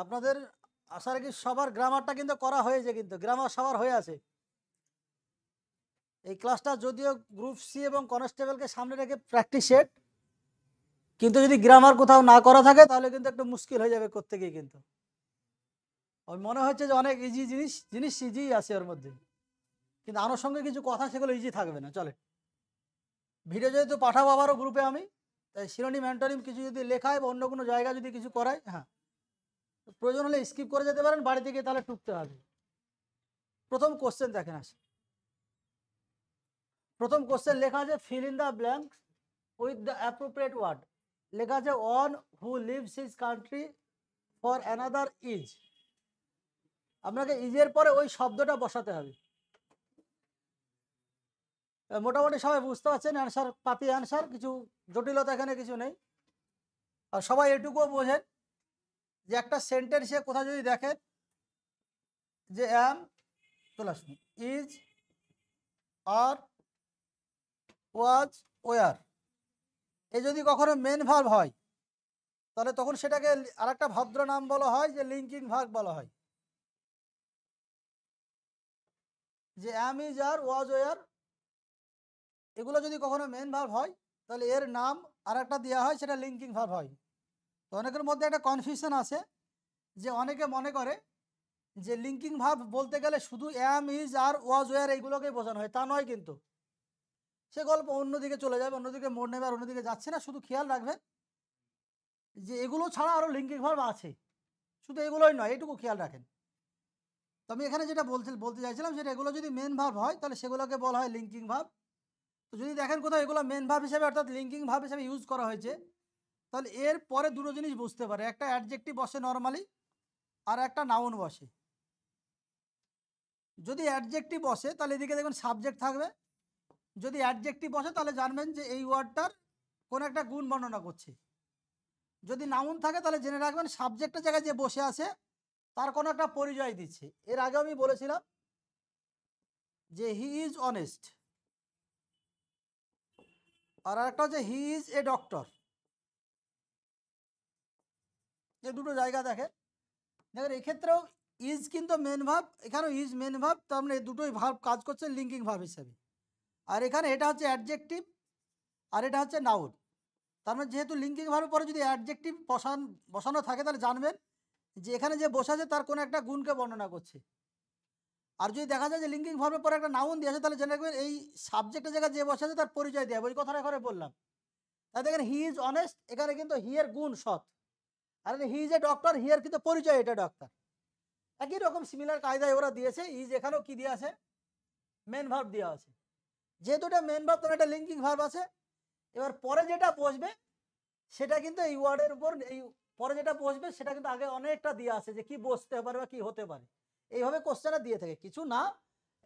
আপনাদের আশা রাখি সবার গ্রামারটা কিন্তু করা হয়েছে, কিন্তু গ্রামার সবার হয়ে আছে। এই ক্লাসটা যদিও গ্রুপ সি এবং কনস্টেবলকে সামনে রেখে প্র্যাকটিস সেট, কিন্তু যদি গ্রামার কোথাও না করা থাকে তাহলে কিন্তু একটু মুশকিল হয়ে যাবে করতে গিয়ে। কিন্তু ওই মনে হচ্ছে যে অনেক ইজি জিনিস জিনিস ইজি আছে ওর মধ্যে, কিন্তু আনুষঙ্গিক কিছু কথা সেগুলো ইজি থাকবে না। চলে ভিডিও যেহেতু পাঠাবো আবারও গ্রুপে আমি, তাই শিরোনিম অ্যান্টোনিম কিছু যদি লেখায় বা অন্য কোনো জায়গা যদি কিছু করায়, হ্যাঁ প্রয়োজন হলে স্কিপ করে যেতে পারেন, বাড়িতে গিয়ে তাহলে টুকতে হবে। প্রথম কোশ্চেন দেখেন আসে, প্রথম কোশ্চেন লেখা আছে fill in the blank with the appropriate word. লেখা আছে one who leaves his country for another is. আপনাকে ইজের পরে ওই শব্দটা বসাতে হবে। মোটামুটি সবাই বুঝতে পারছেন, অ্যান্সার পাতি অ্যান্সার, কিছু জটিলতা এখানে কিছু নেই। আর সবাই এটুকুও বোঝেন যে একটা সেন্টেন্সে কোথাও যদি দেখেন যে অ্যাম চলে আসুন, ইজ, আর, ওয়াজ, ওয়ার, এ যদি কখনো মেন ভার্ব হয় তাহলে তখন সেটাকে আরেকটা ভদ্র নাম বলা হয় যে লিঙ্কিং ভার্ব বলা হয়। যে অ্যাম, ইজ, আর, ওয়াজ, ওয়ার এগুলো যদি কখনো মেন ভার্ব হয় তাহলে এর নাম আরেকটা দেওয়া হয়, সেটা লিঙ্কিং ভার্ব হয়। তো অনেকের মধ্যে একটা কনফিউশন আছে যে অনেকে মনে করে যে লিঙ্কিং ভার্ব বলতে গেলে শুধু অ্যাম, ইজ, আর, ওয়াজ, ওয়ার এইগুলোকেই বোঝানো হয়, তা নয় কিন্তু। সে গল্প অন্যদিকে চলে যাবে, অন্যদিকে মোড় নেবে, আর অন্যদিকে যাচ্ছে না। শুধু খেয়াল রাখবেন যে এগুলো ছাড়া আরও লিঙ্কিং ভার্ব আছে, শুধু এগুলোই নয়, এইটুকু খেয়াল রাখেন। তো আমি এখানে যেটা বলতে চাইছিলাম সেটা এগুলো যদি মেন ভার্ব হয় তাহলে সেগুলোকে বলা হয় লিঙ্কিং ভার্ব। তো যদি দেখেন কোথাও এগুলো মেন ভার্ব হিসেবে অর্থাৎ লিঙ্কিং ভার্ব হিসেবে ইউজ করা হয়েছে, তাহলে এর পরে দুটো জিনিস বুঝতে পারে, একটা অ্যাডজেক্টিভ বসে নর্মালি, আর একটা নাউন বসে। যদি অ্যাডজেক্টিভ বসে তাহলে এদিকে দেখুন সাবজেক্ট থাকবে। যদি অ্যাডজেক্টিভ বসে তাহলে জানবেন যে এই ওয়ার্ডটার কোন একটা গুণ বর্ণনা করছে। যদি নাউন থাকে তাহলে জেনে রাখবেন সাবজেক্টের জায়গায় যে বসে আছে তার কোনো একটা পরিচয় দিচ্ছে। এর আগে আমি বলেছিলাম যে হি ইজ অনেস্ট, আর একটা হচ্ছে হি ইজ এ ডক্টর। যে দুটো জায়গা দেখেন এক্ষেত্রেও ইজ কিন্তু মেন ভার্ব, এখানেও ইজ মেন ভার্ব, তার মানে দুটোই ভার্ব কাজ করছে লিঙ্কিং ভার্ব হিসেবে। আর এখানে এটা হচ্ছে অ্যাডজেক্টিভ আর এটা হচ্ছে নাউন। তার মানে যেহেতু লিঙ্কিং ভার্বের পরে যদি অ্যাডজেক্টিভ বসানো থাকে তাহলে জানবেন যে এখানে যে বসে আছে তার কোনো একটা গুণকে বর্ণনা করছে। আর যদি দেখা যায় যে লিঙ্কিং ভার্বের পরে একটা নাউন দিয়েছে তাহলে জেনে রাখবেন এই সাবজেক্টের জায়গায় যে বসে আছে তার পরিচয় দেওয়া। ওই কথাটা এখানে বললাম। তাই দেখেন হি ইজ অনেস্ট, এখানে কিন্তু হি এর গুণ সৎ, আর হি ইজ এ ডক্টর, হি এর কিন্তু পরিচয় এটা ডক্টর। একই রকম সিমিলার কায়দায় ওরা দিয়েছে, ইজ এখানেও কি দিয়ে আছে মেন ভার্ব দেওয়া আছে। যেহেতু এটা মেন ভার্ব তখন এটা লিঙ্কিং ভার্ব আছে। এবার পরে যেটা বসবে সেটা কিন্তু এই ওয়ার্ডের উপর, এই পরে যেটা বসবে সেটা কিন্তু আগে অনেকটা দিয়ে আছে যে কি বসতে পারে বা কি হতে পারে। এইভাবে কোশ্চেনটা দিয়ে থাকে, কিছু না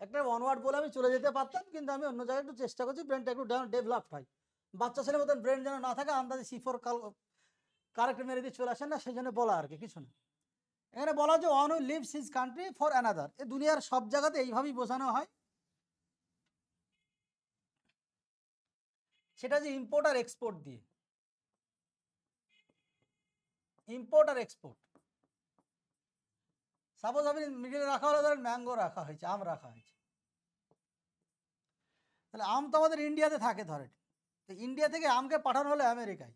একটা ওয়ান ওয়ার্ড বলে আমি চলে যেতে পারতাম, কিন্তু আমি অন্য জায়গায় একটু চেষ্টা করছি ব্রেনটা একটু ডেভেলপড হয়। বাচ্চা ছেলের মতন ব্রেন যেন না থাকে আন্দাজে C4 কারেক্ট মেরে দিয়ে চলে আসেন না, সেই জন্য বলা আর কি, কিছু না। এখানে বলা যে one who leaves his country for another, এ দুনিয়ার সব জায়গাতে এইভাবেই বোঝানো হয়। সেটা যে ইম্পোর্ট আর এক্সপোর্ট দিয়ে, ইম্পোর্ট আর এক্সপোর্ট। সাপোজ আপনি মিডিলে রাখা হলো, ধরেন ম্যাঙ্গো রাখা হয়েছে, আম রাখা হয়েছে, তাহলে আম তো আমাদের ইন্ডিয়াতে থাকে ধরেন, তো ইন্ডিয়া থেকে আমকে পাঠানো হলো আমেরিকায়।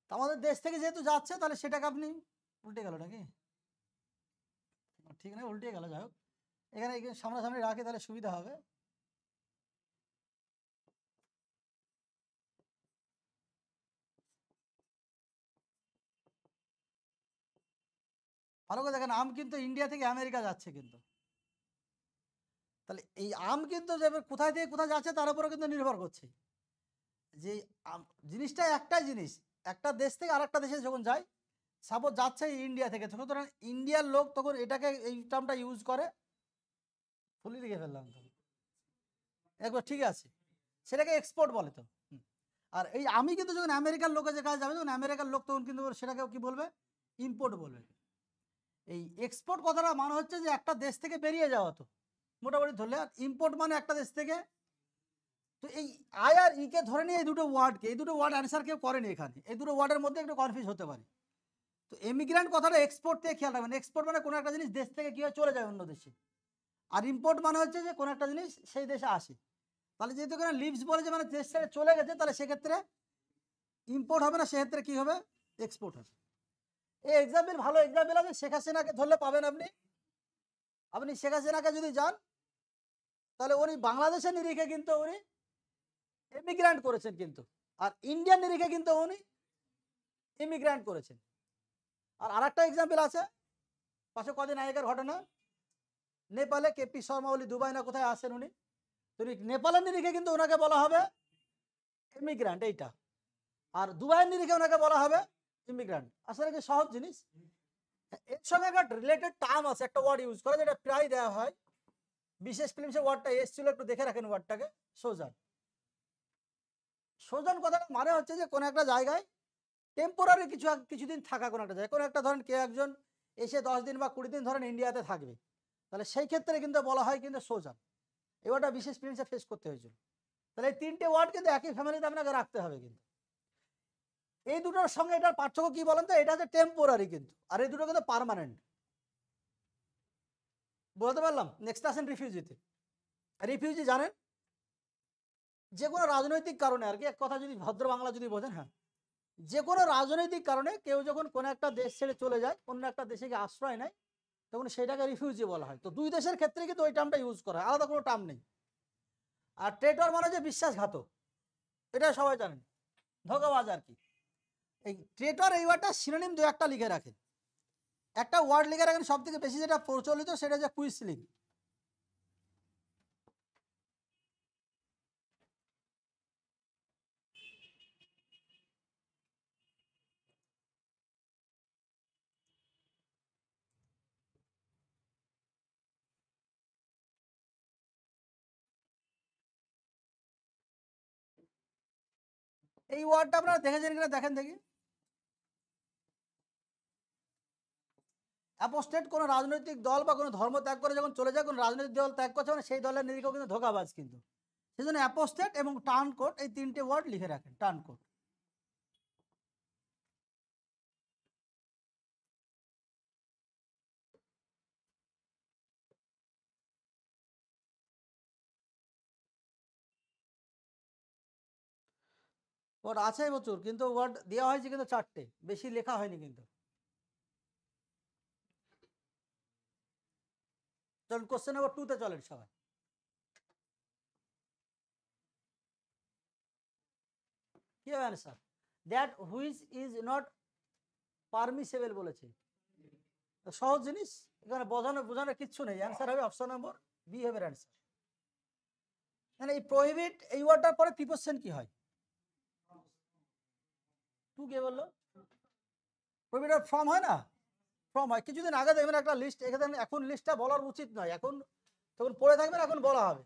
তো আমাদের দেশ থেকে যেহেতু যাচ্ছে তাহলে সেটাকে আপনি উল্টে গেল নাকি, ঠিক না, উল্টে গেল। যাই হোক, এখানে সামনাসামনি রাখে তাহলে সুবিধা হবে। ভালো করে দেখেন, আম কিন্তু ইন্ডিয়া থেকে আমেরিকা যাচ্ছে কিন্তু, তাহলে এই আম কিন্তু কোথায় থেকে কোথায় যাচ্ছে তার উপরে কিন্তু নির্ভর করছে। যে জিনিসটা একটাই জিনিস, একটা দেশ থেকে আরেকটা দেশে যখন যায়, সাপোজ যাচ্ছে ইন্ডিয়া থেকে, সুতরাং ইন্ডিয়ার লোক তখন এটাকে এই টার্মটা ইউজ করে, ফুলি লিখে ফেললাম তো একবার, ঠিক আছে, সেটাকে এক্সপোর্ট বলে। তো আর এই আমি কিন্তু যখন আমেরিকার লোকের যে কাছে যাবে, তখন আমেরিকার লোক তখন কিন্তু সেটাকেও কি বলবে, ইম্পোর্ট বলবে। এই এক্সপোর্ট কথাটা মানে হচ্ছে যে একটা দেশ থেকে বেরিয়ে যাওয়া, তো মোটামুটি ধরলে। আর ইম্পোর্ট মানে একটা দেশ থেকে তো এই আই আর ই কে ধরে নিয়ে এই দুটো ওয়ার্ড অ্যান্সার কেউ করেনি এখানে, এই দুটো ওয়ার্ডের মধ্যে একটু কনফিউজ হতে পারে। তো এমিগ্র্যান্ট কথাটা এক্সপোর্ট থেকে খেয়াল রাখবেন, এক্সপোর্ট মানে কোনো একটা জিনিস দেশ থেকে কী হয় চলে যায় অন্য দেশে, আর ইম্পোর্ট মানে হচ্ছে যে কোনো একটা জিনিস সেই দেশে আসে। তাহলে যেহেতু এখানে লিভস বলেছে মানে দেশ ছেড়ে চলে গেছে, তাহলে সেক্ষেত্রে ইম্পোর্ট হবে না, সেক্ষেত্রে কী হবে, এক্সপোর্ট হবে। এই এক্সাম্পল ভালো এক্সাম্পল আছে, শেখ হাসিনাকে ধরলে পাবেন আপনি। আপনি শেখ হাসিনাকে যদি যান তাহলে উনি বাংলাদেশের নিরিখে কিন্তু উনি এমিগ্র্যান্ট করেছেন, কিন্তু আর ইন্ডিয়ান নিরিখে কিন্তু উনি ইমিগ্র্যান্ট করেছেন। আর আরেকটা এক্সাম্পল আছে, পাশে কদিন আগেকার ঘটনা, নেপালে কেপি শর্মা ওলি দুবাই না কোথায় আসেন উনি, তো নেপালের নিরিখে কিন্তু ওনাকে বলা হবে ইমিগ্র্যান্ট এইটা, আর দুবাইয়ের নিরিখে ওনাকে বলা হবে ইমিগ্র্যান্ট। আসলে কি সহজ জিনিস। এর সঙ্গে একটা রিলেটেড টার্ম আছে, একটা ওয়ার্ড ইউজ করে যেটা প্রায় দেওয়া হয়, বিশেষ ফিল্মসে ওয়ার্ডটা এসেছিল, একটু দেখে রাখেন ওয়ার্ডটাকে, সোজান। সোজান কথাটা মানে হচ্ছে যে কোনো একটা জায়গায় টেম্পোরারি কিছুদিন থাকা, কোনো একটা জায়গায়, কোনো একটা ধরেন কেউ একজন এসে 10 দিন বা 20 দিন ধরেন ইন্ডিয়াতে থাকবে, তাহলে সেই ক্ষেত্রে কিন্তু বলা হয় কিন্তু সোজান। এই ওয়ার্ডটা বিশেষ ফিল্মসে ফেস করতে হয়েছিল। তাহলে এই তিনটে ওয়ার্ড কিন্তু একই ফ্যামিলিতে আপনাকে রাখতে হবে। কিন্তু এই দুটোর সঙ্গে এটার পার্থক্য কি বলেন তো, এটা হচ্ছে টেম্পোরারি কিন্তু, আর এই দুটো কিন্তু পার্মানেন্ট। বলতে পারলাম। নেক্সট আসেন রিফিউজিতে। রিফিউজি জানেন যে কোনো রাজনৈতিক কারণে আর কি, এক কথা যদি ভদ্র বাংলা যদি বোঝেন, হ্যাঁ, যে কোনো রাজনৈতিক কারণে কেউ যখন কোনো একটা দেশ ছেড়ে চলে যায়, অন্য একটা দেশে গিয়ে আশ্রয় নেয়, তখন সেটাকে রিফিউজি বলা হয়। তো দুই দেশের ক্ষেত্রে কিন্তু ওই টার্মটা ইউজ করা হয়, আলাদা কোনো টার্ম নেই। আর ট্রেটর মানে যে বিশ্বাসঘাতক, এটা সবাই জানেন, ধোঁকাবাজ আর কি। এই ট্রেটর এই ওয়ার্ডটা সিনোনিম দু একটা লিখে রাখেন, একটা ওয়ার্ড লিখে রাখেন সব থেকে বেশি যেটা প্রচলিত, সেটা হচ্ছে কুইসলিং। এই ওয়ার্ডটা আপনারা দেখেছেন কিনা দেখেন দেখি। অ্যাপোস্টেট কোনো রাজনৈতিক দল বা কোনো ধর্ম ত্যাগ করে যখন চলে যায়, কোনো রাজনৈতিক দল ত্যাগ করছে মানে সেই দলের নিরিখেও কিন্তু ধোঁকাবাজ। কিন্তু সেই জন্য অ্যাপোস্টেট এবং টার্ন কোড এই তিনটে ওয়ার্ড লিখে রাখেন, টার্ন কোড। ওয়ার্ড আছে প্রচুর, কিন্তু ওয়ার্ড দেওয়া হয়েছে কিন্তু 4টে, বেশি লেখা হয়নি কিন্তু। চলুন কোশ্চেন নাম্বার 2 তে চলেন সবাই। কি হবে answer? That which is not permissible বলেছে। সহজ জিনিস, এখানে বোঝানোর কিচ্ছু নেই। অ্যান্সার হবে অপশন নম্বর বি হবে অ্যান্সার। মানে এই প্রহিবিট এই ওয়ার্ডটার পরে প্রিপোজিশন কি হয়? টু কে বললো? প্রহিবিটের ফর্ম হয় না, ফর্ম হয়। কিছুদিন আগে দেখবেন একটা লিস্ট, এখানে এখন লিস্টটা বলার উচিত নয়, এখন তখন পড়ে থাকবেন, এখন বলা হবে।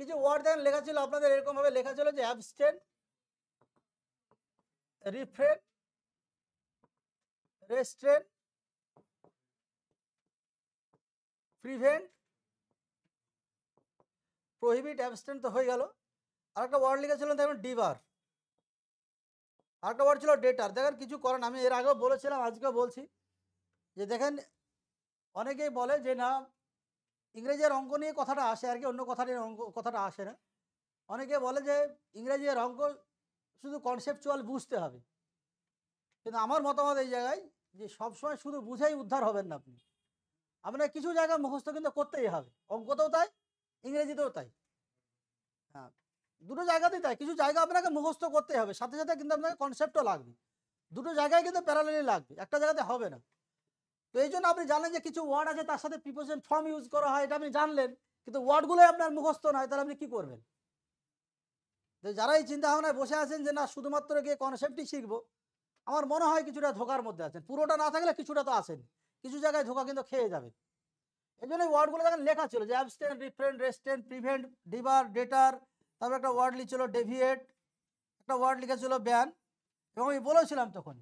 কিছু ওয়ার্ড দেখেন লেখা ছিল আপনাদের এরকম ভাবে লেখা ছিল যে abstain, refrain, restrain, prevent, prohibit, abstain তো হয়ে গেল। আরেকটা ওয়ার্ড লিখেছিলেন দেখবেন ডিবার, আরেকটা ওয়ার্ড ছিল ডেটার। দেখেন কিছু করেন, আমি এর আগেও বলেছিলাম, আজকেও বলছি, যে দেখেন অনেকেই বলে যে না ইংরেজির অঙ্ক নিয়ে কথাটা আসে আর কি, অন্য কথা নিয়ে কথাটা আসে না। অনেকে বলে যে ইংরেজির অঙ্ক শুধু কনসেপচুয়াল বুঝতে হবে, কিন্তু আমার মতামত এই জায়গায় যে সবসময় শুধু বুঝেই উদ্ধার হবেন না আপনি, আপনার কিছু জায়গা মুখস্থ কিন্তু করতেই হবে। অঙ্কতেও তাই, ইংরেজিতেও তাই, হ্যাঁ, দুটো জায়গাতেই তাই। কিছু জায়গা আপনাকে মুখস্থ করতেই হবে, সাথে সাথে কিন্তু আপনাকে কনসেপ্টও লাগবে। দুটো জায়গায় কিন্তু প্যারালালি লাগবে, একটা জায়গাতে হবে না। তো এই জন্য আপনি জানলেন যে কিছু ওয়ার্ড আছে তার সাথে প্রিপোজিশন ফর্ম ইউজ করা হয়, এটা আপনি জানলেন, কিন্তু ওয়ার্ডগুলোই আপনার মুখস্থ নয়, তাহলে আপনি কি করবেন? তো যারা এই চিন্তা ভাবনায় বসে আছেন যে না শুধুমাত্র গিয়ে কনসেপ্টই শিখবো, আমার মনে হয় কিছুটা ধোকার মধ্যে আছেন। পুরোটা না থাকলে কিছুটা তো আসেন, কিছু জায়গায় ধোকা কিন্তু খেয়ে যাবে। এই জন্য ওয়ার্ডগুলো দেখেন লেখা ছিল যে অ্যাবস্টেন, রিফ্রেন, রেস্টেন, প্রিভেন্ট, ডিবার, ডেটার, তারপর একটা ওয়ার্ড লিখছিল ডেভিয়েট, একটা ওয়ার্ড লিখেছিল ব্যান। এবং আমি বলেছিলাম তখন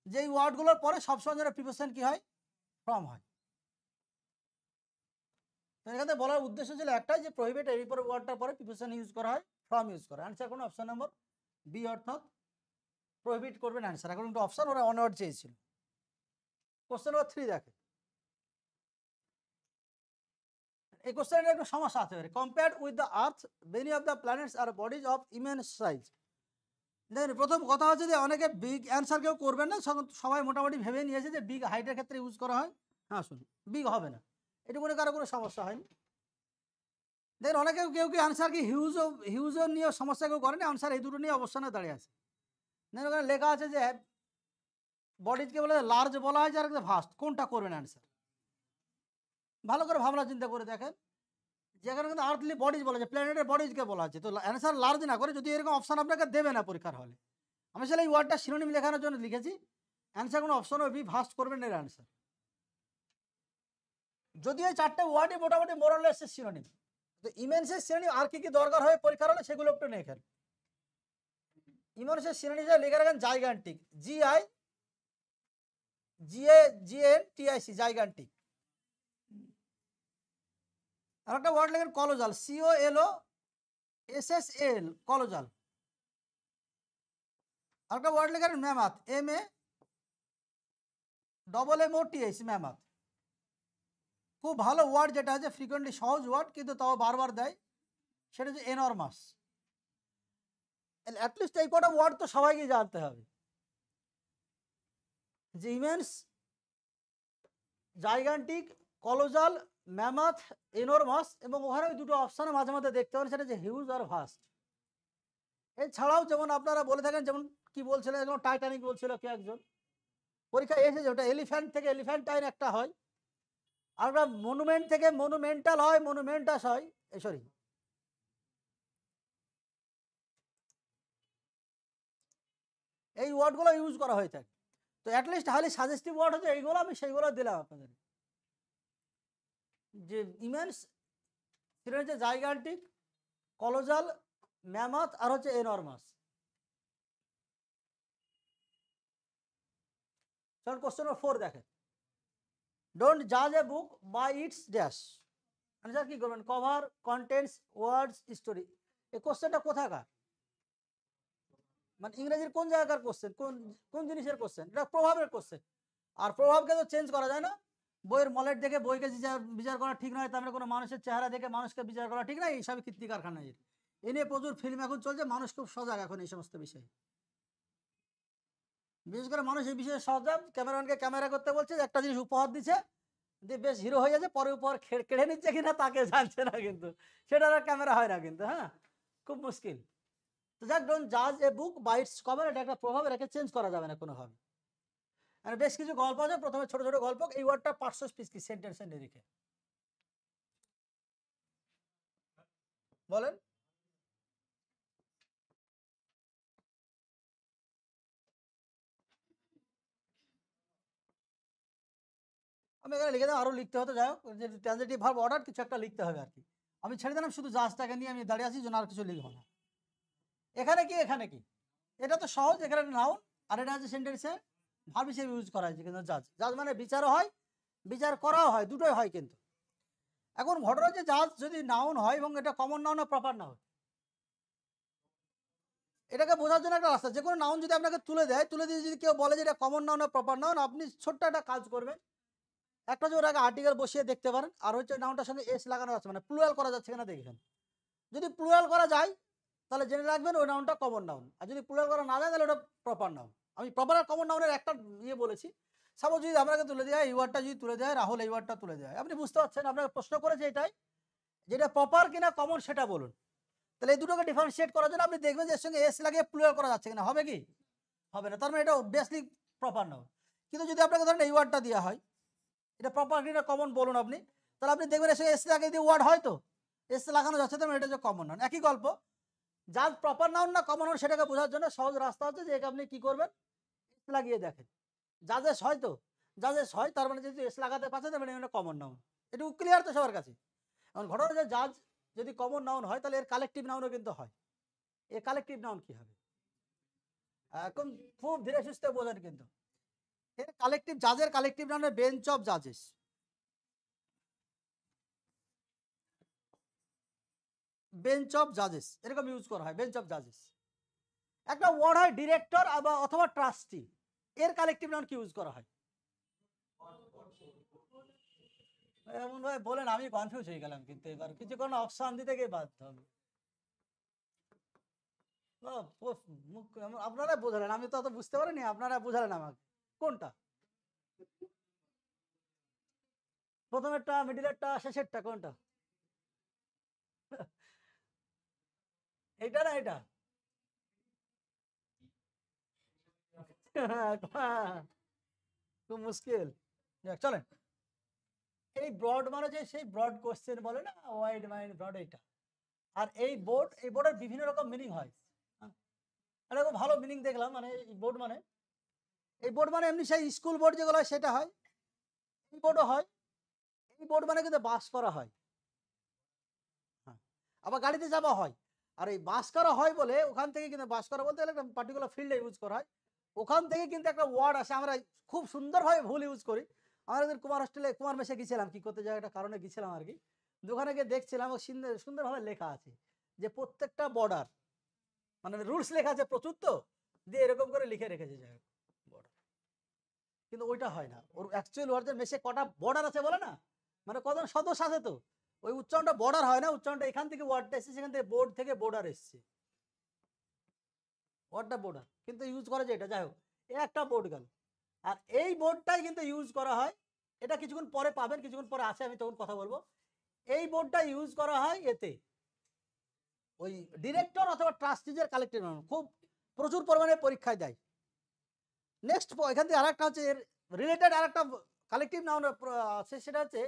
যে এই ওয়ার্ডগুলোর পরে সবসময় যেন প্রিপোজিশন কি হয়, ফর্ম হয়। তো এখানে বলার উদ্দেশ্য ছিল একটাই, যে প্রহিবিট এর পরে ওয়ার্ডটার পরে প্রিপোজিশন ইউজ করা হয় ফ্রম ইউজ করে। অ্যান্সার কোন অপশন নম্বর বি অর্থাৎ প্রহিবিট করবেন অ্যান্সার। এখন একটু অপশন ওরা অন ওয়ার্ড চেয়েছিল। কোশ্চেন নম্বর 3 দেখে, এই কোশ্চেনের একটু সমস্যা আছে। Compared with the earth many of the planets are bodies of immense size. দেখেন প্রথম কথা হচ্ছে যে অনেকে বিগ অ্যান্সার কেউ করবেন না, সবাই মোটামুটি ভেবে নিয়েছে যে বিগ হাইটের ক্ষেত্রে ইউজ করা হয়। হ্যাঁ শুনুন, বিগ হবে না, এটুকুনি কারো কোনো সমস্যা হয়নি। দেখেন অনেকে কেউ কেউ অ্যান্সার কি হিউজও নিয়ে সমস্যা কেউ করেনি, অ্যান্সার এই দুটো নিয়ে অবস্থানে দাঁড়িয়ে আছে। দেখেন ওখানে লেখা আছে যে বডিজকে বলে লার্জ বলা হয়, আর ভাস্ট, কোনটা করবেন অ্যান্সার? ভালো করে ভাবনা চিন্তা করে দেখেন, যেখানে কিন্তু আর্থলি বডিজ বলা আছে, প্ল্যানেটের বডিজকে বলা আছে, তো অ্যান্সার লার্জ না করে যদি এরকম অপশন আপনাকে দেবে না পরীক্ষার হলে। আমি আসলে এই ওয়ার্ডটা সিনোনিম লেখানোর জন্য লিখেছি, অ্যান্সার কোনো অপশন বি ভাস্ট করবেন এর অ্যান্সার। যদি এই 4টে ওয়ার্ডই মোটামুটি মোরালেস সিনোনিম, তো ইমেন্সের সিনোনিম আর কি কি দরকার হয় পরীক্ষার হলে সেগুলো একটু লেখেন। ইমেন্সের সিনোনিম লিখে রাখেন জাইগান্টিক, GIGANTIC, জাইগান্টিক। আর একটা ওয়ার্ড লেখেন কলোজাল, COLOSSAL, কলোজাল। আর একটা ওয়ার্ড লেখেন ম্যামাথ, MAMMOTH, ম্যামাথ। খুব ভালো ওয়ার্ড যেটা আছে, ফ্রিকোয়েন্টলি সহজ ওয়ার্ড কিন্তু তাও বারবার দেয়, সেটা হচ্ছে এনরমাস। অ্যাটলিস্ট এই কটা ওয়ার্ড তো সবাইকে জানতে হবে, যে ইমেন্স, জাইগান্টিক, কলোজাল, ম্যামাথ, এনরমাস, এবং ওখানে ওই দুটো অপশানে মাঝে মাঝে দেখতে পারেন, সেটা হচ্ছে হিউজ আর ভাস্ট। এছাড়াও যেমন আপনারা বলে থাকেন, যেমন কি বলছিলেন, যেমন টাইটানিক বলছিল কে একজন, পরীক্ষায় এসেছে ওটা এলিফ্যান্ট থেকে এলিফ্যান্টাইন একটা হয়, আর ওটা মনুমেন্ট থেকে মনুমেন্টাল হয়, মনুমেন্টাস হয়, সরি এই ওয়ার্ডগুলো ইউজ করা হয়ে থাকে। তো অ্যাটলিস্ট হাইলি সাজেস্টিভ ওয়ার্ড হচ্ছে এইগুলো, আমি সেইগুলো দিলাম আপনাদের। যে ইমেন্স, সেটা হচ্ছে জাইগান্টিক, কলোজাল, ম্যামাথ, আর হচ্ছে এনরমাস। চলুন কোশ্চেন নম্বর 4 দেখেন, ডোন্ট জাজ a book by its dash. Answer কি করবেন? Cover, contents, words, story. এই কোশ্চেনটা কোথাকার, মানে ইংরেজির কোন জায়গাকার কোশ্চেন, কোন কোন জিনিসের কোশ্চেন? এটা প্রভাবের কোশ্চেন, আর প্রভাবকে তো চেঞ্জ করা যায় না। বইয়ের মলেট দেখে বইকে বিচার করা ঠিক নয়, তারপরে কোনো মানুষের চেহারা দেখে মানুষকে বিচার করা ঠিক নয়, এইসবই কীর্তি কারখানা। এ নিয়ে প্রচুর ফিল্ম এখন চলছে, মানুষ খুব সজাগ এখন এই সমস্ত বিষয়ে, বিশেষ করে মানুষ এই বিষয়ে সজাগ। ক্যামেরাম্যানকে ক্যামেরা করতে বলছে, একটা জিনিস উপহার দিচ্ছে, দিয়ে বেশ হিরো হয়ে যাচ্ছে, পরে উপহার কেড়ে নিচ্ছে কিনা তাকে জানছে না, কিন্তু সেটা আর ক্যামেরা হয় না কিন্তু। হ্যাঁ, খুব মুশকিল। তো যাক, ডোন্ট জাজ a book by its cover, এটা একটা প্রভাব, এটাকে চেঞ্জ করা যাবে না কোনোভাবে। আর বেশ কিছু গল্প আছে, প্রথমে ছোট ছোট গল্প, এই ওয়ার্ডটা 500 পিস কি সেন্টেন্সে নিরিখে বলেন। আমি এখানে লিখে দিলাম, আরও লিখতে হতো, যাই হোক, যে ট্রানজিটিভ ভার্ব অর্ডার কিছু একটা লিখতে হবে আর কি। আমি ছেড়ে দিলাম, শুধু জাজটাকে নিয়ে আমি দাঁড়িয়ে আছি, জন্য আর কিছু লিখবো না। এখানে কি, এখানে কি, এটা তো সহজ, এখানে নাউন, আর এটা হচ্ছে সেন্টেন্সে ভার্ব হিসেবে ইউজ করা হয়েছে। কিন্তু জাজ, জাজ মানে বিচারও হয়, বিচার করাও হয়, দুটোই হয়। কিন্তু এখন ঘটনা যে জাজ যদি নাউন হয় এবং এটা কমন নাউন না প্রপার নাউন, এটাকে বোঝার জন্য একটা রাস্তা। যে কোনো নাউন যদি আপনাকে তুলে দেয়, তুলে দিয়ে যদি কেউ বলে যে এটা কমন নাউন না প্রপার নাউন, আপনি ছোট্ট একটা কাজ করবেন, একটা যে ওর আগে আর্টিকেল বসিয়ে দেখতে পারেন, আর হচ্ছে নাউনটার সঙ্গে এস লাগানো আছে, মানে প্লুরাল করা যাচ্ছে কিনা দেখবেন। যদি প্লুরাল করা যায় তাহলে জেনে রাখবেন ওই নাউনটা কমন নাউন, আর যদি প্লুরাল করা না যায় তাহলে ওটা প্রপার নাউন। আমি প্রপার আর কমন নাউনের একটা ইয়ে বলেছি। সাপোজ যদি আপনাকে তুলে দেয়, এই ওয়ার্ডটা যদি তুলে দেয়, রাহুল এই ওয়ার্ডটা তুলে দেয়, আপনি বুঝতে পারছেন, আপনাকে প্রশ্ন করেছে এটাই, যেটা প্রপার কিনা কমন সেটা বলুন। তাহলে এই দুটোকে ডিফারেন্সিয়েট করার জন্য আপনি দেখবেন যে এর সঙ্গে এস লাগিয়ে প্লুরাল করা যাচ্ছে কিনা, হবে কি হবে না, তার মানে এটা অবভিয়াসলি প্রপার নাউন। কিন্তু যদি আপনাকে ধরেন এই ওয়ার্ডটা দেওয়া হয়, এটা প্রপার কিনা কমন বলুন আপনি, তাহলে আপনি দেখবেন এর সঙ্গে এস লাগিয়ে দিয়ে ওয়ার্ড হয়তো এস লাগানো যাচ্ছে, তার মানে এটা হচ্ছে কমন নাউন। একই গল্প, জাজ প্রপার নাউন না কমন নাউন সেটাকে বোঝার জন্য সহজ রাস্তা হচ্ছে যে একে আপনি কি করবেন, এস লাগিয়ে দেখেন, জাজেস হয় তো, জাজেস হয়, তার মানে যদি এস লাগাতে পারছে তার মানে এটা কমন নাউন। এটা ক্লিয়ার তো সবার কাছে। এখন ঘটনা যে জাজ যদি কমন নাউন হয়, তাহলে এর কালেকটিভ নাউনও কিন্তু হয়। এর কালেকটিভ নাউন কি হবে, এখন খুব ধীরে সুস্থে বোঝেন কিন্তু। এর কালেকটিভ, জাজের কালেকটিভ নাউন বেঞ্চ অফ জাজেস। বেঞ্চ অফ জাজেস, এরকম ইউজ করা হয়, বেঞ্চ অফ জাজেস। একটা ওয়ার্ড হয় ডিরেক্টর অথবা ট্রাস্টি, এর কালেকটিভ নাউন কি ইউজ করা হয়? এমন ভাবে বলেন আমি কনফিউজ হয়ে গেলাম, কিন্তু এবার কিছু কোনো অপশন দিতে গিয়ে বাধ্য হবে। আপনারা বোঝালেন, আমি তো অত বুঝতে পারিনি, আপনারা বোঝালেন আমাকে। কোনটা? প্রথমেরটা, মিডিলেরটা, শেষেরটা, কোনটা? এইটা না এটা? খুব মুশকিল। চলেন, এই ব্রড মানে যে সেই ব্রড কোশ্চেন বলে না, ওয়াইড মাইন্ড ব্রড, এইটা। আর এই বোর্ডের বিভিন্ন রকম মিনিং হয়। এটা খুব ভালো মিনিং দেখলাম, মানে এই বোর্ড মানে এমনি সেই স্কুল বোর্ড যেগুলো হয় সেটা হয়, এই বোর্ডও হয়। এই বোর্ড মানে কিন্তু বাস করা হয়, হ্যাঁ, আবার গাড়িতে যাওয়া হয়। আর এই বাস করা হয় বলে ওখান থেকে কিন্তু, বাস করা বলতে গেলে একটা পার্টিকুলার ফিল্ডে ইউজ করা হয়, ওখান থেকে কিন্তু একটা ওয়ার্ড আসে, আমরা খুব সুন্দরভাবে ভুল ইউজ করি। আমরা একদিন কুমার হোস্টেলে, কুমার মেসে গেছিলাম, কি করতে যাওয়া একটা কারণে গেছিলাম আর কি, দোকানে গিয়ে দেখছিলাম ও সুন্দরভাবে লেখা আছে যে প্রত্যেকটা বর্ডার, মানে রুলস লেখা আছে প্রচুর, তো দিয়ে এরকম করে লিখে রেখেছে যাই বর্ডার, কিন্তু ওইটা হয় না। ওর অ্যাকচুয়াল ওয়ার্ডের মেসে কটা বর্ডার আছে বলে না, মানে কজন সদস্য আছে, তো ওই উচ্চারণটা বর্ডার হয় না, উচ্চারণটা এখান থেকে ওয়ার্ডটা এসেছে, সেখান থেকে বোর্ড থেকে বর্ডার এসছে, ওয়ার্ডটা বর্ডার কিন্তু ইউজ করে যে এটা, যাই হোক এ একটা বোর্ড গেল। আর এই বোর্ডটাই কিন্তু ইউজ করা হয়, এটা কিছুক্ষণ পরে পাবেন, কিছুক্ষণ পরে আসে, আমি তখন কথা বলবো। এই বোর্ডটা ইউজ করা হয় এতে, ওই ডিরেক্টর অথবা ট্রাস্টিজের কালেক্টিভ নাউন, খুব প্রচুর পরিমাণে পরীক্ষায় দেয়। নেক্সট এখান থেকে আরেকটা হচ্ছে এর রিলেটেড আরেকটা কালেক্টিভ নাউন আছে, সেটা হচ্ছে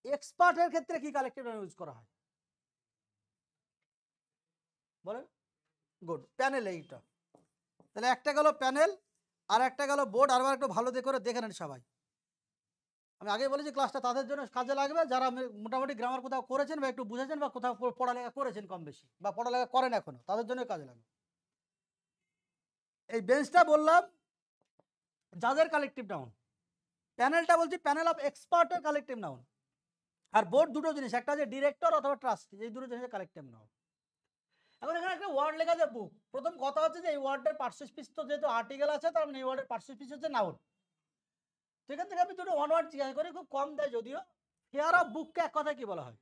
এক্সপার্টের ক্ষেত্রে কি কালেক্টিভ নাউন ইউজ করা হয় বলেন? Good, panel. এইটা তাহলে একটা গেল প্যানেল, আর একটা গেল বোর্ড। আরবার একটু ভালো করে দেখে নেন সবাই। আমি আগে বলেছি ক্লাসটা তাদের জন্য কাজে লাগবে যারা মোটামুটি গ্রামার কোথাও করেছেন বা একটু বুঝেছেন বা কোথাও পড়ালেখা করেছেন কম বেশি, বা পড়ালেখা করেন এখনো, তাদের জন্য কাজে লাগবে। এই বেঞ্চটা বললাম জাজের কালেকটিভ নাউন, প্যানেলটা বলছি প্যানেল অফ এক্সপার্টের কালেকটিভ নাউন, আর বোর্ড দুটো জিনিস, একটা হচ্ছে ডিরেক্টর অথবা ট্রাস্টি, এই দুটো জিনিসের কালেকটিভ নাউন। এখন এখানে একটা ওয়ার্ড লেখা আছে বুক, প্রথম কথা হচ্ছে যে এই ওয়ার্ডের পার্সেসপিস, তো যেহেতু আর্টিকেল আছে তার মানে এই ওয়ার্ডের পার্সেসপিস হচ্ছে নাউন। তো এখান থেকে আমি দুটো ওয়ান ওয়ার্ড জিজ্ঞাসা করি, খুব কম দেয় যদিও। হেয়ার অফ বুককে এক কথায় কি বলা হয়?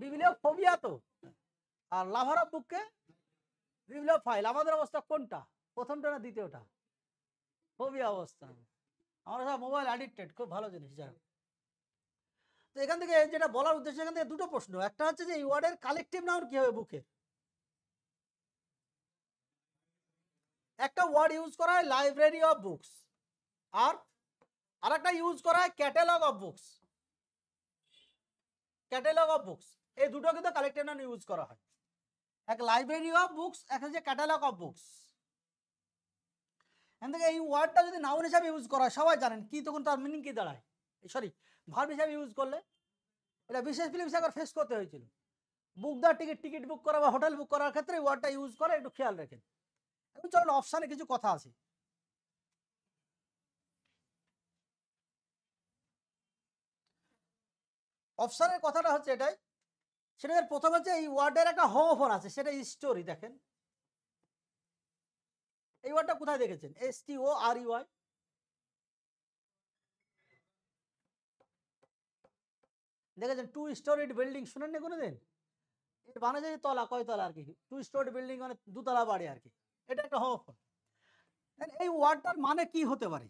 বিবিলিওফোবিয়া তো। আর লাভার অফ বুককে বিবিলিওফাইল। আমাদের অবস্থা কোনটা, প্রথমটা না দ্বিতীয়টা? ফোবিয়া অবস্থা। আমরা সব মোবাইল অ্যাডিক্টেড, খুব ভালো জিনিস। যাই হোক, তো এখান থেকে যেটা বলার উদ্দেশ্য, এখান থেকে দুটো প্রশ্ন, একটা হচ্ছে যে এই ওয়ার্ডের কালেকটিভ নাউন কি হবে বুকে। একটা ওয়ার্ড ইউজ করা হয় লাইব্রেরি অফ বুকস, আর আরেকটা ইউজ করা হয় catalogue of books. Catalogue of books, এই দুটো কিন্তু কালেকটিভ নাউন ইউজ করা হয়, এক লাইব্রেরি অফ বুকস, এক হচ্ছে ক্যাটালগ অফ বুকস। এখান থেকে এই ওয়ার্ডটা যদি নাউন হিসাবে ইউজ করা হয়, সবাই জানেন কি, তখন তার মিনিং কি দাঁড়ায়, সরি ভার্ব হিসাবে ইউজ করলে, এটা বিশেষ ফিল্ম একবার ফেস করতে হয়েছিল। বুক দা টিকিট, টিকিট বুক করা বা হোটেল বুক করার ক্ষেত্রে ওয়ার্ডটা ইউজ করে, একটু খেয়াল রাখেন। এখন চলুন অপশানে কিছু কথা আছে। অপশানের কথাটা হচ্ছে এটাই, সেটা প্রথম হচ্ছে এই ওয়ার্ডের একটা হোমোফোন আছে, সেটা স্টোরি। দেখেন এই ওয়ার্ডটা কোথায় দেখেছেন? STOREY। দেখেছেন? টু স্টোরিড বিল্ডিং শুনেননি কোনোদিন? এর মানে যে তলা, কয়তলা আর কি, টু স্টোরিড বিল্ডিং মানে দুতলা বাড়ি আর কি, এটা একটা হোমোফোন। এই ওয়ার্ডটার মানে কি হতে পারে?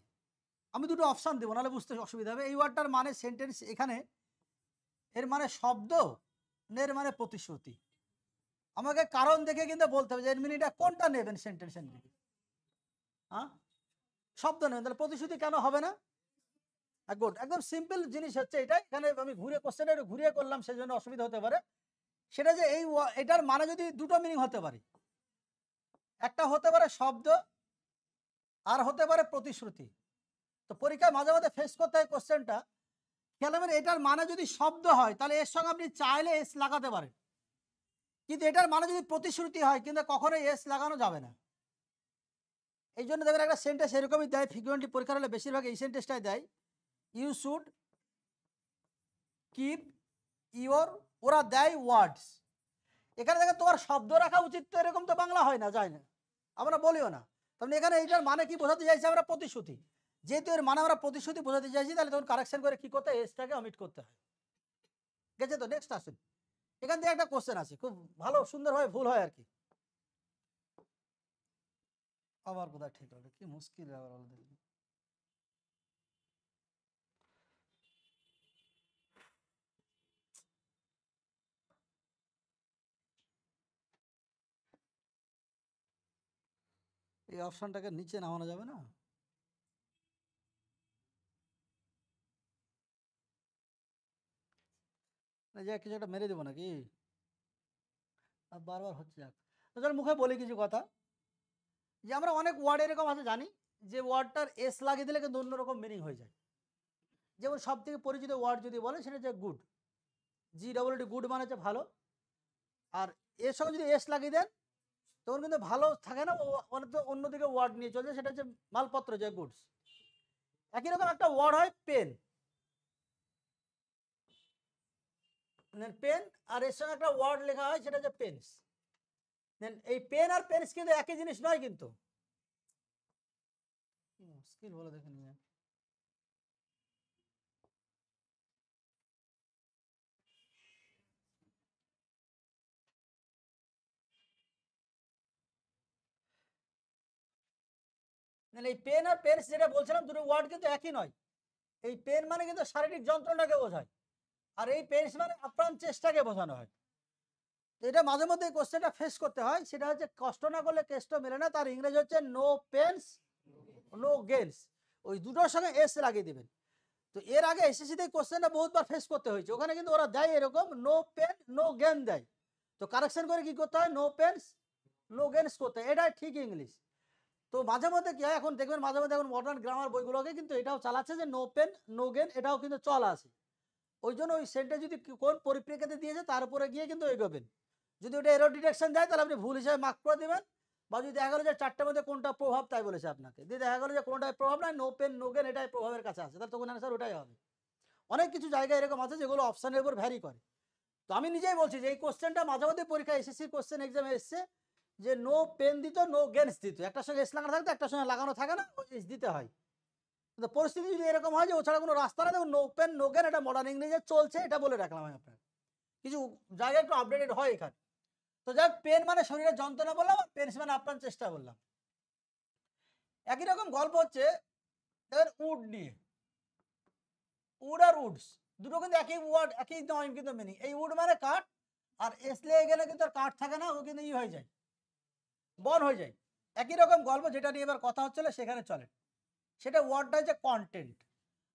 আমি দুটো অপশান দেবো, নাহলে বুঝতে অসুবিধা হবে। এই ওয়ার্ডটার মানে সেন্টেন্স, এখানে এর মানে শব্দ, এর মানে প্রতিশ্রুতি। আমাকে কারণ দেখে কিন্তু বলতে হবে যে এর মিনিটা কোনটা নেবেন সেন্টেন্সের দিকে। হ্যাঁ, শব্দ নেবেন, তাহলে প্রতিশ্রুতি কেন হবে না? গুড, একদম সিম্পল জিনিস হচ্ছে এটা। এখানে আমি ঘুরে কোশ্চেনটা একটু ঘুরিয়ে করলাম, সেজন্য অসুবিধা হতে পারে। সেটা যে এই এটার মানে যদি দুটো মিনিং হতে পারে, একটা হতে পারে শব্দ, আর হতে পারে প্রতিশ্রুতি। তো পরীক্ষায় মাঝে মাঝে ফেস করতে হয় কোশ্চেনটা, খেয়াল করবেন এটার মানে যদি শব্দ হয় তাহলে এর সঙ্গে আপনি চাইলে এস লাগাতে পারেন, কিন্তু এটার মানে যদি প্রতিশ্রুতি হয় কিন্তু কখনোই এস লাগানো যাবে না। এই জন্য দেখবেন একটা সেন্টেন্স এরকমই দেয়, ফ্রিকুয়েন্টলি পরীক্ষা হলে বেশিরভাগ এই সেন্টেন্সটাই দেয়, ইউ শুড কিপ ইওর, ওরা দেয় ওয়ার্ডস। এখানে দেখেন তোমার শব্দ রাখা উচিত, তো এরকম তো বাংলা হয় না, যায় না, আমরা বলিও না। তাহলে এখানে এইটার মানে কি বোঝাতে চাইছি আমরা? প্রতিশ্রুতি। যেহেতু এর মানে আমরা প্রতিশ্রুতি বোঝাতে চাইছি, তাহলে তখন কারেকশন করে কি করতে হয়? এসটাকে অমিট করতে হয়। গেছে তো? নেক্সট আসুন, এখান থেকে একটা কোশ্চেন আছে, খুব ভালো সুন্দরভাবে ভুল হয় আর কি। আবার কোথায় ঠিক হলো? কি মুশকিল আবার হলো দেখুন। এই অপশনটাকে নিচে নামানো যাবে না? যে কিছু একটা মেরে দেবো নাকি? বারবার হচ্ছে, যাক তো চল মুখে বলি কিছু কথা। যে আমরা অনেক ওয়ার্ড এরকম আছে জানি, যে ওয়ার্ডটার এস লাগিয়ে দিলে কিন্তু অন্যরকম মিনিং হয়ে যায়। যেমন সব থেকে পরিচিত ওয়ার্ড যদি বলে সেটা হচ্ছে গুড, GWD, গুড মানে হচ্ছে ভালো। আর এর সঙ্গে যদি এস লাগিয়ে দেন তখন কিন্তু ভালো থাকে না, অনেক তো অন্যদিকে ওয়ার্ড নিয়ে চলছে, সেটা হচ্ছে মালপত্র, যে গুডস। একই রকম একটা ওয়ার্ড হয় পেন, পেন, আর এর সঙ্গে একটা ওয়ার্ড লেখা হয় সেটা হচ্ছে পেন্স। এই পেন আর পেন্স কিন্তু একই জিনিস নয় কিন্তু। মুশকিল বলে দেখে নিয়ে। এই পেন আর পেন্স যেটা বলছিলাম, দুটো ওয়ার্ড কিন্তু একই নয়। এই পেন মানে কিন্তু শারীরিক যন্ত্রণাকে বোঝায়, আর এই পেন্স মানে আপ্রাণ চেষ্টাকে বোঝানো হয়। এটা মাঝে মধ্যে এই কোশ্চেনটা ফেস করতে হয়, সেটা হচ্ছে কষ্ট না করলে কেষ্ট মেলে না, তার ইংরেজি হচ্ছে নো পেন্স নো গেন্স। ওই দুটোর সঙ্গে এস লাগিয়ে দেবেন। তো এর আগে এসএসসিতে কোশ্চেনটা বহুতবার ফেস করতে হয়েছে, ওখানে কিন্তু ওরা দেয় এরকম নো পেন নো গেন দেয়। তো কারেকশন করে কি করতে হয়? নো পেন্স নো গেন্স করতে হয়, এটাই ঠিক ইংলিশ। তো মাঝে মধ্যে কি হয়, এখন দেখবেন মাঝে মধ্যে এখন মডার্ন গ্রামার বইগুলোকে কিন্তু এটাও চালাচ্ছে যে নো পেন নো গেন, এটাও কিন্তু চল আছে। ওই জন্য ওই সেন্টেন্স যদি কোন পরিপ্রেক্ষিতে দিয়েছে তার উপরে গিয়ে কিন্তু এগোবেন। যদি ওটা এরর ডিটেকশন দেয় তাহলে আপনি ভুল হিসাবে মার্ক করে দেবেন। বা যদি দেখা গেলো যে চারটার মধ্যে কোনটা প্রভাব তাই বলেছে আপনাকে, যদি দেখা গেলো যে কোনটায় প্রভাব নাই, নো পেন নো গেন এটাই প্রভাবের কাছে আছে, তাহলে তখন অ্যান্সার ওটাই হবে। অনেক কিছু জায়গায় এরকম আছে যেগুলো অপশানের উপর ভ্যারি করে। তো আমি নিজেই বলছি যে এই কোশ্চেনটা মাঝে মধ্যে পরীক্ষা এসএসসি কোশ্চেন এক্সামে এসছে, যে নো পেন দিত নো গেন্স দিত, একটার সঙ্গে এস লাগানো থাকতো একটার সঙ্গে লাগানো থাকে না, এস দিতে হয়। কিন্তু পরিস্থিতি যদি এরকম হয় যে ও ছাড়া কোনো রাস্তা নেই, নো পেন নো গেন এটা মডার্ন ইংরেজি চলছে, এটা বলে রাখলাম আমি আপনার। কিছু জায়গায় একটু আপডেটেড হয় এখানে। তো যাই হোক, পেন মানে শরীরের যন্ত্রণা বললাম, আর পেন্স মানে আপ্রাণ চেষ্টা বললাম। একই রকম গল্প হচ্ছে উড নিয়ে। উড আর উডস দুটো কিন্তু একই ওয়ার্ড, একই নয় কিন্তু মিনিং। এই উড মানে কাঠ, আর এস লেগে গেলে কিন্তু আর কাঠ থাকে না, ও কিন্তু ই হয়ে যায়, বন হয়ে যায়। একই রকম গল্প যেটা নিয়ে এবার কথা হচ্ছিল সেখানে চলে, সেটা ওয়ার্ডটা হচ্ছে কন্টেন্ট,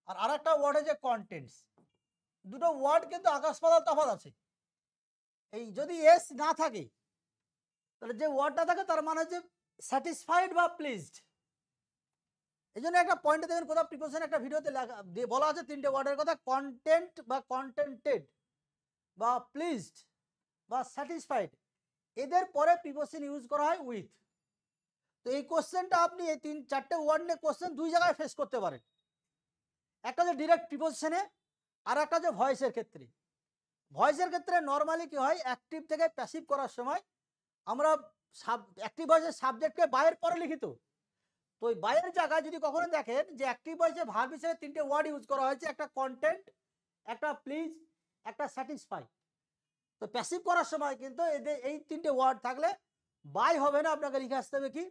আর আরেকটা ওয়ার্ড হচ্ছে কন্টেন্টস। দুটো ওয়ার্ড কিন্তু আকাশ পাতাল তফাৎ আছে। এই যদি এস না থাকে তাহলে যে ওয়ার্ডটা থাকে তার মানে হচ্ছে স্যাটিসফাইড বা প্লিজড। এই জন্য একটা পয়েন্টে দেখবেন কোথাও প্রিপোজিশন একটা ভিডিওতে বলা আছে তিনটে ওয়ার্ডের কথা, কন্টেন্ট বা কন্টেন্টেড বা প্লিজড বা স্যাটিসফাইড, এদের পরে প্রিপোজিশন ইউজ করা হয় উইথ। তো এই কোশ্চেনটা আপনি এই তিন চারটে ওয়ার্ড নিয়ে কোশ্চেন দুই জায়গায় ফেস করতে পারেন, একটা যে ডিরেক্ট প্রিপোজিশনে, আর একটা যে ভয়েসের ক্ষেত্রে। ভয়েসের ক্ষেত্রে নর্মালি কি হয়, অ্যাক্টিভ থেকে প্যাসিভ করার সময় আমরা অ্যাক্টিভ ভয়েসের সাবজেক্টকে বায়ের পরে লিখিত। তো ওই বায়ের জায়গায় যদি কখনো দেখেন যে অ্যাক্টিভ ভয়েসে ভার্ব হিসেবে তিনটে ওয়ার্ড ইউজ করা হয়েছে, একটা কন্টেন্ট, একটা প্লিজ, একটা স্যাটিসফাই। তো প্যাসিভ করার সময় কিন্তু এদের এই তিনটে ওয়ার্ড থাকলে বাই হবে না, আপনাকে লিখে আসতে হবে কি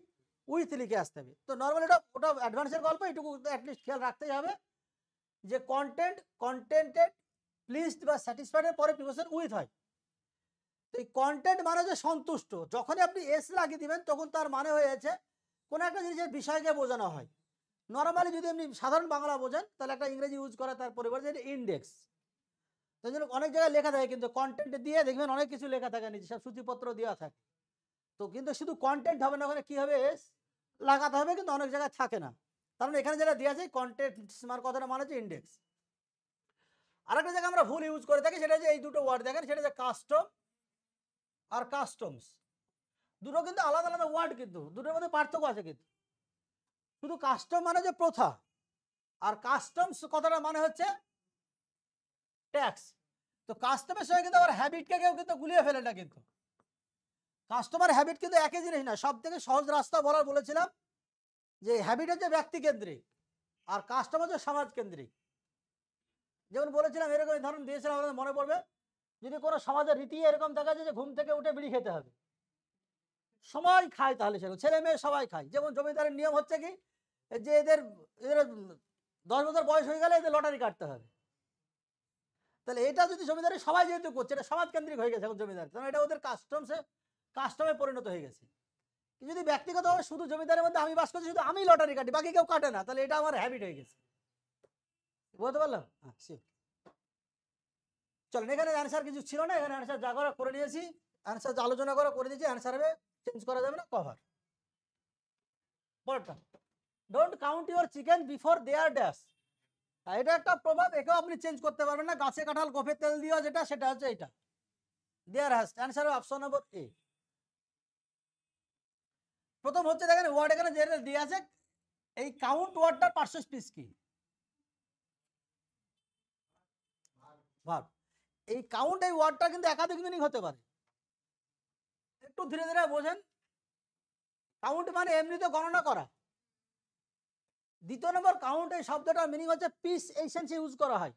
উইথ লিখে আসতে হবে। তো নর্মালি ওটা অ্যাডভান্সের গল্প, এটুকু অ্যাটলিস্ট খেয়াল রাখতেই হবে যে কন্টেন্ট, কন্টেন্টেড, প্লিজড বা স্যাটিসফাইডের পরে প্রিপোজিশন উইথ হয়। তো এই কন্টেন্ট মানে যে সন্তুষ্ট, যখনই আপনি এস লাগিয়ে দিবেন তখন তার মানে হয়েছে কোনো একটা জিনিসের বিষয়কে বোঝানো হয়। নর্মালি যদি আপনি সাধারণ বাংলা বোঝেন তাহলে একটা ইংরেজি ইউজ করে তার পরিবর্তে ইন্ডেক্স। তাই জন্য অনেক জায়গায় লেখা থাকে, কিন্তু কন্টেন্ট দিয়ে দেখবেন অনেক কিছু লেখা থাকে, নিচে সব সূচিপত্র দেওয়া থাকে। তো কিন্তু শুধু কন্টেন্ট হবে না, ওখানে কি হবে এস লাগাতে হবে, কিন্তু অনেক জায়গায় থাকে না। কারণ এখানে যেটা দেওয়া আছে কন্টেন্ট মানে কথাটা মানে হচ্ছে ইন্ডেক্স। আরেকটা জায়গায় আমরা ভুল ইউজ করে থাকি, সেটা হচ্ছে এই দুটো ওয়ার্ড দেখেন, সেটা হচ্ছে কাস্টম আর কাস্টমস। দুটো কিন্তু আলাদা আলাদা ওয়ার্ড, কিন্তু দুটোর মধ্যে পার্থক্য আছে। কিন্তু শুধু কাস্টম মানে যে প্রথা, আর কাস্টমস কথাটা মানে হচ্ছে ট্যাক্স। তো কাস্টমের সঙ্গে কিন্তু আবার হ্যাবিটকে কেউ কিন্তু গুলিয়ে ফেলে না, কিন্তু কাস্টমার হ্যাবিট কিন্তু একই জিনিস না। সব থেকে সহজ রাস্তা বলার বলেছিলাম যে হ্যাবিট হচ্ছে ব্যক্তি কেন্দ্রিক আর কাস্টমার হচ্ছে সমাজ কেন্দ্রিক। যেমন বলেছিলাম, এরকম উদাহরণ দিয়েছিলাম, আমাদের মনে পড়বে, যদি কোনো সমাজের রীতি এরকম দেখা যায় যে ঘুম থেকে উঠে বিড়ি খেতে হবে, সবাই খায়, তাহলে সেরকম ছেলে মেয়ে সবাই খায়। যেমন জমিদারের নিয়ম হচ্ছে কি, যে এদের এদের 10 বছর বয়স হয়ে গেলে এদের লটারি কাটতে হবে। তাহলে এটা যদি জমিদারি সবাই যেহেতু করছে, এটা সমাজ কেন্দ্রিক হয়ে গেছে এখন জমিদারি, কারণ এটা ওদের কাস্টমে পরিণত হয়ে গেছে। যদি ব্যক্তিগতভাবে শুধু জমিদারের মধ্যে আমি বাস করছি, শুধু আমি লটারি কাটি, বাকি কেউ কাটে না, তাহলে এটা আমার হ্যাবিট হয়ে গেছে। বলতে পারলাম? হ্যাঁ, চলেন, এখানে অ্যান্সার কিছু ছিল না, এখানে অ্যান্সার যা করা করে নিয়েছি, অ্যান্সার যা আলোচনা করা করে দিয়েছি, অ্যান্সার হবে, চেঞ্জ করা যাবে না, কভার। পরেরটা, don't count your chicken before there dash. এটা একটা প্রভাব, একেও আপনি চেঞ্জ করতে পারবেন না। গাছে কাঁঠাল গোফের তেল দিও, যেটা সেটা হচ্ছে এটা দেয়ার হ্যাজ। অ্যান্সার হবে অপশন নম্বর এ। প্রথম হচ্ছে দেখেন ওয়ার্ড এখানে যেটা দিয়ে আছে, এই কাউন্ট ওয়ার্ডটার পার্শ্ব স্পিচ কি? ভার্ব। এই কাউন্ট এই ওয়ার্ডটা কিন্তু একাধিক মিনিং হতে পারে, একটু ধীরে ধীরে বোঝেন। কাউন্ট মানে এমনিতে গণনা করা। দ্বিতীয় নম্বর, কাউন্ট এই শব্দটার মিনিং হচ্ছে পিস, এই সেন্সে ইউজ করা হয়।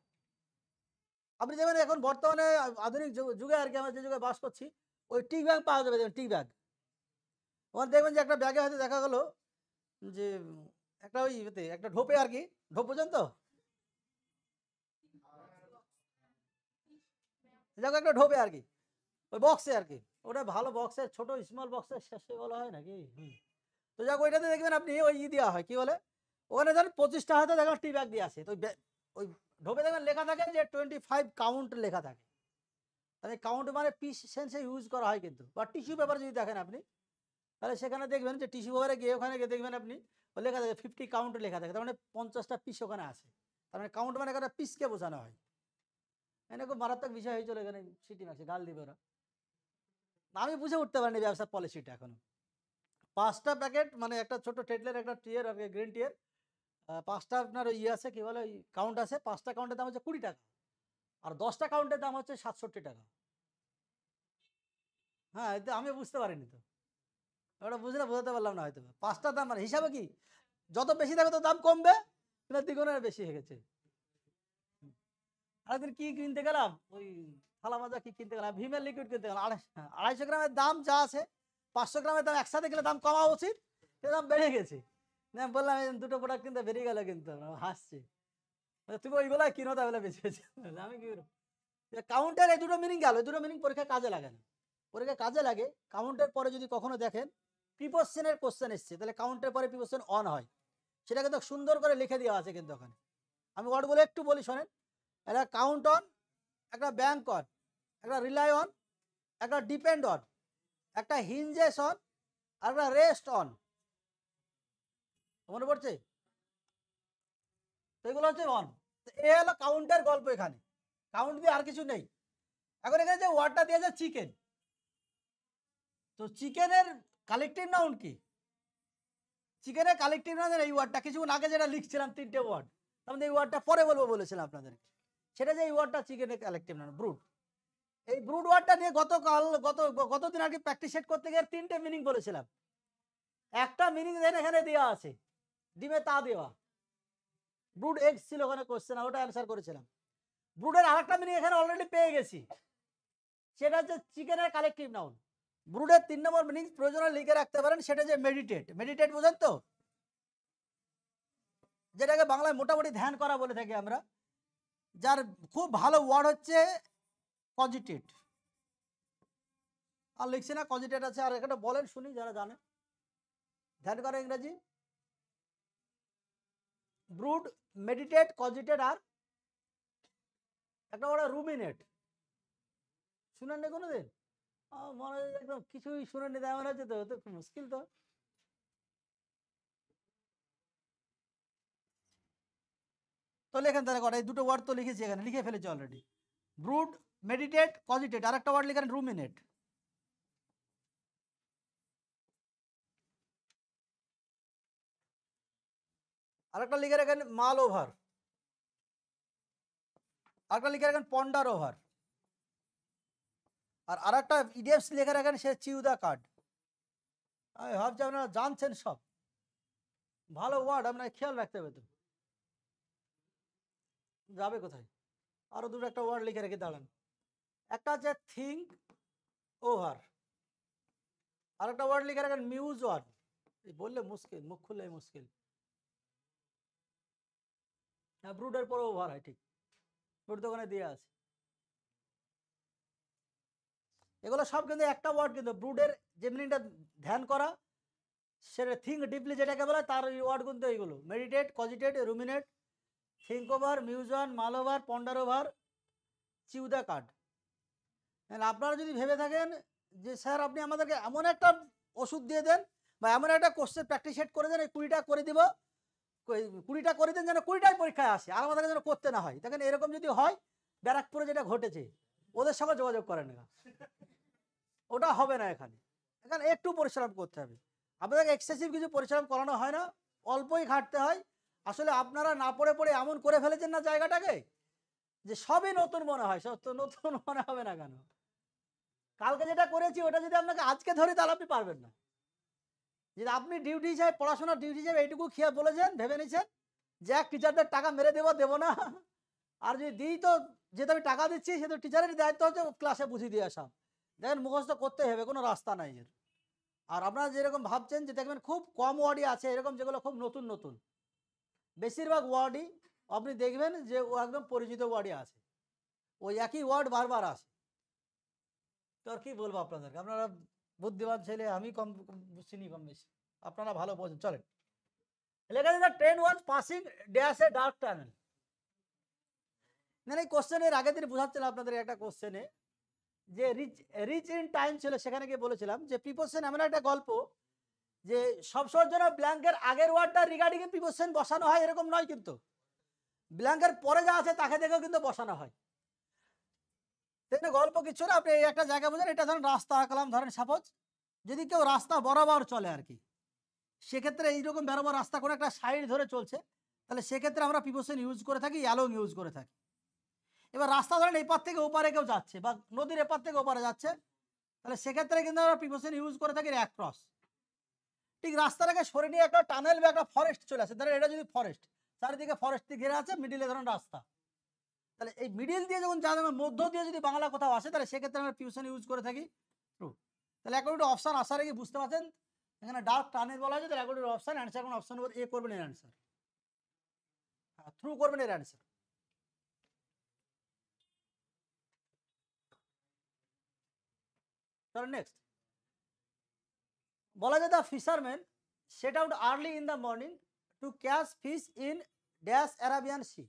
আপনি যেমন এখন বর্তমানে আধুনিক যুগে আর কি, আমরা যে যুগে বাস করছি, ওই টি ব্যাগ পাওয়া যাবে, টি ব্যাগ। ওখানে দেখবেন যে একটা ব্যাগে হয়তো দেখা গেলো যে একটা ওই একটা ঢোপে আর কি, ঢোপ বোঝেন তো, দেখো একটা ঢোপে আর কি, ওই বক্সে আর কি, ওটা ভালো বক্সের, ছোট স্মল বক্সের শেষে বলা হয় নাকি। তো যাক, ওইটাতে দেখবেন আপনি ওই দেওয়া হয়, কি বলে, ওখানে ধরেন 25টা হয়তো দেখবেন টি ব্যাগ দিয়ে আসে, তো ওই ঢোপে দেখবেন লেখা থাকে যে 25 কাউন্ট লেখা থাকে। তাহলে কাউন্ট মানে পিস সেন্সে ইউজ করা হয় কিন্তু। বা টিস্যু পেপার যদি দেখেন আপনি, তাহলে সেখানে দেখবেন যে টিস্যু পেপারে গিয়ে ওখানে গিয়ে দেখবেন আপনি লেখা থাকে 50 কাউন্ট লেখা থাকে, তার মানে 50টা পিস ওখানে আছে। তার মানে কাউন্ট মানে এখানে পিসকে বোঝানো হয়। এখানে খুব মারাত্মক বিষয় হয়ে চলে, এখানে সিটি মারছে, গাল দিবে ওরা। আমি বুঝে উঠতে পারিনি ব্যবসার পলিসিটা এখনো। 5টা প্যাকেট মানে একটা ছোট টেটলের একটা টিয়ের আর কি, গ্রিন টিয়ের 5টা আপনার ইয়ে আছে, কি বলে, কাউন্ট আছে। 5টা কাউন্টের দাম হচ্ছে 20 টাকা, আর 10টা কাউন্টের দাম হচ্ছে 67 টাকা। হ্যাঁ, এটা আমি বুঝতে পারিনি তো, ওটা বুঝলে বোঝাতে পারলাম না হয়তো। 5টার দাম মানে হিসাবে কি, যত বেশি থাকবে তো দাম কমবে, কিন্তু দ্বিগুণের বেশি হয়ে গেছে। আরেকদিন কি কিনতে গেলাম, ওই থালা মাজা কি কিনতে গেলাম, ভিমের লিকুইড কিনতে গেলাম, 250 গ্রামের দাম যা আছে, 500 গ্রামের দাম একসাথে গেলে দাম কমা উচিত, দাম বেড়ে গেছে। না বললাম দুটো প্রোডাক্ট কিনতে বেরিয়ে গেল, কিন্তু হাসছে, তুমি ওইগুলাই কিনো তাহলে বেশি হয়েছে। আমি কি কাউন্টার, এই দুটো মিনিং গেল, এই দুটো মিনিং পরীক্ষা কাজে লাগে না। পরীক্ষা কাজে লাগে কাউন্টের পরে যদি কখনো দেখেন প্রিপোজিশনের কোশ্চেন এসছে, তাহলে কাউন্টের পরে প্রিপোজিশন অন হয়, সেটা কিন্তু সুন্দর করে লিখে দেওয়া আছে কিন্তু ওখানে। আমি ওয়ার্ডগুলো একটু বলি শোনেন। একটা কাউন্ট অন, একটা ব্যাংক অন, একটা রিলাই অন, একটা ডিপেন্ড অন, একটা হিঞ্জেস অন, আর একটা রেস্ট অন। মনে পড়ছে? তো এগুলো হচ্ছে অন। এ হলো কাউন্টের গল্প, এখানে কাউন্ট দিয়ে আর কিছু নেই। এখন এখানে যে ওয়ার্ডটা দিয়েছে চিকেন, তো চিকেনের কালেকটিভ নাউন কি? চিকেনের কালেকটিভ নাউন এই ওয়ার্ডটা, কিছুক্ষণ আগে যেটা লিখছিলাম 3টে ওয়ার্ড, তার মধ্যে এই ওয়ার্ডটা পরে বলবো বলেছিলাম আপনাদেরকে, সেটা যে এই ওয়ার্ডটা চিকেনের কালেকটিভ নাউন ব্রুড। এই ব্রুড ওয়ার্ডটা নিয়ে গতদিন আগে প্র্যাকটিস সেট করতে গিয়ে 3টে মিনিং বলেছিলাম। একটা মিনিং দেন এখানে দেওয়া আছে, ডিমে তা দেওয়া, ব্রুড এগস ছিল ওখানে কোশ্চেন, ওটা অ্যান্সার করেছিলাম। ব্রুডের আরেকটা মিনিং এখানে অলরেডি পেয়ে গেছি, সেটা হচ্ছে চিকেনের কালেকটিভ নাউন। ব্রুডের 3 নম্বর মিনিং প্রয়োজনে লিখে রাখতে পারেন, সেটা যে মেডিটেট। মেডিটেট বোঝেন তো, যেটাকে বাংলায় মোটামুটি ধ্যান করা বলে থাকি আমরা, যার খুব ভালো ওয়ার্ড হচ্ছে কজিটেট। আর লিখছি না, কজিটেট আছে। আর এখানে বলেন শুনি যারা জানে, ধ্যান করা ইংরেজি ব্রুড, মেডিটেট, কজিটেট, আর একটা ওরা রুমিনেট। শুনেননি কোনোদিন? মনে হয় একদম কিছুই শুনেননি, তাই মনে হচ্ছে, তো খুব মুশকিল তো। তো লেখেন তাহলে কটা, এই দুটো ওয়ার্ড তো লিখেছি এখানে, লিখে ফেলেছি অলরেডি, ব্রুড, মেডিটেট, কজিটেট। আর একটা ওয়ার্ড লিখেন রুমিনেট। আরেকটা লিখে রাখেন মাল ওভার, আরেকটা লিখে রাখেন পন্ডার ওভার। আর একটা ইডিএফস লেখা রাখেন, সে চিউ দ্য কার্ড। আমি ভাবছি আপনারা জানছেন সব, ভালো ওয়ার্ড, আপনার খেয়াল রাখতে হবে। তো যাবে কোথায়? আরো দুটো একটা ওয়ার্ড লিখে রেখে দাঁড়ান। একটা হচ্ছে থিঙ্ক ওভার, আর একটা ওয়ার্ড লিখে রাখেন মিউজ ওয়ার্ড। এই বললে মুশকিল, মুখ খুললে মুশকিল। হ্যাঁ, ব্রুডের পরে ওভার হয়, ঠিক, ব্রুড তো ওখানে দিয়ে আছে। এগুলো সব কিন্তু একটা ওয়ার্ড, কিন্তু ব্রুডের যে মিনিংটা ধ্যান করা, সেটা থিঙ্ক ডিপলি যেটাকে বলে, তার ওয়ার্ড কিন্তু এইগুলো: meditate, cogitate, ruminate, think over, muse on, mull over, ponder over, chew the cud. আপনারা যদি ভেবে থাকেন যে স্যার আপনি আমাদেরকে এমন একটা ওষুধ দিয়ে দেন বা এমন একটা কোশ্চেন প্র্যাকটিস সেট করে দেন, এই 20টা করে দিব, 20টা করে দেন যেন 20টাই পরীক্ষায় আসে, আর আমাদের যেন করতে না হয়। দেখেন এরকম যদি হয়, ব্যারাকপুরে যেটা ঘটেছে, ওদের সঙ্গে যোগাযোগ করেন না, ওটা হবে না। এখানে এখানে একটু পরিশ্রম করতে হবে। আপনাদেরকে এক্সেসিভ কিছু পরিশ্রম করানো হয় না, অল্পই খাটতে হয়। আসলে আপনারা না পড়ে পড়ে এমন করে ফেলেছেন না জায়গাটাকে, যে সবই নতুন মনে হয়। সব তো নতুন মনে হবে না কেন? কালকে যেটা করেছি ওটা যদি আপনাকে আজকে ধরি, তাহলে আপনি পারবেন না। যদি আপনি ডিউটি হিসাবে, পড়াশোনার ডিউটি হিসাবে এইটুকু খেয়ে বলেছেন, ভেবে নিয়েছেন যে এক টিচারদের টাকা মেরে দেবো না, আর যদি দিই তো, যেহেতু আমি টাকা দিচ্ছি, সে তো টিচারের দায়িত্ব হচ্ছে ক্লাসে বুঝিয়ে দিয়ে আসা। দেখেন মুখস্থ করতে হবে, কোনো রাস্তা নাই এর। আর আপনারা যেরকম ভাবছেন যে দেখবেন খুব কম ওয়ার্ডই আছে এরকম, যেগুলো খুব নতুন নতুন, বেশিরভাগ ওয়ার্ডই আপনি দেখবেন যে ও একদম পরিচিত ওয়ার্ডই আছে, ওই একই ওয়ার্ড বারবার আসে। তো আর কি বলবো আপনাদেরকে, আপনারা বুদ্ধিমান ছেলে, আমি কম চিনি কম বেশি, আপনারা ভালো বোঝেন। চলেন, লেখা আছে train was passing dash a dark tunnel. না, এই কোশ্চেনের আগের দিন বোঝাচ্ছিলাম আপনাদের একটা কোশ্চেনে, যে রিচ রিচ ইন টাইম ছিল, সেখানে গিয়ে বলেছিলাম যে প্রিপোজিশন এমন একটা গল্প, যে সবসময়ের জন্য ব্ল্যাঙ্কের আগের ওয়ার্ডটা রিগার্ডিং প্রিপোজিশন বসানো হয় এরকম নয়, কিন্তু ব্ল্যাঙ্কের পরে যা আছে তাকে দেখেও কিন্তু বসানো হয়। গল্প কিছু না, আপনি এই একটা জায়গা বোঝেন, এটা ধরেন রাস্তা আঁকলাম, ধরেন সাপোজ যদি কেউ রাস্তা বরাবর চলে আর কি, সেক্ষেত্রে এইরকম বরাবর রাস্তা করে একটা সাইড ধরে চলছে, তাহলে সেক্ষেত্রে আমরা প্রিপোজিশন ইউজ করে থাকি, অ্যালং ইউজ করে থাকি। এবার রাস্তা ধরেন এপার থেকে ওপারে কেউ যাচ্ছে, বা নদীর এপার থেকে ওপারে যাচ্ছে, তাহলে সেক্ষেত্রে কিন্তু আমরা প্রিপোজিশন ইউজ করে থাকি অ্যাক্রস। ঠিক রাস্তাটাকে সরে নিয়ে একটা টানেল বা একটা ফরেস্ট চলে আসে, ধরেন এটা যদি ফরেস্ট, চারিদিকে ফরেস্ট দিয়ে ঘেরা আছে, মিডিলে ধরেন রাস্তা, তাহলে এই মিডিল দিয়ে যখন যাদের মধ্য দিয়ে যদি বাংলা কোথাও আসে, তাহলে সেক্ষেত্রে আমরা প্রিপোজিশন ইউজ করে থাকি ট্রু। তাহলে একটা অপশন আসার আগে বুঝতে পারছেন, এখানে ডার্ক টানেল বলা হয়েছে, তাহলে একটা অপশন অ্যান্সার, কোন অপশন এ করবেন এর অ্যান্সার, থ্রু করবেন এর অ্যান্সার। তাহলে নেক্সট বলা যায়, the fisherman set out early in the morning to catch fish in dash Arabian sea.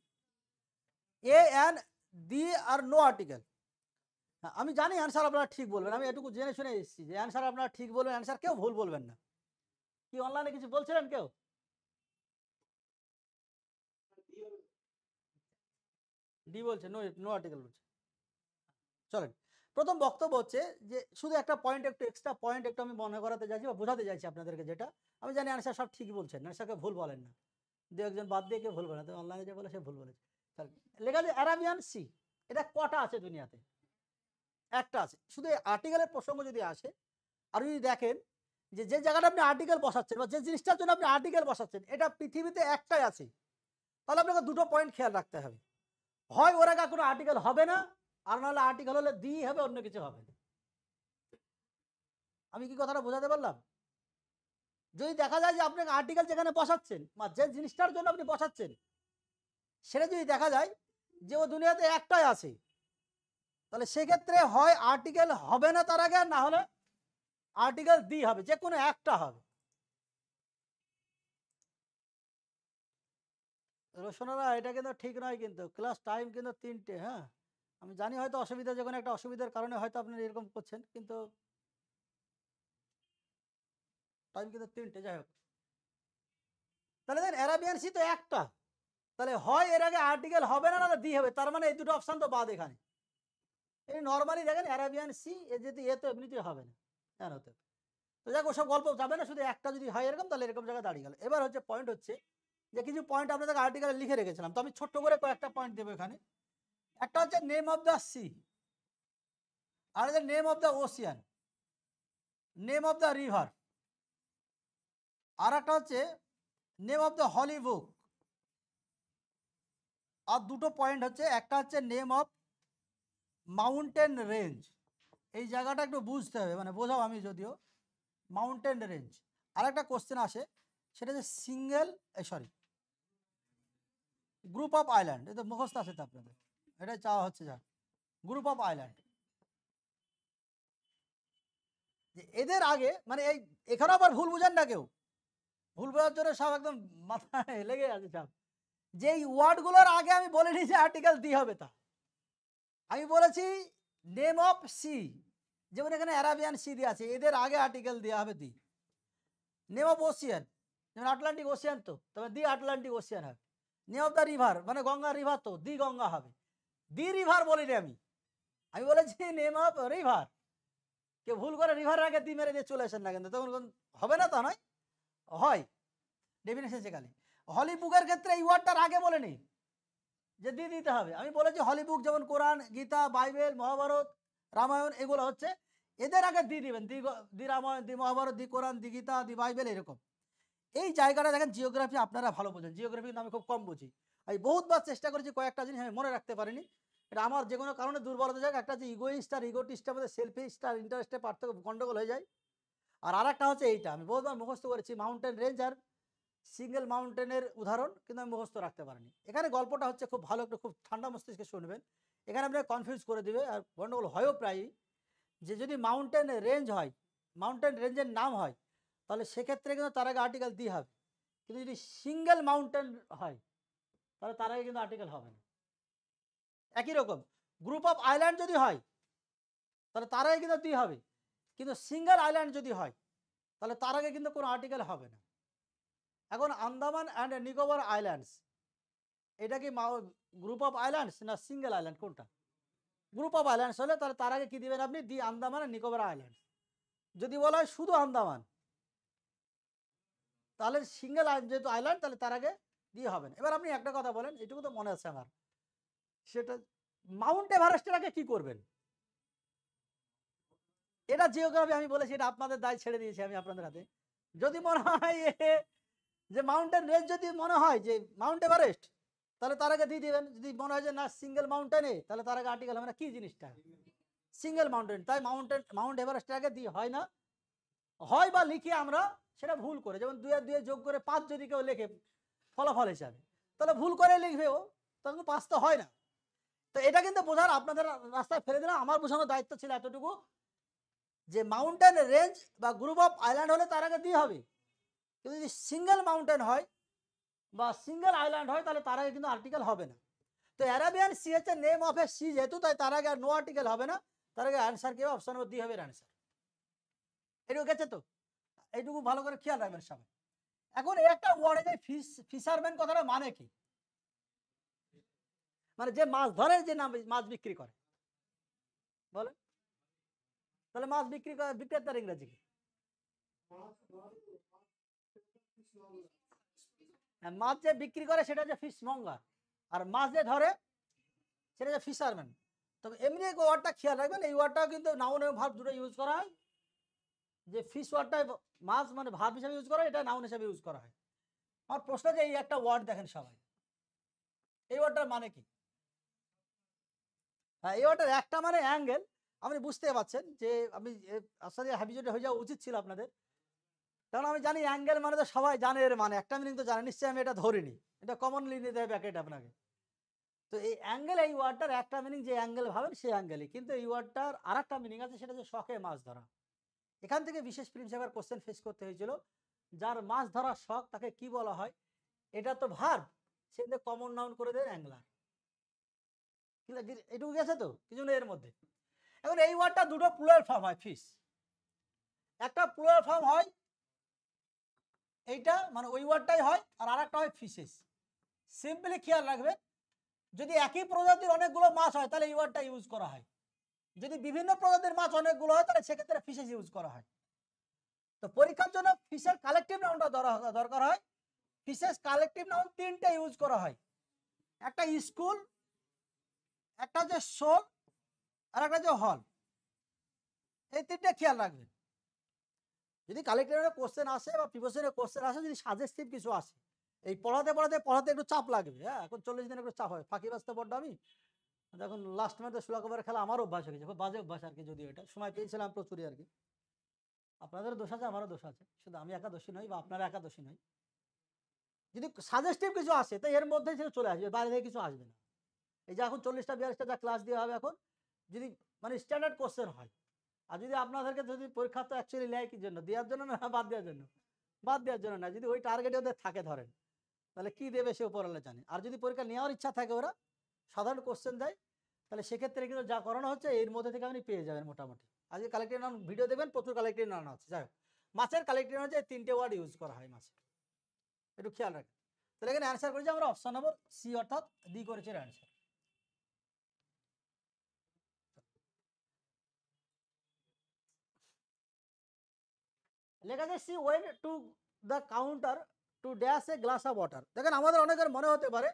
A and the or no article. আমি জানি অ্যান্সার আপনারা ঠিক বলবেন, আমি এটুকু জেনে শুনে এসেছি যে অ্যান্সার আপনারা ঠিক বলবেন, অ্যান্সার কেউ ভুল বলবেন না। কি অনলাইনে কিছু বলছিলেন কেউ? ডি বলছে, নো নো আর্টিকেল বলছে। চলেন, প্রথম বক্তব্য হচ্ছে যে শুধু একটা পয়েন্ট, একটু এক্সট্রা পয়েন্ট একটু আমি মনে করাতে চাইছি বা বোঝাতে চাইছি আপনাদেরকে, যেটা আমি জানি অ্যান্সার সব ঠিক বলছেন, অ্যান্সারকে ভুল বলেন না, দু একজন বাদ দিয়ে কেউ ভুল বলে, তো অনলাইনে যে বলে সে ভুল বলেছে। লেখা আছে অ্যারাবিয়ান সি, এটা কটা আছে দুনিয়াতে? একটা আছে। শুধু আর্টিকেলের প্রসঙ্গ যদি আসে, আর যদি দেখেন যে যে জায়গাটা আপনি আর্টিকেল বসাচ্ছেন বা যে জিনিসটার জন্য আপনি আর্টিকেল বসাচ্ছেন, এটা পৃথিবীতে একটাই আছে, তাহলে আপনাকে দুটো পয়েন্ট খেয়াল রাখতে হবে: হয় ওর আগে কোনো আর্টিকেল হবে না, আর নাহলে আর্টিকেল হলে দি হবে, অন্য কিছু হবে না। আমি কি কথাটা বোঝাতে পারলাম? যদি দেখা যায় যে আপনি আর্টিকেল যেখানে বসাচ্ছেন বা যে জিনিসটার জন্য আপনি বসাচ্ছেন, সেটা যদি দেখা যায় যে ও দুনিয়াতে একটাই আছে, তাহলে সেক্ষেত্রে হয় আর্টিকেল হবে না তার আগে, না হলে আর্টিকেল দি হবে, যে কোনো একটা হবে। রোশনারা, এটা কিন্তু ঠিক নয়, কিন্তু ক্লাস টাইম কিন্তু 3টে। হ্যাঁ, আমি জানি হয়তো অসুবিধা, যে কোনো একটা অসুবিধার কারণে হয়তো আপনি এরকম করছেন, কিন্তু টাইম কিন্তু 3টে। যাই হোক, তাহলে দেখেন অ্যারাবিয়ান সি তো একটা, তাহলে হয় এর আগে আর্টিকেল হবে না, না দি হবে, তার মানে এই দুটো অপশন তো বাদ। এখানে এই নর্মালি দেখেন অ্যারাবিয়ান সি, এ যদি এ তো এমনিতে হবে না, কেন হতে? তো যাক, ওসব গল্প যাবে না, শুধু একটা যদি হয় এরকম, তাহলে এরকম জায়গায় দাঁড়িয়ে গেল। এবার হচ্ছে পয়েন্ট হচ্ছে যে কিছু পয়েন্ট আপনাদের আর্টিকেলে লিখে রেখেছিলাম, তো আমি ছোট্ট করে কয়েকটা পয়েন্ট দেবো এখানে। একটা হচ্ছে নেম অফ দ্য সি, আর the name of the ocean, name of the river, আর একটা হচ্ছে name of the holy book. আর দুটো পয়েন্ট হচ্ছে, একটা হচ্ছে নেম অফ মাউন্টেন রেঞ্জ। এই জায়গাটা একটু বুঝতে হবে, মানে বোঝাও আমি যদিও, মাউন্টেন রেঞ্জ। আর একটা কোশ্চেন আসে, সেটা হচ্ছে সিঙ্গেল গ্রুপ অফ আইল্যান্ড। এটা মুখস্থ আছে তো আপনাদের, এটাই চাওয়া হচ্ছে যা গ্রুপ অফ আইল্যান্ড। যে এদের আগে মানে এই এখানে আবার ভুল বুঝেন না কেউ, ভুল বোঝার জন্য সব একদম মাথায় লেগে আছে সব। যে এই ওয়ার্ডগুলোর আগে আমি বলিনি যে আর্টিকেল দি হবে, তা আমি বলেছি নেম অফ সি, যেমন এখানে অ্যারাবিয়ান সি দিয়ে আছে, এদের আগে আর্টিকেল দেওয়া হবে দি। নেম অফ ওশিয়ান, যেমন আটলান্টিক ওশিয়ান, তো তবে দি আটলান্টিক ওশিয়ান হবে। নেম অফ দ্য রিভার, মানে গঙ্গা রিভার, তো দি গঙ্গা হবে। দি রিভার বলিনি আমি বলেছি নেম অফ রিভার। কেউ ভুল করে রিভারের আগে দি মেরে দিয়ে চলে আসেন না, কিন্তু তখন হবে না, তা নয়, হয় ডেফিনেশন সেখানে। হলি বুকের ক্ষেত্রে এই ওয়ার্ডটার আগে বলেনি যে দি দিতে হবে। আমি বলেছি হলি বুক, যেমন কোরআন, গীতা, বাইবেল, মহাভারত, রামায়ণ, এগুলো হচ্ছে এদের আগে দি দিবেন, দি রামায়ণ, দি মহাভারত, দি কোরআন, দি গীতা, দি বাইবেল, এরকম। এই জায়গাটা দেখেন, জিওগ্রাফি আপনারা ভালো বোঝেন, জিওগ্রাফি কিন্তু আমি খুব কম বুঝি। আমি বহুতবার চেষ্টা করেছি, কয়েকটা জিনিস আমি মনে রাখতে পারিনি। এটা আমার যে কোনো কারণে দুর্বলতা জায়গা। একটা হচ্ছে ইগোইস্ট আর ইগোটিস্টের মধ্যে সেলফিস্ট আর ইন্টারেস্টের পার্থক্য, গন্ডগোল হয়ে যায়। আর একটা হচ্ছে এইটা, আমি বহুতবার মুখস্থ করেছি, মাউন্টেন রেঞ্জ আর সিঙ্গেল মাউন্টেনের উদাহরণ, কিন্তু আমি মুখস্থ রাখতে পারিনি। এখানে গল্পটা হচ্ছে খুব ভালো, একটু খুব ঠান্ডা মস্তিষ্কে শুনবেন। এখানে আপনাকে কনফিউজ করে দিবে, আর গন্ডগোল হয়ও প্রায়ই, যে যদি মাউন্টেন রেঞ্জ হয়, মাউন্টেন রেঞ্জের নাম হয়, তাহলে সেক্ষেত্রে কিন্তু তার আগে আর্টিকেল দিয়ে হবে। কিন্তু যদি সিঙ্গেল মাউন্টেন হয়, তাহলে তার আগে কিন্তু আর্টিকেল হবে না। একই রকম গ্রুপ অফ আইল্যান্ড যদি হয়, তাহলে তার আগে কিন্তু দিয়ে হবে। কিন্তু সিঙ্গেল আইল্যান্ড যদি হয়, তাহলে তার আগে কিন্তু কোনো আর্টিকেল হবে না। এখন আন্দামান অ্যান্ড নিকোবর আইল্যান্ডস, এটা কি গ্রুপ অফ আইল্যান্ডস না সিঙ্গেল আইল্যান্ড, কোনটা? গ্রুপ অফ আইল্যান্ডস হলে তাহলে তার আগে কি দিবেন আপনি? দি আন্দামান অ্যান্ড নিকোবর আইল্যান্ডস। যদি বলা হয় শুধু আন্দামান, তাহলে সিঙ্গেল যেহেতু আইল্যান্ড, তাহলে তার আগে দিয়ে হবে না। এবার আপনি একটা কথা বলেন, এটুকু তো মনে আছে আমার, সেটা মাউন্ট এভারেস্টের আগে কি করবেন? এটা জিওগ্রাফি আমি বলেছি, এটা আপনাদের দায় ছেড়ে দিয়েছি আমি আপনাদের হাতে। যদি মনে হয় যে মাউন্টেন রেঞ্জ, যদি মনে হয় যে মাউন্ট এভারেস্ট, তাহলে তার আগে দিয়ে দিবেন। যদি মনে হয় যে না সিঙ্গেল মাউন্টেনে, তাহলে তার আগে আর্টিকেল হবে না। কি জিনিসটা? Single mountain. তাই মাউন্ট এভারেস্টের আগে দিয়ে হয় না, হয় বা লিখে আমরা সেটা ভুল করে, যেমন 2 আর 2 যোগ করে 5 যদি কেউ লেখে ফলাফল হিসাবে, তাহলে ভুল করে লিখবে ও, তখন 5 তো হয় না। তো এটা কিন্তু বোঝার আপনাদের রাস্তায় ফেলে দিলাম। আমার বোঝানোর দায়িত্ব ছিল এতটুকু, যে মাউন্টেন রেঞ্জ বা গ্রুপ অফ আইল্যান্ড হলে তার আগে দিয়ে হবে। কিন্তু যদি সিঙ্গেল মাউন্টেন হয় বা সিঙ্গেল আইল্যান্ড হয়, তাহলে তার আগে কিন্তু আর্টিকেল হবে না। তো অ্যারাবিয়ান সি হচ্ছে নেম অফ এ সি, যেহেতু, তাই তার আগে নো আর্টিকেল হবে না। তার আগে অ্যান্সার কি হবে? অপশন নম্বর ডি হবে অ্যান্সার। এটুকু গেছে তো? এইটুকু ভালো করে খেয়াল রাখবেন সবাই। এখন একটা ওয়ার্ডে ফিশারম্যান কথাটা মানে কি? মানে যে মাছ ধরে, যে মাছ বিক্রি করে, বলেন। তাহলে মাছ বিক্রি করে বিক্রেতার ইংরেজি কি? মাছ যে বিক্রি করে সেটা হচ্ছে ফিশ মঙ্গার, আর মাছ যে ধরে সেটা হচ্ছে ফিশারম্যান। তবে এমনি এই ওয়ার্ডটা খেয়াল রাখবেন, এই ওয়ার্ডটাও কিন্তু নাউন এবং ভার্ব দুটো ইউজ করা হয়। যে ফিশ ওয়ার্ডটাই মাছ মানে ভার্ব হিসেবে ইউজ করা হয়, এটা নাউন হিসেবে ইউজ করা হয়। আমার প্রশ্ন যে এই একটা ওয়ার্ড দেখেন সবাই, এই ওয়ার্ডটার মানে কি? হ্যাঁ, এই ওয়ার্ডটার একটা মানে অ্যাঙ্গেল। আপনি বুঝতে পারছেন যে আমি আসলে হ্যাবিচুয়েট হয়ে যাওয়া উচিত ছিল আপনাদের, কারণ আমি জানি অ্যাঙ্গেল মানে তো সবাই জানে, এর মানে একটা মিনিং তো জানে নিশ্চয়ই, আমি এটা ধরিনি, এটা কমনলি নিতে হবে প্যাকেট আপনাকে। তো এই অ্যাঙ্গেল, এই ওয়ার্ডটার একটা মিনিং, যে অ্যাঙ্গেল ভাবেন সেই অ্যাঙ্গেলই, কিন্তু এই ওয়ার্ডটার আর একটা মিনিং আছে, সেটা হচ্ছে শখে মাছ ধরা। এখান থেকে বিশেষ প্রিন্সিপাল কোশ্চেন ফেস করতে হয়েছিল, যার মাছ ধরার শখ তাকে কি বলা হয়? এটা তো ভার্ব, সেটা কমন নাউন করে দেন অ্যাঙ্গলার। এটুকু গেছে তো কিছু নেই এর মধ্যে। এখন এই ওয়ার্ডটা দুটো প্লুরাল ফর্ম হয় ফিশ। একটা প্লুরাল ফর্ম হয় এইটা, মানে ওই ওয়ার্ডটাই হয়, আর আরেকটা হয় ফিশেস। সিম্পলি খেয়াল রাখবেন, যদি একই প্রজাতির অনেকগুলো মাছ হয়, তাহলে এই ওয়ার্ডটা ইউজ করা হয়। যদি বিভিন্ন প্রজাতির মাছ অনেকগুলো হয়, তাহলে সেক্ষেত্রে ফিশেস ইউজ করা হয়। তো পরীক্ষার জন্য ফিশের কালেকটিভ নাউনটা দরকার হয়। ফিশেস কালেকটিভ নাউন তিনটে ইউজ করা হয়। একটা স্কুল, একটা হচ্ছে শোল, আর একটা হচ্ছে হল। এই তিনটে খেয়াল রাখবেন। যদি কালেক্টরের কোশ্চেন আসে বা প্রিপারেশনের কোশ্চেন আসে, যদি সাজেস্টিভ কিছু আসে, এই পড়াতে একটু চাপ লাগবে। হ্যাঁ, এখন 40 দিন একটু চাপ হয়, ফাঁকি বাজতে বড্ড আমি দেখুন লাস্ট ম্যাচে 16 ওভারের খেলা আমারও অভ্যাস হয়ে গেছে, খুব বাজে অভ্যাস আর কি। যদিও এটা সময় পেয়েছিলাম প্রচুরই আর কি। আপনাদের দোষ আছে, আমারও দোষ আছে, শুধু আমি একাদশী নই বা আপনারা একাদশী নই। যদি সাজেস্টিভ কিছু আসে তো এর মধ্যে সে চলে আসবে, বাইরে থেকে কিছু আসবে না। এই যে এখন 40টা 42টা যা ক্লাস দেওয়া হবে এখন, যদি মানে স্ট্যান্ডার্ড কোশ্চেন হয়, আর যদি আপনাদেরকে যদি পরীক্ষা তো অ্যাকচুয়ালি নেয় কি জন্য, দেওয়ার জন্য না বাদ দেওয়ার জন্য? বাদ দেওয়ার জন্য না। যদি ওই টার্গেটে ওদের থাকে ধরেন, তাহলে কি দেবে সে উপরওয়ালা জানে। আর যদি পরীক্ষা নেওয়ার ইচ্ছা থাকে ওরা সাধারণ কোশ্চেন দেয়, তাহলে সেক্ষেত্রে কিন্তু যা করানো হচ্ছে এর মধ্যে থেকে আপনি পেয়ে যাবেন মোটামুটি। আজকে কালেক্টিভ নাউন ভিডিও দেবেন, প্রচুর কালেক্টিভ নাউন আছে। যাই হোক, মাছের কালেক্টিভ নাউন হচ্ছে 3টে ওয়ার্ড ইউজ করা হয় মাছে, একটু খেয়াল রাখেন। তাহলে এখানে অ্যান্সার করেছি আমরা অপশন নম্বর সি, অর্থাৎ ডি করেছে অ্যান্সার। লেখা আছে she went to the counter to dash a glass of water. দেখেন আমাদের অনেকের মনে হতে পারে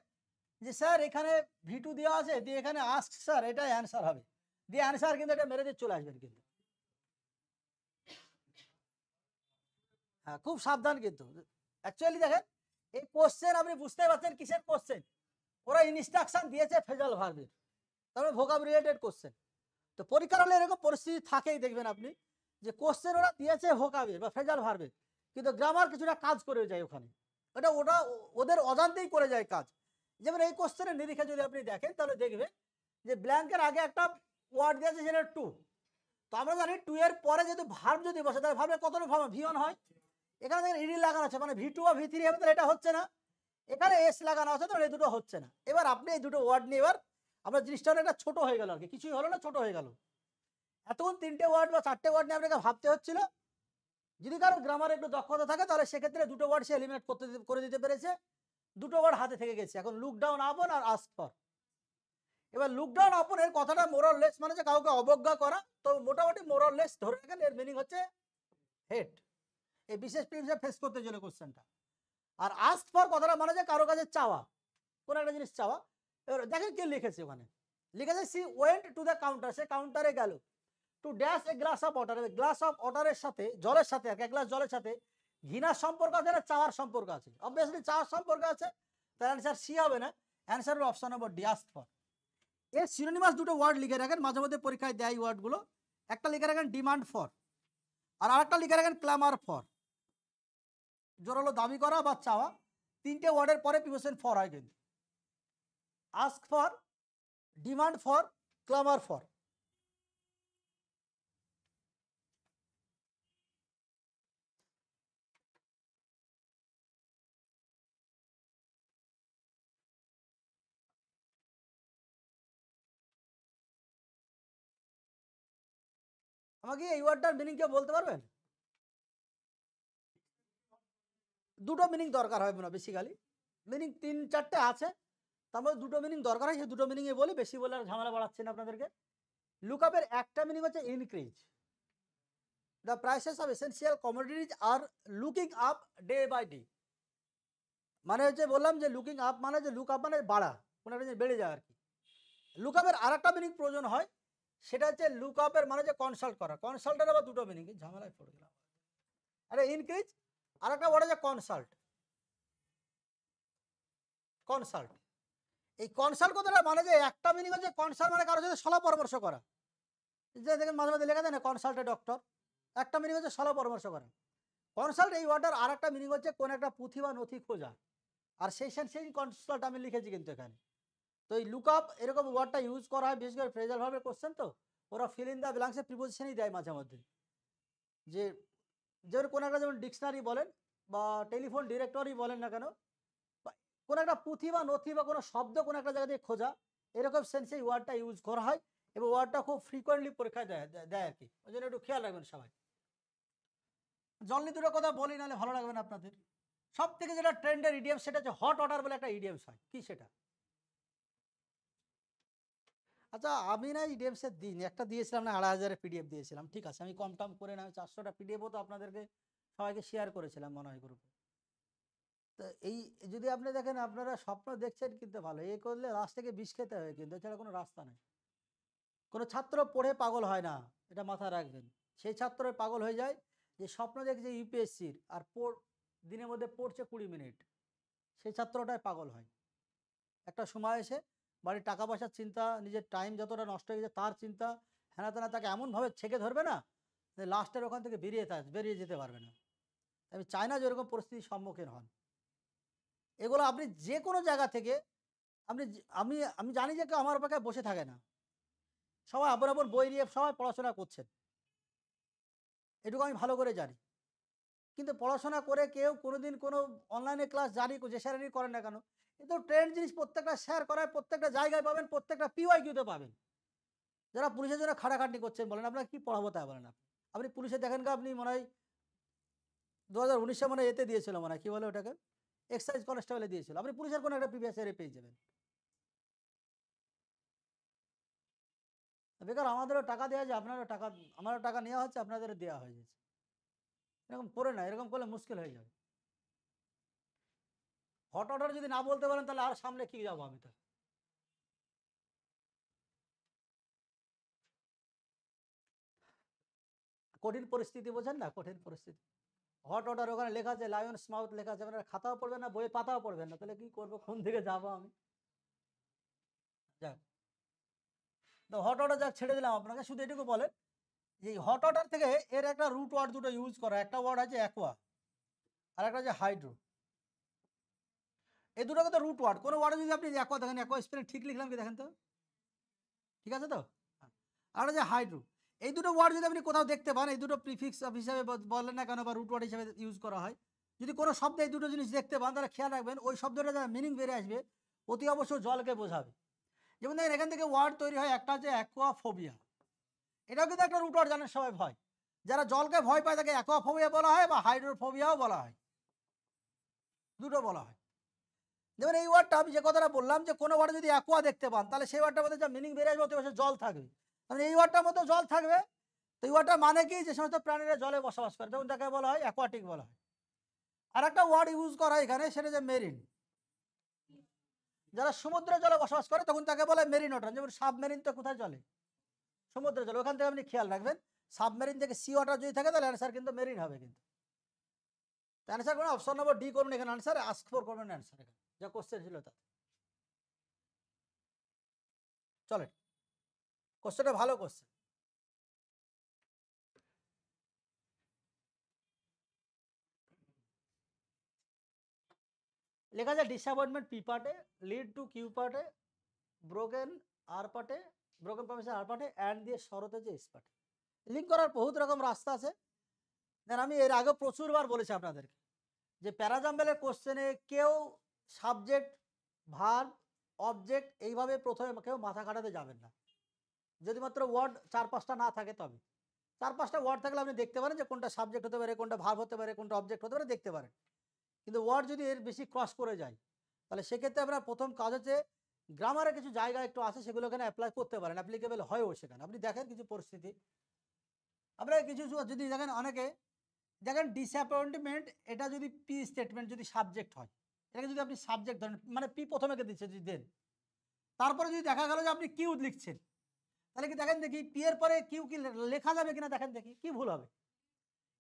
যে স্যার এখানে V2 দেওয়া আছে, দিয়ে এখানে আস্ক স্যার, এটাই অ্যান্সার হবে, দিয়ে অ্যান্সার কিন্তু এটা মেরে দিয়ে চলে আসবেন কিন্তু। হ্যাঁ, খুব সাবধান কিন্তু। অ্যাকচুয়ালি দেখেন এই কোশ্চেন আপনি বুঝতে পারছেন কিসের কোশ্চেন, ওরা ইনস্ট্রাকশন দিয়েছে ফেজাল ভার্বের, তারপরে ভোকাব রিলেটেড কোশ্চেন। তো পরীক্ষার হলে এরকম পরিস্থিতি থাকেই, দেখবেন আপনি যে কোশ্চেন ওরা দিয়েছে ভোকাবের বা ফেজাল ভার্বের, কিন্তু গ্রামার কিছুটা কাজ করে যায় ওখানে, ওটা ওদের অজান্তেই করে যায় কাজ। যেমন এই কোশ্চেনের নিরিখে যদি আপনি দেখেন তাহলে দেখবেন যে ব্ল্যাঙ্কের আগে একটা ওয়ার্ড দিয়েছে সেটা টু। তো আমরা জানি টু এর পরে যদি ভার্ব যদি বসে তাহলে ভার্বের কত ভার্ব V1 হয়। এখানে দেখেন ইডি লাগানো আছে, মানে V2 বা V3 হবে, তাহলে এটা হচ্ছে না। এখানে এস লাগানো আছে, তাহলে এই দুটো হচ্ছে না। এবার আপনি এই দুটো ওয়ার্ড নিয়ে এবার আপনার জিনিসটা অনেকটা ছোট হয়ে গেল আর কি, কিছুই হলো না, ছোট হয়ে গেল। এতক্ষণ 3টে ওয়ার্ড বা 4টে ওয়ার্ড নিয়ে আপনাকে ভাবতে হচ্ছিল। যদি কারো গ্রামার একটু দক্ষতা থাকে তাহলে সেক্ষেত্রে দুটো ওয়ার্ড সে এলিমিনেট করে দিতে পেরেছে, দুটো ওয়ার্ড হাতে থেকে গেছে। এখন look down upon or ask for. এবার লুক ডাউন আপন এর কথাটা মোরাললেস মানে যে কাউকে অবজ্ঞা করা, তো মোটামুটি মোরাললেস ধরে রাখেন এর মিনিং হচ্ছে হেট। এই বিশেষ প্রিন্সিপাল ফেস করতে চলে কোশ্চেনটা। আর আস্ক ফর কথাটা মানে যে কারো কাছে চাওয়া, কোন একটা জিনিস চাওয়া। এবার দেখেন কে লিখেছে, ওখানে লিখেছে she went to the counter, সে কাউন্টারে গেল, to dash a glass of water. Glass of ওয়াটারের সাথে, জলের সাথে, এক গ্লাস জলের সাথে ঘৃণার সম্পর্ক আছে না চাওয়ার সম্পর্ক আছে? অবভিয়াসলি চাওয়ার সম্পর্ক আছে, তার অ্যান্সার সি হবে না, অ্যান্সার হবে option number D, ask for. এর সিনোনিমাস দুটো ওয়ার্ড লিখে রাখেন, মাঝে মধ্যে পরীক্ষায় দেয় ওয়ার্ডগুলো। একটা লিখে রাখেন ডিমান্ড ফর, আর আরেকটা লিখে রাখেন ক্লামার ফর, জোরালো দাবি করা বা চাওয়া। 3টে ওয়ার্ডের পরে প্রিপোজিশন ফর হয় কিন্তু, ask for, demand for, clamour for. আমাকে এই ওয়ার্ডটার মিনিং কেউ বলতে পারবেন? দুটো মিনিং দরকার হয় না বেসিক্যালি, মিনিং 3-4টে আছে, তার মধ্যে দুটো মিনিং দরকার হয়, সেই দুটো মিনিংয়ে বলি, বেশি বলে আর ঝামেলা বাড়াচ্ছি না আপনাদেরকে। লুক আপের একটা মিনিং হচ্ছে increase, the prices of essential commodities are looking up day by day. মানে হচ্ছে বললাম যে লুকিং আপ মানে যে লুক আপ মানে বাড়া, কোনো একটা জিনিস বেড়ে যায় আর কি। লুক আপের আর একটা মিনিং প্রয়োজন হয়, সেটা হচ্ছে লুক আপের মানে যে কনসাল্ট করা। কনসাল্টের আবার দুটো মিনিং, ঝামেলায় পড়ে গেলাম। আরে ইনক্রিজ, আর একটা ওয়ার্ড হচ্ছে কনসাল্ট। কনসাল্ট, এই কনসাল্ট কথাটা মানে যে একটা মিনিং হচ্ছে কনসাল্ট মানে কারোর সাথে সলা পরামর্শ করা, যে দেখেন মাঝে মাঝে লেখা যায় না কনসাল্টে ডক্টর, একটা মিনিং হচ্ছে সলা পরামর্শ করা। কনসাল্ট এই ওয়ার্ডটার আর একটা মিনিং হচ্ছে কোন একটা পুঁথি বা নথি খোঁজা, আর সেই কনসাল্ট আমি লিখেছি কিন্তু এখানে। তো এই লুক আপ এরকম ওয়ার্ডটা ইউজ করা হয় বিশেষ করে ফ্রেজাল ভাবে কোশ্চেন, তো ওরা ফিল ইন দ্য ব্ল্যাঙ্কসে প্রিপোজিশনই দেয় মাঝে মধ্যে, যে যেমন কোনো একটা যেমন ডিকশনারি বলেন বা টেলিফোন ডিরেক্টরি বলেন না কেন, বা কোনো একটা পুঁথি বা নথি বা কোনো শব্দ কোনো একটা জায়গা দিয়ে খোঁজা, এরকম সেন্সে এই ওয়ার্ডটা ইউজ করা হয়, এবং ওয়ার্ডটা খুব ফ্রিকোয়েন্টলি পরীক্ষায় দেয় আর কি। ওই জন্য একটু খেয়াল রাখবেন সবাই। জলদি দুটো কথা বলি, নাহলে ভালো লাগবে না আপনাদের। সব থেকে যেটা ট্রেন্ডের ইডিয়াম সেটা হচ্ছে হট অর্ডার বলে একটা ইডিয়ামস হয়, কি সেটা? আচ্ছা, আমি না ইডিএমসের দিন একটা দিয়েছিলাম না, 2,500 PDF দিয়েছিলাম, ঠিক আছে, আমি কম টম করে না 400টা PDFও তো আপনাদেরকে সবাইকে শেয়ার করেছিলাম মনে হয় গ্রুপে। তো এই যদি আপনি দেখেন, আপনারা স্বপ্ন দেখছেন কিন্তু ভালো, এই করলে লাস্ট থেকে বিষ খেতে হয় কিন্তু, এছাড়া কোনো রাস্তা নেই। কোনো ছাত্র পড়ে পাগল হয় না, এটা মাথায় রাখবেন। সেই ছাত্র পাগল হয়ে যায় যে স্বপ্ন দেখছে ইউপিএসসির আর দিনের মধ্যে পড়ছে 20 মিনিট, সেই ছাত্রটাই পাগল হয়। একটা সময় এসে বাড়ির টাকা পয়সার চিন্তা, নিজের টাইম যতটা নষ্ট হয়ে গেছে তার চিন্তা, হ্যানা তেনা তাকে এমনভাবে ছেঁকে ধরবে না যে লাস্টের ওখান থেকে বেরিয়ে যেতে পারবে না। আমি চাই না যে এরকম পরিস্থিতির সম্মুখীন হন। এগুলো আপনি যে কোনো জায়গা থেকে আমি আমি জানি যে কেউ আমার অপেক্ষায় বসে থাকে না, সবাই আপন আপন বই নিয়ে সবাই পড়াশোনা করছেন, এটুকু আমি ভালো করে জানি। কিন্তু পড়াশোনা করে কেউ কোনোদিন কোনো অনলাইনে ক্লাস জারি যে স্যারেরই করেন না কেন, কিন্তু ট্রেন্ড জিনিস প্রত্যেকটা শেয়ার করায় প্রত্যেকটা জায়গায় পাবেন, প্রত্যেকটা পিওয়াইকিউতে পাবেন। যারা পুলিশের জন্য খাটাখাটনি করছেন বলেন আপনারা কী পড়াবো তাই বলেন। আপনি পুলিশে দেখেন আপনি মনে হয় 2019 মনে হয় এতে দিয়েছিল, মনে হয় কী বলে ওটাকে, এক্সাইজ কনস্টেবলে দিয়েছিল। আপনি পুলিশের কোনো একটা প্রিভিয়াস ইয়ারে পেয়ে যাবেন। বেকার আমাদেরও টাকা দেওয়া যায়, আপনারও টাকা, আমারও টাকা নেওয়া হচ্ছে, আপনাদেরও দেওয়া হয়ে যাচ্ছে। এরকম করে না, এরকম করলে মুশকিল হয়ে যাবে। হট অর্ডার যদি না বলতে পারেন তাহলে আর সামনে কি যাবো আমি তো। কঠিন পরিস্থিতি বোঝেন না, কঠিন পরিস্থিতি। হট অর্ডার ওখানে লেখা আছে লায়ন্স মাউথ লেখা আছে, আপনারা খাতাও পড়বেন না, বইয়ে পাতাও পড়বেন না, তাহলে কি করবো, কোন দিকে যাবো আমি। যাক, তো হট অর্ডার যাক ছেড়ে দিলাম আপনাকে, শুধু এটুকু বলেন যে হট অর্ডার থেকে এর একটা রুট ওয়ার্ড দুটো ইউজ করা, একটা ওয়ার্ড আছে অ্যাকোয়া আর একটা আছে হাইড্রো। এই দুটো কিন্তু রুট ওয়ার্ড। কোনো ওয়ার্ডে যদি আপনি অ্যাকোয়া দেখেন, অ্যাকোয়া স্পেলিং ঠিক লিখলাম কি দেখেন তো, ঠিক আছে তো। আর যে হাইড্রো, এই দুটো ওয়ার্ড যদি আপনি কোথাও দেখতে পান, এই দুটো প্রিফিক্স হিসাবে বলেন না কেন বা রুট ওয়ার্ড হিসাবে ইউজ করা হয়, যদি কোনো শব্দে এই দুটো জিনিস দেখতে পান তাহলে খেয়াল রাখবেন ওই শব্দটা যারা মিনিং বেড়ে আসবে অতি অবশ্যই জলকে বোঝাবে। যেমন দেখেন এখান থেকে ওয়ার্ড তৈরি হয়, একটা হচ্ছে অ্যাকোয়াফোবিয়া, এটাও কিন্তু একটা রুট ওয়ার্ড, জানেন সবাই ভয়, যারা জলকে ভয় পায় তাকে অ্যাকোয়াফোবিয়া বলা হয় বা হাইড্রোফোবিয়াও বলা হয়, দুটো বলা হয়। যেমন এই ওয়ার্ডটা আমি যে কথাটা বললাম যে কোনো ওয়ার্ডে যদি অ্যাকোয়া দেখতে পান তাহলে সেই ওয়ার্ডটার মধ্যে যা মিনিং বেড়ে আসবে অতি অবশ্যই জল থাকবে, কারণ এই ওয়ার্ডটার মধ্যে জল থাকবে। তো এই ওয়ার্ডটার মানে কি, যে সমস্ত প্রাণীরা জলে বসবাস করে তখন তাকে বলা হয় অ্যাকোয়াটিক বলা হয়। আর একটা ওয়ার্ড ইউজ করা হয় এখানে, সেটা যে মেরিন, যারা সমুদ্রের জলে বসবাস করে তখন তাকে বলে মেরিন ওয়াটার। যেমন সাবমেরিন তো কোথায় চলে, সমুদ্রের জলে, ওখান থেকে আপনি খেয়াল রাখবেন সাবমেরিন থেকে সি ওয়াটার যদি থাকে তাহলে অ্যান্সার কিন্তু মেরিন হবে। কিন্তু অ্যান্সার করুন অপশন নম্বর ডি করুন এখানে অ্যান্সার, আস্ক ফর করবেন অ্যান্সার, এখানে যা কোশ্চেন ছিল তা। চলেন, কোশ্চেনটা ভালো কোশ্চেন। লেখা যায় ডিসঅ্যাপয়েন্টমেন্ট পি পার্টে, লিড টু কিউ পার্টে, ব্রোকেন আর পার্টে, ব্রোকেন প্রমিস আর পার্টে, অ্যান্ড দিয়ে শরতে যে এস পার্টে। লিঙ্ক করার বহুত রকম রাস্তা আছে। দেন আমি এর আগে প্রচুরবার বলেছি আপনাদেরকে যে প্যারাজাম্বেলের কোশ্চেনে কেউ সাবজেক্ট, ভার্ব, অবজেক্ট এইভাবে প্রথমে কেউ মাথা খাটাতে যাবেন না, যদি মাত্র ওয়ার্ড 4-5টা না থাকে তবে। 4-5টা ওয়ার্ড থাকলে আপনি দেখতে পারেন যে কোনটা সাবজেক্ট হতে পারে, কোনটা ভার্ব হতে পারে, কোনটা অবজেক্ট হতে পারে, দেখতে পারেন। কিন্তু ওয়ার্ড যদি এর বেশি ক্রস করে যায় তাহলে সেক্ষেত্রে আপনার প্রথম কাজ হচ্ছে গ্রামারে কিছু জায়গা একটু আছে সেগুলো এখানে অ্যাপ্লাই করতে পারেন, অ্যাপ্লিকেবল হয়ও সেখানে। আপনি দেখেন কিছু পরিস্থিতি, আপনারা কিছু যদি দেখেন, অনেকে দেখেন ডিসঅ্যাপয়েন্টমেন্ট, এটা যদি পি স্টেটমেন্ট যদি সাবজেক্ট হয়, এটাকে যদি আপনি সাবজেক্ট ধরেন, মানে পি প্রথমে দিচ্ছে যদি দেন, তারপরে যদি দেখা গেল যে আপনি কিউ লিখছেন, তাহলে কি দেখেন দেখি পি এর পরে কিউ কি লেখা যাবে কিনা, দেখেন দেখি কি ভুল হবে।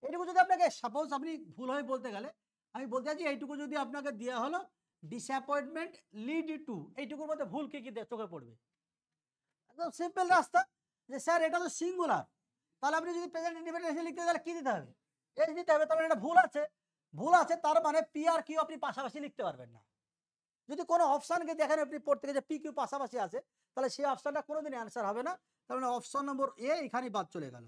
এইটুকু যদি আপনাকে, সাপোজ আপনি ভুল হয়ে বলতে গেলে, আমি বলতে চাইছি এইটুকু যদি আপনাকে দেওয়া হলো ডিসঅ্যাপয়েন্টমেন্ট লিড টু, এইটুকুর মধ্যে ভুল কি কি চোখে পড়বে, একদম সিম্পল রাস্তা যে স্যার এটা তো সিঙ্গুলার, তাহলে আপনি যদি প্রেজেন্ট ইনডিফিনিট লিখতে তাহলে কি দিতে হবে, এস দিতে হবে। তাহলে এটা ভুল আছে, ভুল আছে তার মানে পি আর কিউ আপনি পাশাপাশি লিখতে পারবেন না। যদি কোনো অপশানকে দেখেন আপনি পড়তে গিয়ে যে পি কিউ পাশাপাশি আছে, তাহলে সেই অপশানটা কোনোদিন অ্যান্সার হবে না, তাহলে অপশন নম্বর এ এখানেই বাদ চলে গেল।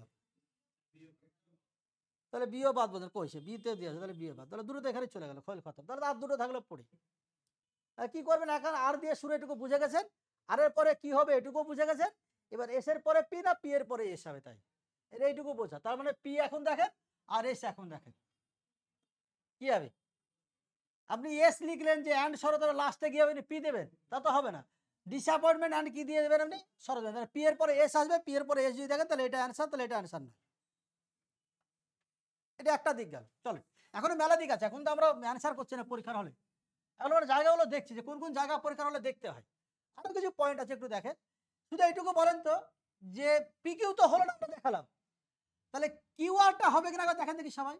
তাহলে বিও বাদ বলছেন, কইছে বিতে দিয়েছে, তাহলে বিয়ে বাদ, তাহলে দুটো তো এখানে চলে গেল, খোল খতম। তাহলে আর দুটো থাকলে পড়ি, কি করবেন এখন, আর দিয়ে শুরু এটুকু বুঝে গেছেন, আর এর পরে কি হবে এটুকু বুঝে গেছেন। এবার এস এর পরে পি না পি এর পরে এস হবে, তাই এটা এইটুকু বোঝা। তার মানে পি এখন দেখেন আর এস এখন দেখেন কি হবে। আপনি এস লিখলেন যে অ্যান্ড শরতের লাস্টে গিয়ে আপনি পি দেবেন, তা তো হবে না। ডিসঅ্যাপয়েন্টমেন্ট অ্যান্ড কি দিয়ে দেবেন আপনি, শরৎ, পি এর পরে এস আসবে, পি এর পরে এস যদি দেখেন তাহলে এটা অ্যান্সার, তাহলে এটা অ্যান্সার না। এটা একটা দিক গেল। চলো, এখনো মেলা দিক আছে, এখন তো আমরা অ্যান্সার করছি না পরীক্ষার হলে, এখন আমরা জায়গাগুলো দেখছি যে কোন কোন জায়গা পরীক্ষার হলে দেখতে হয়। আরো কিছু পয়েন্ট আছে একটু দেখেন, শুধু এইটুকু বলেন তো যে পি কিউ তো হলো না, আমরা দেখালাম, তাহলে কিওয়ার্ডটা হবে কিনা দেখেন দেখি সবাই।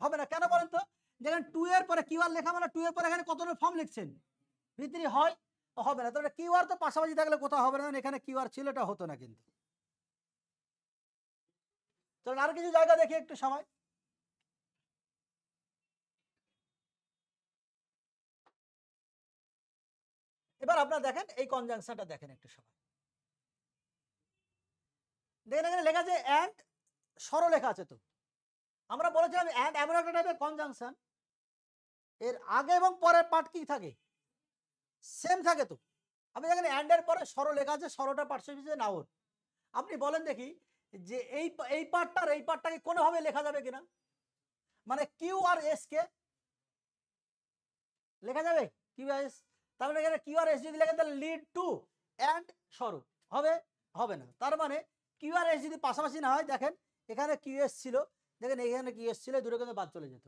হবে না, কেন বলেন তো? দেখেন 2 এর পরে কিওয়ার্ড লেখা মানে 2 এর পরে এখানে কত ধরনের ফর্ম লিখছেন, ভিতরে হয় হবে না। তাহলে কিওয়ার্ড তো পাশাপাশি থাকলে কোথাও হবে না, এখানে কিওয়ার্ড ছিল এটা হতো না কিন্তু। চলুন আর কিছু জায়গা দেখি একটু সময়। এবার আপনারা দেখেন এই কনজাংশনটা দেখেন একটু সময়। দেখেন এখানে লেখা আছে অ্যান্ড, সরল লেখা আছে। তো আমরা বলেছিলাম অ্যান্ড এমন একটা টাইপের কনজাংশন, এর আগে এবং পরের পার্ট কি থাকে, সেম থাকে। তো আপনি দেখেন অ্যান্ড এর পরে সরল লেখা আছে, সরলটা পার্টিসিপেন্ট নাউন। আপনি বলেন দেখি যে এই পার্টটা আর এই পার্টটাকে কোনোভাবে লেখা যাবে কিনা, মানে কিউ আর এস কে লেখা যাবে, কিউ আর এস। তার মানে এখানে কিউ আর এস যদি লেখেন তাহলে লিড টু অ্যান্ড সরল হবে, হবে না। তার মানে কিউ আর এস যদি পাশাপাশি না হয়, দেখেন এখানে কিউ এস ছিল, দেখেন এখানে কিউ এস ছিল, দূরে কিন্তু বাদ চলে যেত।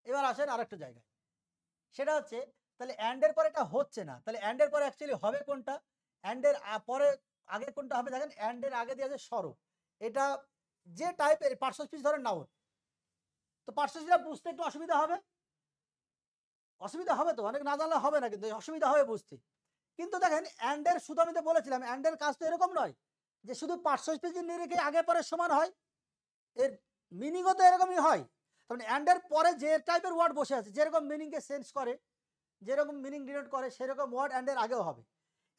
এবার আসেন আরেকটা জায়গায়, সেটা হচ্ছে তাহলে অ্যান্ডের পরে এটা হচ্ছে না, তাহলে অ্যান্ডের পরে অ্যাকচুয়ালি হবে কোনটা, অ্যান্ডের পরে আগে কোনটা হবে, দেখেন অ্যান্ডের আগে দিয়ে আছে সরল, এটা যে টাইপের পার্শ্ব স্পিচ ধরেন নাউন, তো পার্শ্ব স্পিচটা বুঝতে একটু অসুবিধা হবে, অসুবিধা হবে তো, অনেক না জানলে হবে না, কিন্তু অসুবিধা হবে বুঝতে। কিন্তু দেখেন অ্যান্ডের শুধু আমি তো বলেছিলাম অ্যান্ডের কাজ তো এরকম নয় যে শুধু পার্শ্ব স্পিচ নিরিখে আগে পরে সমান হয়, এর মিনিংও তো এরকমই হয়। তার মানে অ্যান্ডের পরে যে টাইপের ওয়ার্ড বসে আছে, যেরকম মিনিংকে সেন্স করে, যেরকম মিনিং ডিনোট করে, সেরকম ওয়ার্ড অ্যান্ডের আগেও হবে।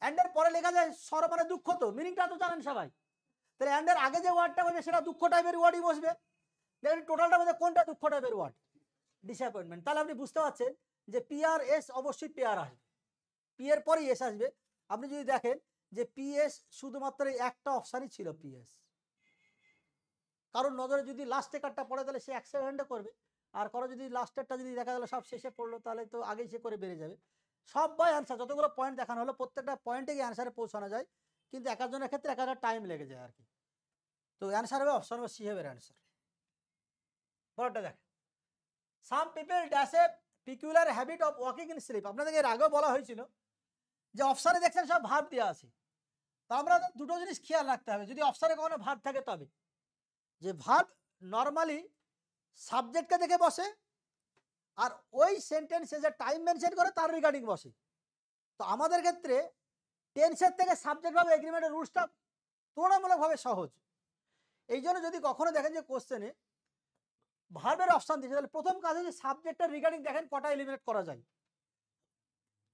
অ্যান্ডের পরে লেখা যায় সর মানে দুঃখ, তো মিনিংটা তো জানেন সবাই, তাহলে অ্যান্ডের আগে যে ওয়ার্ডটা বসবে সেটা দুঃখ টাইপের ওয়ার্ডই বসবে। দেখেন টোটালটার মধ্যে কোনটা দুঃখ টাইপের ওয়ার্ড, ডিসঅ্যাপয়েন্টমেন্ট। তাহলে আপনি বুঝতে পারছেন যে পি আর এস অবশ্যই পেয়ার আসবে, পি এর পরেই এস আসবে। আপনি যদি দেখেন যে পি এস শুধুমাত্র একটা অপশানই ছিল পি এস, কারণ নজরে যদি লাস্টে কার্ডটা পড়ে তাহলে সে এক সেকেন্ডে করবে, আর কারো যদি লাস্টেরটা যদি দেখা গেলো সব শেষে পড়লো তাহলে তো আগেই সে করে বেড়ে যাবে। সবাই অ্যান্সার, যতগুলো পয়েন্ট দেখানো হলো প্রত্যেকটা পয়েন্টে গিয়ে অ্যান্সারে পৌঁছানো যায়, কিন্তু এক একজনের ক্ষেত্রে এক একটা টাইম লেগে যায় আর কি। তো অ্যান্সার হবে অপশন সি হবে অ্যান্সার। পরেরটা দেখ, some people dash a peculiar habit of walking in sleep. আপনাদেরকে এর আগেও বলা হয়েছিল যে অপশানে দেখছেন সব ভার্ব দেওয়া আছে, তো আমরা দুটো জিনিস খেয়াল রাখতে হবে যদি অপশানে কখনো ভার্ব থাকে, তবে যে ভার্ব নর্মালি সাবজেক্টকে দেখে বসে, আর ওই সেন্টেন্সে যে টাইম মেনশন করে তার রিগার্ডিং বসে। তো আমাদের ক্ষেত্রে টেন্সের থেকে সাবজেক্ট ভাবে এগ্রিমেন্টের রুলসটা তুলনামূলকভাবে সহজ। এই জন্য যদি কখনো দেখেন যে কোশ্চেনে ভার্বের অপশন দিয়েছে, তাহলে প্রথম কাজ হচ্ছে সাবজেক্টের রিগার্ডিং দেখেন কটা এলিমিনেট করা যায়।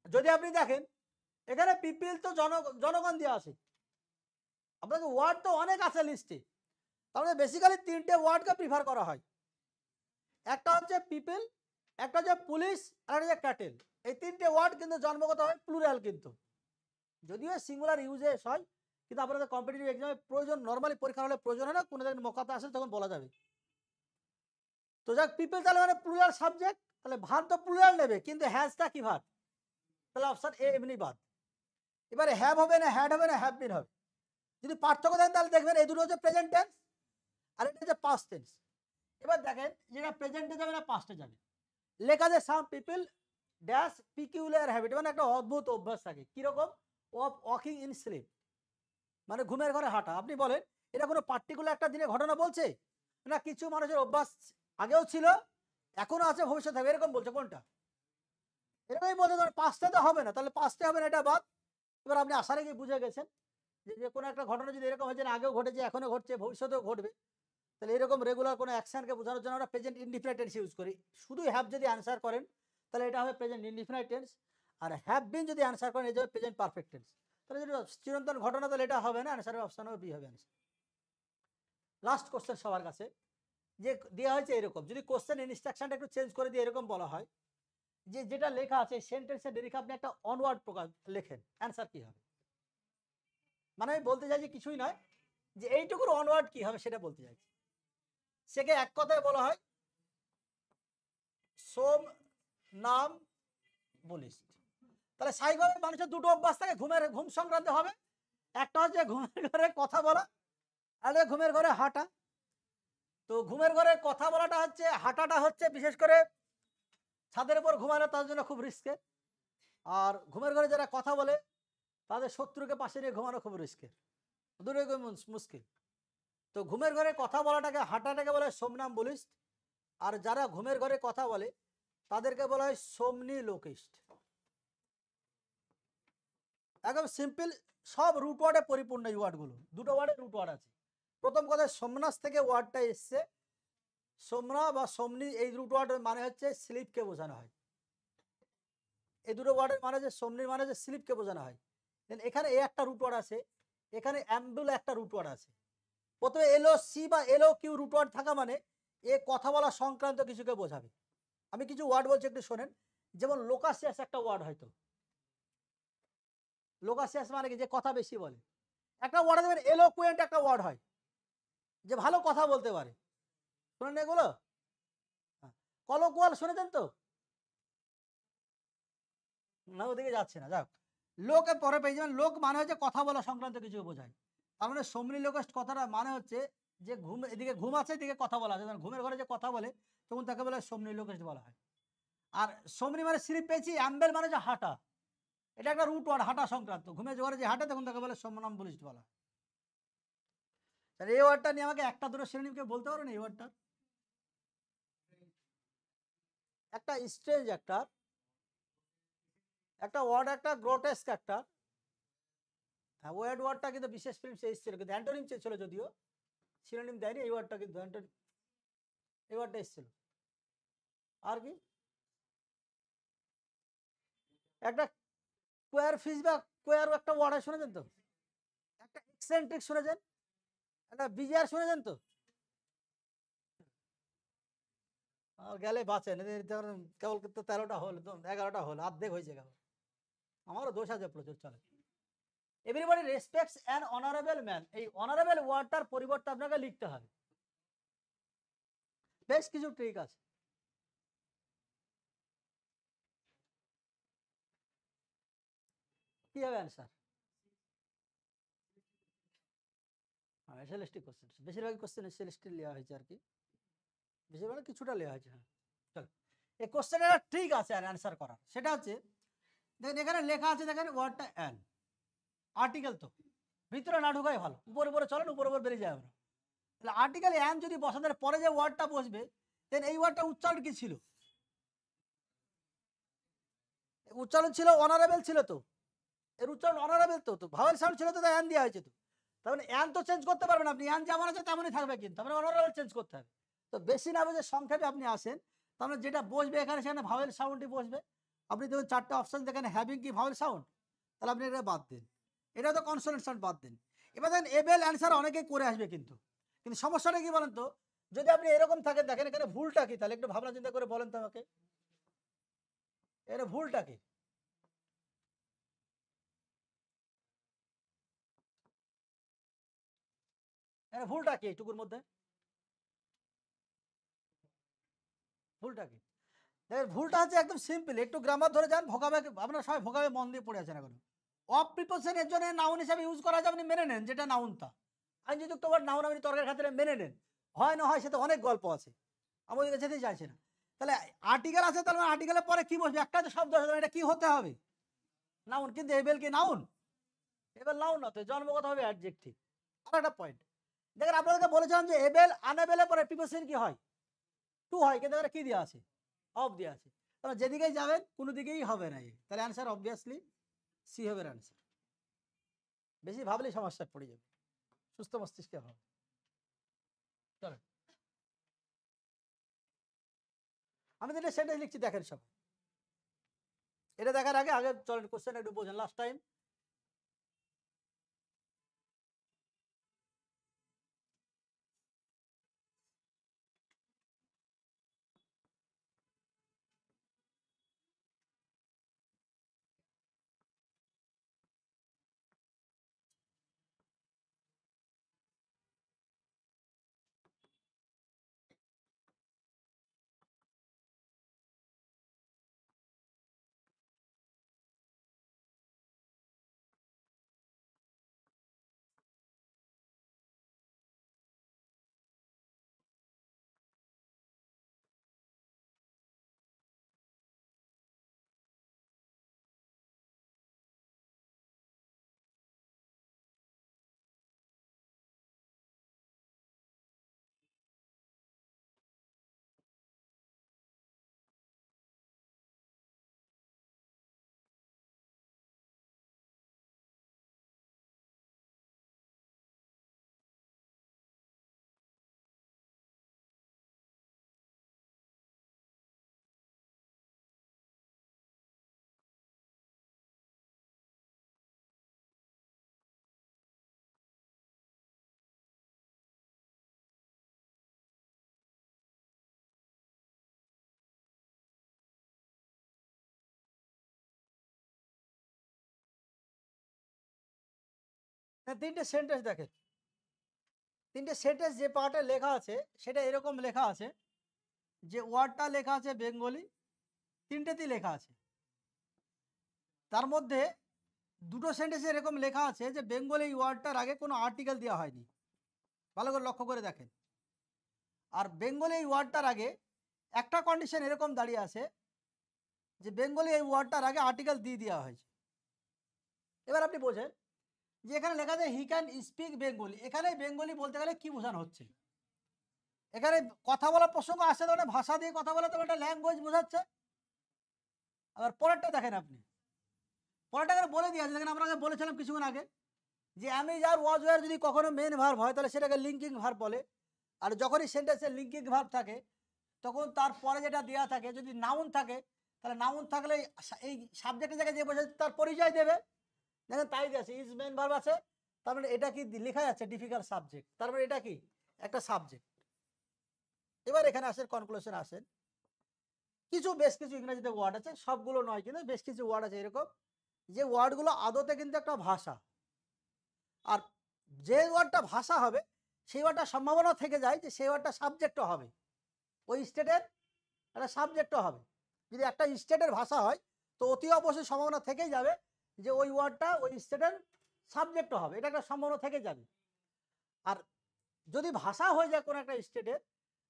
যদি আপনি দেখেন এখানে পিপিল তো জনগণ দেওয়া আছে, আপনাকে ওয়ার্ড তো অনেক আছে লিস্টে, তাহলে বেসিক্যালি তিনটে ওয়ার্ডকে প্রিফার করা হয়, একটা হচ্ছে পিপল, একটা হচ্ছে পুলিশ, আর একটা হচ্ছে ক্যাটেল। এই তিনটে ওয়ার্ড কিন্তু জন্মগত হয় প্লুরাল, কিন্তু যদিও সিঙ্গুলার ইউজেস হয়, কিন্তু আপনাদের কম্পিটিটিভ এক্সামে প্রয়োজন, নর্মালি পরীক্ষা হলে প্রয়োজন হয় না, কোনো দেখেন মৌকাতে আসে তখন বলা যাবে। তো যাক পিপল তাহলে মানে প্লুরাল সাবজেক্ট, তাহলে ভার্ব তো প্লুরাল নেবে, কিন্তু হ্যাজটা কি ভার্ব, তাহলে অপশন এ এমনি বাদ। এবারে হ্যাভ হবে না হ্যাড হবে না হ্যাভ বিন হবে। যদি পার্থক্য দেন তাহলে দেখবেন এই দুটো হচ্ছে প্রেজেন্ট টেন্স আর এটা হচ্ছে পাস্ট টেন্স। এবার দেখেন যেটা প্রেজেন্টে যাবে না পাস্টে যাবে, লেখা আছে সাম পিপল ড্যাশ পিকিউলার হ্যাবিট, মানে একটা অদ্ভুত অভ্যাস থাকে, কিরকম, অফ ওয়াকিং ইন স্লিপ, মানে ঘুমের ঘরে হাঁটা। আপনি বলেন এটা কোনো পার্টিকুলার একটা দিনে ঘটনা বলছে না, কিছু মানুষের অভ্যাস আগেও ছিল, এখনো আছে, ভবিষ্যৎ হবে, এরকম বলছে, কোনটা এরকমই বলছে। ধর পাঁচটা তো হবে না, তাহলে পাঁচটা হবে না, এটা বাদ। এবার আপনি আশা রেখে বুঝে গেছেন যে কোনো একটা ঘটনা যদি এরকম হয়েছে না, আগেও ঘটেছে, এখনো ঘটছে, ভবিষ্যতেও ঘটবে, তাহলে এরকম রেগুলার কোনো অ্যাকশনকে বোঝানোর জন্য আমরা প্রেজেন্ট ইনডিফিনাইট টেন্স ইউজ করি। শুধু হ্যাভ যদি অ্যান্সার করেন তাহলে এটা হবে প্রেজেন্ট ইনডিফিনাইট টেন্স, আর হ্যাভ বিন যদি অ্যান্সার করেন এটা হবে প্রেজেন্ট পারফেক্ট টেন্স। তাহলে যদি চিরন্তন ঘটনা তাহলে এটা হবে না, অ্যান্সারের অপশন হবে বি হবে অ্যান্সার। লাস্ট কোশ্চেন সবার কাছে, যে দেওয়া হয়েছে এরকম, যদি কোশ্চেন ইনস্ট্রাকশনটা একটু চেঞ্জ করে দিয়ে এরকম বলা হয় যে যেটা লেখা আছে সেন্টেন্সের নিরিখে আপনি একটা অনওয়ার্ড প্রকাশ লেখেন, অ্যান্সার কি হবে, মানে আমি বলতে চাইছি কিছুই নয়, যে এইটুকুর অনওয়ার্ড কি হবে সেটা বলতে চাইছি। সেকে এক কথায় বলা হয় সোম নাম বলিস। তাহলে স্বাভাবিকভাবে মানুষের দুটো অভ্যাস থাকে, ঘুম সংক্রান্ত হবে, একটা হচ্ছে ঘুমের ঘরে কথা বলা, আর ঘুমের ঘরে হাঁটা। তো ঘুমের ঘরে কথা বলাটা হচ্ছে, হাঁটাটা হচ্ছে বিশেষ করে ছাদের উপর ঘুমানো তার জন্য খুব রিস্কের, আর ঘুমের ঘরে যারা কথা বলে তাদের শত্রুকে পাশে নিয়ে ঘুমানো খুব রিস্কের, দুটোই খুব মুশকিল। তো ঘুমের ঘরে কথা বলাটাকে হাঁটাটাকে বলা হয় সোমনাম্বুলিস্ট, আর যারা ঘুমের ঘরে কথা বলে তাদেরকে বলা হয় সোমনি লোকিস্ট। একদম সিম্পল, সব রুট ওয়ার্ডে পরিপূর্ণ এই ওয়ার্ডগুলো, দুটো ওয়ার্ডে রুট ওয়ার্ড আছে। প্রথম কথা সোমনাস থেকে ওয়ার্ডটা এসছে, সোমনা বা সোমনি, এই রুট ওয়ার্ডের মানে হচ্ছে স্লিপকে বোঝানো হয়। এই দুটো ওয়ার্ডের মানে যে সোমনির মানে যে স্লিপকে বোঝানো হয়। এখানে এ একটা রুট ওয়ার্ড আছে, এখানে অ্যাম্বুল একটা রুট ওয়ার্ড আছে। প্রথমে এলও সি বা এলও কিউ রুট ওয়ার্ড থাকা মানে এ কথা বলা সংক্রান্ত কিছুকে বোঝাবে। আমি কিছু ওয়ার্ড বলছি, একটু শোনেন। যেমন লোকাসিয়াস একটা ওয়ার্ড, হয়তো লোকাসিয়াস মানে কি, যে কথা বেশি বলে। একটা ওয়ার্ড দেবেন এলোকুয়েন্ট একটা ওয়ার্ড হয়, যে ভালো কথা বলতে পারে। শোনেন এগুলো? কলোকুয়াল শুনেছেন তো? না, ওদিকে যাচ্ছে না, যাক। লোকে পরে পেয়ে যাবেন। লোক মানে হচ্ছে কথা বলা সংক্রান্ত কিছু বোঝায়। তার মানে সমনি লোকেস্ট কথাটা মানে হচ্ছে যে ঘুম, এদিকে ঘুম আছে, এদিকে কথা বলা আছে, ঘুমের ঘরে যে কথা বলে তখন তাকে বলে সমনি লোকেস্ট বলা হয়। আর সমনি মানে স্লিপ পেয়েছি, অ্যাম্বেল মানে যে হাঁটা, এটা একটা রুট ওয়ার্ড, হাঁটা সংক্রান্ত। ঘুমের ঘরে যে হাঁটে তখন তাকে বলে সমনাম্বুলিস্ট বলা হয়। এই ওয়ার্ডটা নিয়ে আমাকে একটা দুটো শ্রেণীকে বলতে পারো না? এই ওয়ার্ডটা একটা স্ট্রেঞ্জ একটা ওয়ার্ড, একটা গ্রোটেস্ক একটা। হ্যাঁ, ওয়ার্ডটা কিন্তু বিশেষ ফিল্ম এসেছিল, কিন্তু অ্যান্টোনিম চেয়েছিল, যদিও সিনোনিম দেয়নি। এই ওয়ার্ডটা কিন্তু এই ওয়ার্ডটা এসেছিল। আর কি একটা কোয়ার ফিস বা কোয়ার একটা ওয়ার্ড শুনেছেন তো? একটা এক্সেন্ট্রিক শুনেছেন, একটা বিজিআর শুনেছেন তো? গেলে বাঁচেন, কেবল কিন্তু 13টা হল, 11টা হল, অর্ধেক হয়েছে কেবল। আমারও দোষ আছে প্রচুর, চলে। Everybody respects an honourable man, এই অনারেবল ওয়ার্ডটার পরিবর্তে আপনাকে লিখতে হবে। বেশ কিছু ট্রিক আছে। কি হবে অ্যান্সার? এসএলএসটি কোশ্চেন, বেশিরভাগ কোশ্চেন এসএলএসটি নেওয়া হয়েছে আর কি, বেশিরভাগ কিছুটা নেওয়া হয়েছে। হ্যাঁ, চলো। এই কোশ্চেনের ট্রিক আছে আর অ্যান্সার করার, সেটা হচ্ছে দেখেন এখানে লেখা আছে, দেখেন ওয়ার্ডটা অ্যান, আর্টিকেল তো ভিতরে না ঢুকাই ভালো, উপরে উপরে চলেন, উপরে উপরে বেরিয়ে যায় আমরা। তাহলে আর্টিকেল অ্যান যদি বসানোর পরে যে ওয়ার্ডটা বসবে, দেন এই ওয়ার্ডটা উচ্চারণ কি ছিল? উচ্চারণ ছিল অনারেবল ছিল তো, এর উচ্চারণ অনারেবল তো, ভাওয়েল সাউন্ড ছিল তো, অ্যান দেওয়া হয়েছে তো। তার মানে অ্যান তো চেঞ্জ করতে পারবেন আপনি, অ্যান যেমন আছে তেমনই থাকবে, কিন্তু তার মানে অনারেবল চেঞ্জ করতে হবে। তো বেশি না বুঝে সংক্ষেপে আপনি আসেন, তার মানে যেটা বসবে এখানে সেখানে ভাওয়েল সাউন্ডই বসবে। আপনি দেখুন 4টা অপশন দেখেন, হ্যাভিং কি ভাওয়েল সাউন্ড, তাহলে আপনি এটা বাদ দিন, এটা তো কনসোনেন্ট সাউন্ড বাদ দিন। এবার দেখেন এবেল অ্যান্সার অনেকেই করে আসবে, কিন্তু কিন্তু সমস্যাটা কি বলেন তো, যদি আপনি এরকম থাকেন, দেখেন এখানে ভুলটা কি, তাহলে একটু ভাবনা চিন্তা করে বলেন তো আমাকে, এখানে ভুলটা কি? এখানে ভুলটা কি এইটুকুর মধ্যে? ভুলটা কি? দেখেন ভুলটা হচ্ছে একদম সিম্পল, একটু গ্রামার ধরে যান, ভোকাবে আপনারা সবাই ভোকাবে মন দিয়ে পড়ে আছেন এখন। অফ প্রিপোজিশনের জন্য নাউন হিসাবে ইউজ করা যায়, আপনি মেনে নেন যেটা নাউনটা, আইনযুক্ত ওয়ার্ড নাউন আপনি তর্কের খাতিরে মেনে নেন, হয় না হয় সেটা অনেক গল্প আছে, আমাদের কাছে যেতেই চাইছে না। তাহলে আর্টিকেল আছে, তাহলে আর্টিকেলের পরে কি বসবে? একটা তো শব্দ আছে, এটা কি হতে হবে? নাউন। কিন্তু এবেল কি নাউন? এবেল নাউন না, তো জন্মগত হবে অ্যাডজেক্টিভ। আর একটা পয়েন্ট দেখেন, আপনাদেরকে বলেছিলাম যে এবেল আনএবেলের পরে প্রিপোজিশন কি হয়? টু হয়, কিন্তু এখানে কি দেওয়া আছে? অফ দেওয়া আছে। তাহলে যেদিকেই যাবেন কোনো দিকেই হবে না, তাহলে অ্যান্সার অবভিয়াসলি সি হবে অ্যান্সার। বেশি ভাবলেই সমস্যা পড়ে যাবে, সুস্থ মস্তিষ্কে হবে। চলো, আমি যেটা সেটাই লিখছি, দেখেন সব। এটা দেখার আগে আগে চলেন কোশ্চেন একটু বোঝেন লাস্ট টাইম। তিনটে সেন্টেন্স দেখেন, তিনটে সেন্টেন্স যে পার্টে লেখা আছে সেটা এরকম লেখা আছে যে ওয়ার্ডটা লেখা আছে বেঙ্গলি, তিনটেতেই লেখা আছে। তার মধ্যে দুটো সেন্টেন্সে এরকম লেখা আছে যে বেঙ্গলি ওয়ার্ডটার আগে কোনো আর্টিকেল দেওয়া হয়নি, ভালো করে লক্ষ্য করে দেখেন। আর বেঙ্গলি এই ওয়ার্ডটার আগে একটা কন্ডিশন এরকম দাঁড়িয়ে আছে যে বেঙ্গলি এই ওয়ার্ডটার আগে আর্টিকেল দিয়ে দেওয়া হয়েছে। এবার আপনি বোঝেন যে এখানে লেখা আছে হি ক্যান স্পিক বেঙ্গলি, এখানে বেঙ্গলি বলতে গেলে কি বোঝানো হচ্ছে? এখানে কথা বলার প্রসঙ্গ আসছে, তো ভাষা দিয়ে কথা বলা, তো একটা ল্যাঙ্গুয়েজ বোঝাচ্ছে। আবার পরেরটা দেখেন আপনি, পরেরটা এখানে বলে দিয়ে আছে, দেখেন আমরা বলেছিলাম কিছুক্ষণ আগে যে আমি যার ওয়াজ ওয়ার যদি কখনো মেন ভার্ব হয় তাহলে সেটাকে লিঙ্কিং ভার্ব বলে। আর যখনই সেন্টেন্সে লিঙ্কিং ভার্ব থাকে তখন তার পরে যেটা দেওয়া থাকে যদি নাউন থাকে তাহলে নাউন থাকলে এই সাবজেক্টের জায়গায় যে বোঝাচ্ছে তার পরিচয় দেবে। দেখেন তাই আছে, ইজ মেন ভার্ব আছে, তার মানে এটা কি লেখা যাচ্ছে ডিফিকাল্ট সাবজেক্ট, তার মানে এটা কি একটা সাবজেক্ট। এবার এখানে আসেন কনক্লুশন আসেন, বেশ কিছু ইংরেজিতে ওয়ার্ড আছে, সবগুলো নয় কিন্তু বেশ কিছু ওয়ার্ড আছে এরকম যে ওয়ার্ডগুলো আদতে কিন্তু একটা ভাষা। আর যে ওয়ার্ডটা ভাষা হবে সেই ওয়ার্ডটা সম্ভাবনা থেকে যায় যে সেই ওয়ার্ডটা সাবজেক্টও হবে, ওই স্টেটের একটা সাবজেক্টও হবে। যদি একটা স্টেটের ভাষা হয় তো অতি অবশ্যই সম্ভাবনা থেকেই যাবে যে ওই ওয়ার্ডটা ওই স্টেটের সাবজেক্টও হবে, এটা একটা সম্ভাবনা থেকে যাবে। আর যদি ভাষা হয়ে যায় কোনো একটা স্টেটের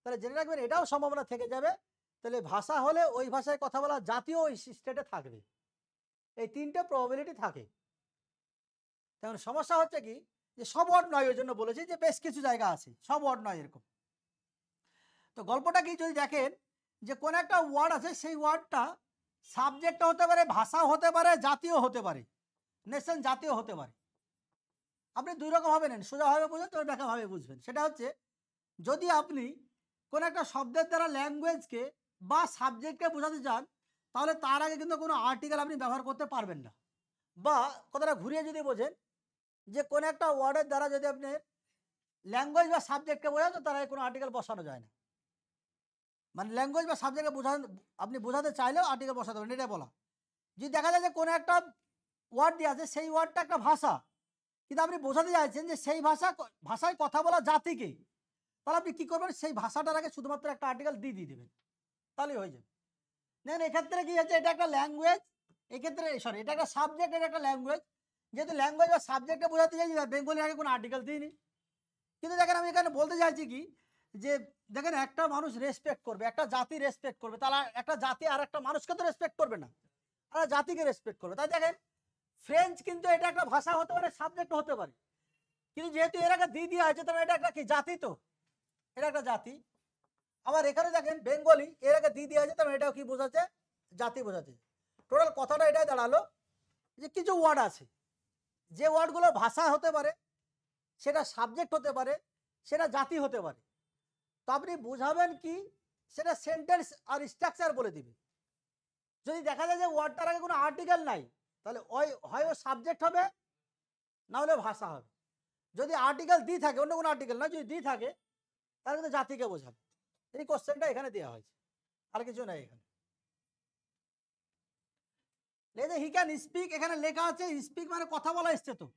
তাহলে জেনে রাখবেন এটাও সম্ভাবনা থেকে যাবে, তাহলে ভাষা হলে ওই ভাষায় কথা বলা জাতীয় ওই স্টেটে থাকবে। এই তিনটে প্রবাবিলিটি থাকে। তেমন সমস্যা হচ্ছে কি যে সব ওয়ার্ড নয়, ওই জন্য বলেছি যে বেশ কিছু জায়গা আছে, সব ওয়ার্ড নয় এরকম। তো গল্পটা কি যদি দেখেন যে কোন একটা ওয়ার্ড আছে সেই ওয়ার্ডটা সাবজেক্ট হতে পারে, ভাষা হতে পারে, জাতীয় হতে পারে, নেশন জাতীয় হতে পারে। আপনি দুই রকম ভাবে নেন, সোজাভাবে বুঝবেন তো ব্যাখ্যাভাবে বুঝবেন। সেটা হচ্ছে যদি আপনি কোন একটা শব্দের দ্বারা ল্যাঙ্গুয়েজকে বা সাবজেক্টকে বোঝাতে চান তাহলে তার আগে কিন্তু কোনো আর্টিকেল আপনি ব্যবহার করতে পারবেন না। বা কথাটা ঘুরিয়ে যদি বোঝেন যে কোন একটা ওয়ার্ডের দ্বারা যদি আপনি ল্যাঙ্গুয়েজ বা সাবজেক্টকে বোঝান তার আগে কোনো আর্টিকেল বসানো যায় না। মানে ল্যাঙ্গুয়েজ বা সাবজেক্টকে আপনি বোঝাতে চাইলেও আর্টিকেল বসাতে পারেন, এটা বলা। যদি দেখা যায় যে কোনো একটা ওয়ার্ড দিয়ে আছে সেই ওয়ার্ডটা একটা ভাষা, কিন্তু আপনি বোঝাতে চাইছেন যে সেই ভাষায় কথা বলা জাতিকে, তাহলে আপনি কী করবেন সেই ভাষাটার আগে শুধুমাত্র একটা আর্টিকেল দিয়ে দেবেন, তাহলেই হয়ে যাবে। দেখেন এক্ষেত্রে কী হচ্ছে, এটা একটা ল্যাঙ্গুয়েজ, এক্ষেত্রে এটা একটা সাবজেক্ট, এটা একটা ল্যাঙ্গুয়েজ। যেহেতু ল্যাঙ্গুয়েজ বা সাবজেক্টে বোঝাতে চাইছি বেঙ্গলির আগে কোনো আর্টিকেল দিইনি। কিন্তু দেখেন আমি এখানে বলতে চাইছি কি যে দেখেন একটা মানুষ রেসপেক্ট করবে, একটা জাতি রেসপেক্ট করবে, তাহলে একটা জাতি আর একটা মানুষকে তো রেসপেক্ট করবে না, আর জাতিকে রেসপেক্ট করবে। তাই দেখেন ফ্রেঞ্চ কিন্তু এটা একটা ভাষা হতে পারে, সাবজেক্ট হতে পারে, কিন্তু যেহেতু এর আগে দিয়ে দেওয়া হয়েছে তবে এটা একটা কি জাতি, তো এটা একটা জাতি। আবার এখানে দেখেন বেঙ্গলি এর আগে দিয়ে দেওয়া হয়েছে তবে এটাও কি বোঝাচ্ছে, জাতি বোঝাচ্ছে। টোটাল কথাটা এটাই দাঁড়ালো যে কিছু ওয়ার্ড আছে যে ওয়ার্ডগুলো ভাষা হতে পারে, সেটা সাবজেক্ট হতে পারে, সেটা জাতি হতে পারে। তো আপনি বোঝাবেন কি সেটা সেন্টেন্স আর স্ট্রাকচার বলে দিবে। যদি দেখা যায় যে ওয়ার্ডটার আগে কোনো আর্টিকেল নাই তাহলে হয় ও সাবজেক্ট হবে, না হলে ভাষা হবে। যদি আর্টিকেল দিয়ে থাকে, অন্য কোনো আর্টিকেল না, যদি দিয়ে থাকে তাহলে কিন্তু জাতিকে বোঝাবে। এই কোশ্চেনটা এখানে দেওয়া হয়েছে, আর কিছু নাই এখানে। হি ক্যান স্পিক, এখানে লেখা আছে স্পিক মানে কথা বলা এসছে, তো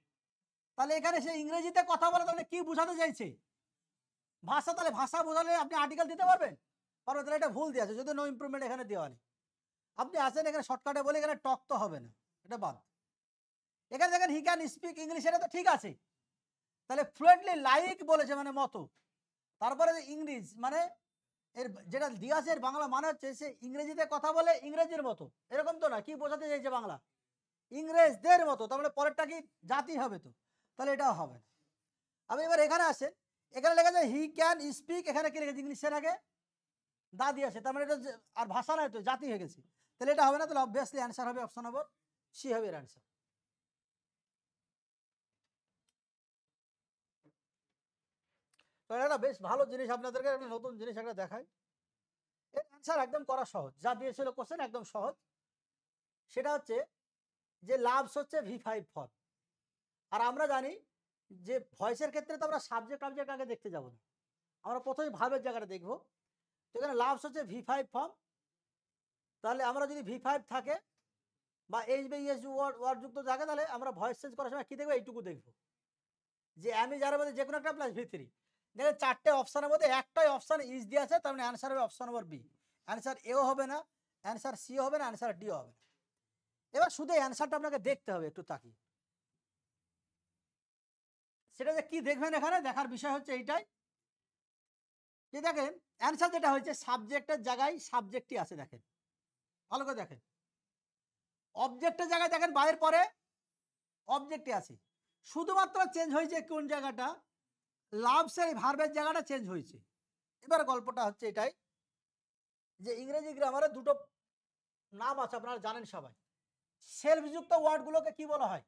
তাহলে এখানে সে ইংরেজিতে কথা বলে তাহলে কি বোঝাতে চাইছে, ভাষা। তাহলে ভাষা বোঝালে আপনি আর্টিকেল দিতে পারবেন? তাহলে এটা ভুল দিয়ে আছে, যদি নো ইমপ্রুভমেন্ট এখানে দেওয়া নেই। আপনি আসেন এখানে শর্টকাটে বলে এখানে টক তো হবে না, এটা বাদ। এখানে দেখেন হি ক্যান স্পিক ইংলিশ, এটা তো ঠিক আছে, তাহলে ফ্লুয়েন্টলি লাইক বলেছে মানে মতো। তারপরে ইংলিশ মানে এর যেটা দিয়ে আছে এর বাংলা মানে হচ্ছে সে ইংরেজিতে কথা বলে ইংরেজির মতো, এরকম তো না। কি বোঝাতে চাইছে বাংলা, ইংরেজদের মতো, তার মানে পরেরটা কি জাতি হবে, তো তাহলে এটাও হবে না। আমি এবার এখানে আসেন, এখানে লেখা যায় হি ক্যান স্পিক, এখানে কি লেগেছে ইংলিশের আগে দা দিয়ে আছে, তার মানে এটা আর ভাষা নয় তো জাতি হয়ে গেছে, তাহলে এটা হবে না। তাহলে অবভিয়াসলি অ্যান্সার হবে অপশন নম্বর সি হবে এর অ্যান্সার। তো এটা বেশ ভালো জিনিস, আপনাদেরকে একটা নতুন জিনিস একটা দেখায়। এর অ্যান্সার একদম করা সহজ, যা দিয়েছিল কোশ্চেন একদম সহজ। সেটা হচ্ছে যে লাভস হচ্ছে V5 ফর্ম। আর আমরা জানি যে ভয়েসের ক্ষেত্রে তো আমরা সাবজেক্ট অবজেক্ট আগে দেখতে যাব না, আমরা প্রথমে ভাবের জায়গাটা দেখবো। তো এখানে লাভস হচ্ছে V5 ফর্ম, তাহলে আমরা যদি V5 থাকে বা এইচ বা ইএস ওয়ার্ড যুক্ত থাকে তাহলে আমরা ভয়েস চেঞ্জ করার সময় কী দেখবো, এইটুকু দেখবো। যে এম ইজ আর মধ্যে যে কোনো একটা প্লাস ভি3। দেখেন 4টে অপশানের মধ্যে একটাই অপশান ইজ দিয়ে আছে, তার মানে অ্যান্সার হবে অপশান নম্বর বি। অ্যান্সার এও হবে না, অ্যান্সার সি হবে না, অ্যান্সার ডিও হবে না। এবার শুধু অ্যান্সারটা আপনাকে দেখতে হবে একটু তাকিয়ে। সেটা যে কি দেখবেন এখানে দেখার বিষয় হচ্ছে এইটাই যে দেখেন অ্যান্সার যেটা হয়েছে সাবজেক্টের জায়গায় সাবজেক্টই আছে। দেখেন ভালো করে দেখেন, অবজেক্টের জায়গায় দেখেন বাইরের পরে অবজেক্টই আছে, শুধুমাত্র চেঞ্জ হয়েছে কোন জায়গাটা, লাভস এর ভার্বের জায়গাটা চেঞ্জ হয়েছে। এবার গল্পটা হচ্ছে এটাই যে ইংরেজি গ্রামারে দুটো নাম আছে আপনারা জানেন সবাই। সেলফযুক্ত ওয়ার্ডগুলোকে কি বলা হয়?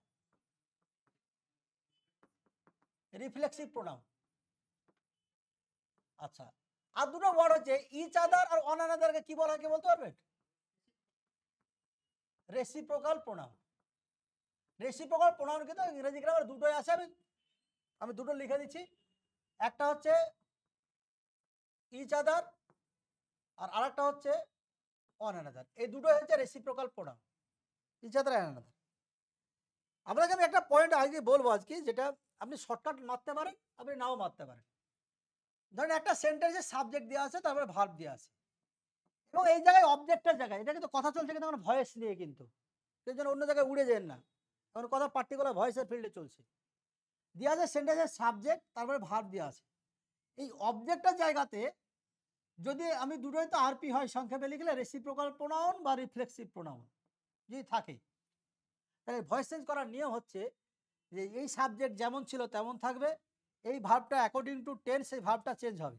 Reflexive pronoun. আচ্ছা, আর দুটো ওয়ার্ড হচ্ছে ইচ আদার আর অন অ্যানাদারকে কি বলা হয়, কি বলতে পারবেন? Reciprocal pronoun. রেসিপ্রোকাল প্রোনাউন কিন্তু ইংরেজি গ্রামারে দুটোই আছে, আমি দুটো লিখে দিচ্ছি। একটা হচ্ছে ইচ আদার আর আরেকটা হচ্ছে অন অ্যানাদার। এই দুটো হচ্ছে reciprocal pronoun, each other and another. আপনাকে আমি একটা পয়েন্ট আগে বলবো আজকে, যেটা আপনি শর্টকাট মারতে পারেন, আপনি নাও মারতে পারেন। ধরেন একটা সেন্টেন্সে সাবজেক্ট দেওয়া আছে, তারপরে ভার্ব দেওয়া আছে, এবং এই জায়গায় অবজেক্টের জায়গায় এটা কিন্তু কথা চলছে, কিন্তু ভয়েস নিয়ে, কিন্তু সেই জন্য অন্য জায়গায় উড়ে যান না, কারণ কথা পার্টিকুলার ভয়েসের ফিল্ডে চলছে। দেওয়া আছে সেন্টেন্সের সাবজেক্ট, তারপরে ভার্ব দেওয়া আছে। এই অবজেক্টের জায়গাতে যদি আমি দুটোই তো আরপি হয়, সংক্ষেপে লিখলে রেসিপ্রোকাল প্রোনাউন বা রিফ্লেক্সিভ প্রোনাউন যদি থাকে, তাহলে ভয়েস চেঞ্জ করার নিয়ম হচ্ছে যে এই সাবজেক্ট যেমন ছিল তেমন থাকবে, এই ভার্বটা অ্যাকর্ডিং টু টেন্স এই ভার্বটা চেঞ্জ হবে,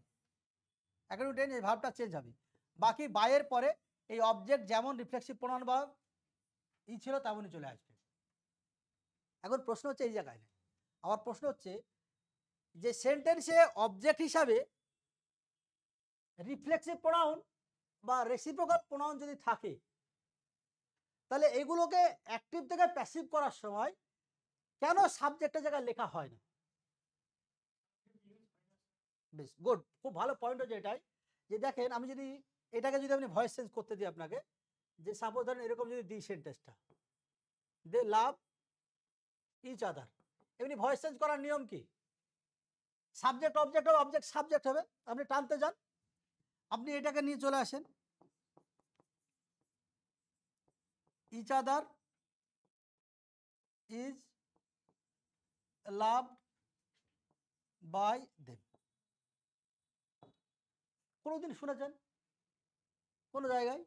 অ্যাকর্ডিং টু টেন্স এই ভার্বটা চেঞ্জ হবে। বাকি বাইয়ের পরে এই অবজেক্ট যেমন রিফ্লেক্সিভ প্রোনাউন বা ছিল তেমনই চলে আসবে। এখন প্রশ্ন হচ্ছে এই জায়গায় না, আমার প্রশ্ন হচ্ছে যে সেন্টেন্সে অবজেক্ট হিসাবে রিফ্লেক্সিভ প্রোনাউন বা রেসিপ্রোকাল প্রোনাউন যদি থাকে, তাহলে এগুলোকে অ্যাক্টিভ থেকে প্যাসিভ করার সময় কেন সাবজেক্টের জায়গায় লেখা হয় না? বেশ গুড, খুব ভালো পয়েন্ট হচ্ছে এটাই যে দেখেন আমি যদি এটাকে যদি আপনি ভয়েস চেঞ্জ করতে দিই আপনাকে, যে সাপোজ ধরেন এরকম যদি দিই সেন্টেন্সটা, দে লাভ ইচ আদার, এমনি ভয়েস চেঞ্জ করার নিয়ম কি? সাবজেক্ট অবজেক্ট হবে, অবজেক্ট সাবজেক্ট হবে, আপনি টানতে যান, আপনি এটাকে নিয়ে চলে আসেন, each other is loved by them. কোনোদিন শুনেছেন? কোনো জায়গায়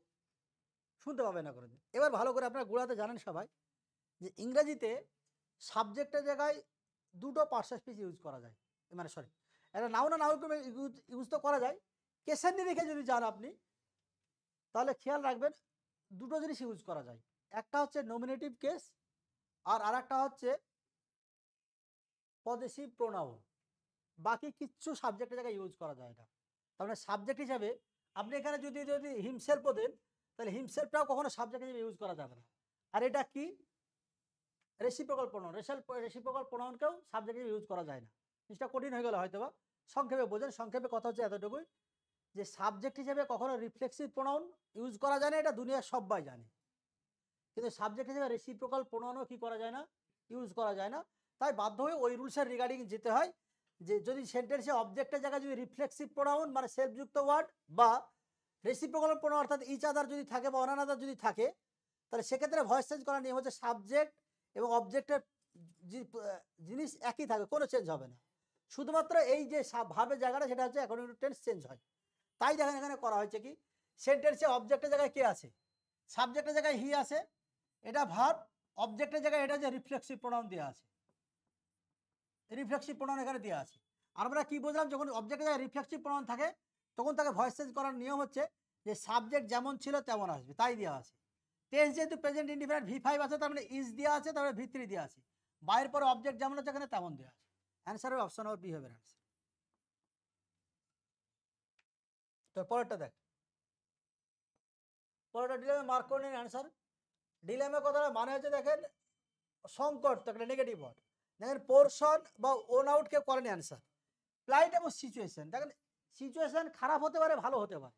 শুনতে পাবেন না কোনোদিন। এবার ভালো করে আপনারা গুড়াতে জানেন সবাই যে ইংরেজিতে সাবজেক্টের জায়গায় দুটো পার্টসেস ইউজ করা যায়, মানে সরি একটা নাউন আর নাউন ইউজ তো করা যায়, কেসের নিরিখে যদি যান আপনি তাহলে খেয়াল রাখবেন দুটো জিনিস ইউজ করা যায়, একটা হচ্ছে নমিনেটিভ কেস আর একটা হচ্ছে পজেসিভ প্রোনাউন। বাকি কিচ্ছু সাবজেক্টের জায়গায় ইউজ করা যায় না। তার মানে সাবজেক্ট হিসাবে আপনি এখানে যদি যদি হিমসেলফও দেন, তাহলে হিমসেলফটাও কখনো সাবজেক্ট হিসেবে ইউজ করা যাবে না। আর এটা কি? Reciprocal pronoun. রেসিপ্রোকাল প্রোনাউনকেও সাবজেক্ট হিসেবে ইউজ করা যায় না। জিনিসটা কঠিন হয়ে গেল হয়তো বা, সংক্ষেপে বোঝেন। সংক্ষেপে কথা হচ্ছে এতটুকুই যে সাবজেক্ট হিসেবে কখনো রিফ্লেক্সিভ প্রোনাউন ইউজ করা যায় না, এটা দুনিয়ার সবাই জানে, কিন্তু সাবজেক্ট হিসেবে রেসিপ্রোকাল প্রোনাউনও কি করা যায় না, ইউজ করা যায় না। তাই বাধ্য হয়ে ওই রুলসের রিগার্ডিং যেতে হয় যে যদি সেন্টেন্সে অবজেক্টের জায়গায় যদি রিফ্লেক্সিভ প্রোনাউন মানে সেলফযুক্ত ওয়ার্ড বা রেসিপ্রোকাল প্রোনাউন অর্থাৎ ইচ আদার যদি থাকে বা অন আদার যদি থাকে, তাহলে সেক্ষেত্রে ভয়েস চেঞ্জ করার নিয়ম হচ্ছে সাবজেক্ট এবং অবজেক্টের জিনিস একই থাকবে, কোনো চেঞ্জ হবে না, শুধুমাত্র এই যে ভার্বের জায়গাটা সেটা হচ্ছে অ্যাকর্ডিং টু টেন্স চেঞ্জ হয়। তাই দেখেন এখানে করা হয়েছে কি, সেন্টেন্সে অবজেক্টের জায়গায় কে আছে, সাবজেক্টের জায়গায় হি আছে, এটা ভার্ব, অবজেক্টের জায়গায় এটা যে রিফ্লেক্সিভ প্রোনাউন দেওয়া আছে, রিফ্লেক্সিভ প্রোনাউন এখানে দেওয়া আছে। আর আমরা কি বুঝলাম, যখন অবজেক্টের জায়গায় রিফ্লেক্সিভ প্রোনাউন থাকে তখন তাকে ভয়েস চেঞ্জ করার নিয়ম হচ্ছে যে সাবজেক্ট যেমন ছিল তেমন আসবে, তাই দেওয়া আছে। টেন্স যেহেতু প্রেজেন্ট ইনডিফিনিট ভি5 আছে, তার মানে ইজ দেওয়া আছে, তারপরে ভি3 দেওয়া আছে, বাইরের পরে অবজেক্ট যেমন আছে এখানে তেমন দেওয়া আছে। অ্যান্সার হবে অপশন নম্বর বি হবে অ্যান্সার। তো পরেরটা দেখ, পরেরটা ডিলেমে মার্ক করে নিন অ্যান্সার। ডিলেমে কথাটা মানে হচ্ছে দেখেন সংকট, তো একটা নেগেটিভ ওয়ার্ড, দেখেন পোর্শন বা ওন আউট কেউ করেন অ্যান্সার। প্লাইট এবং সিচুয়েশন, দেখেন সিচুয়েশন খারাপ হতে পারে ভালো হতে পারে,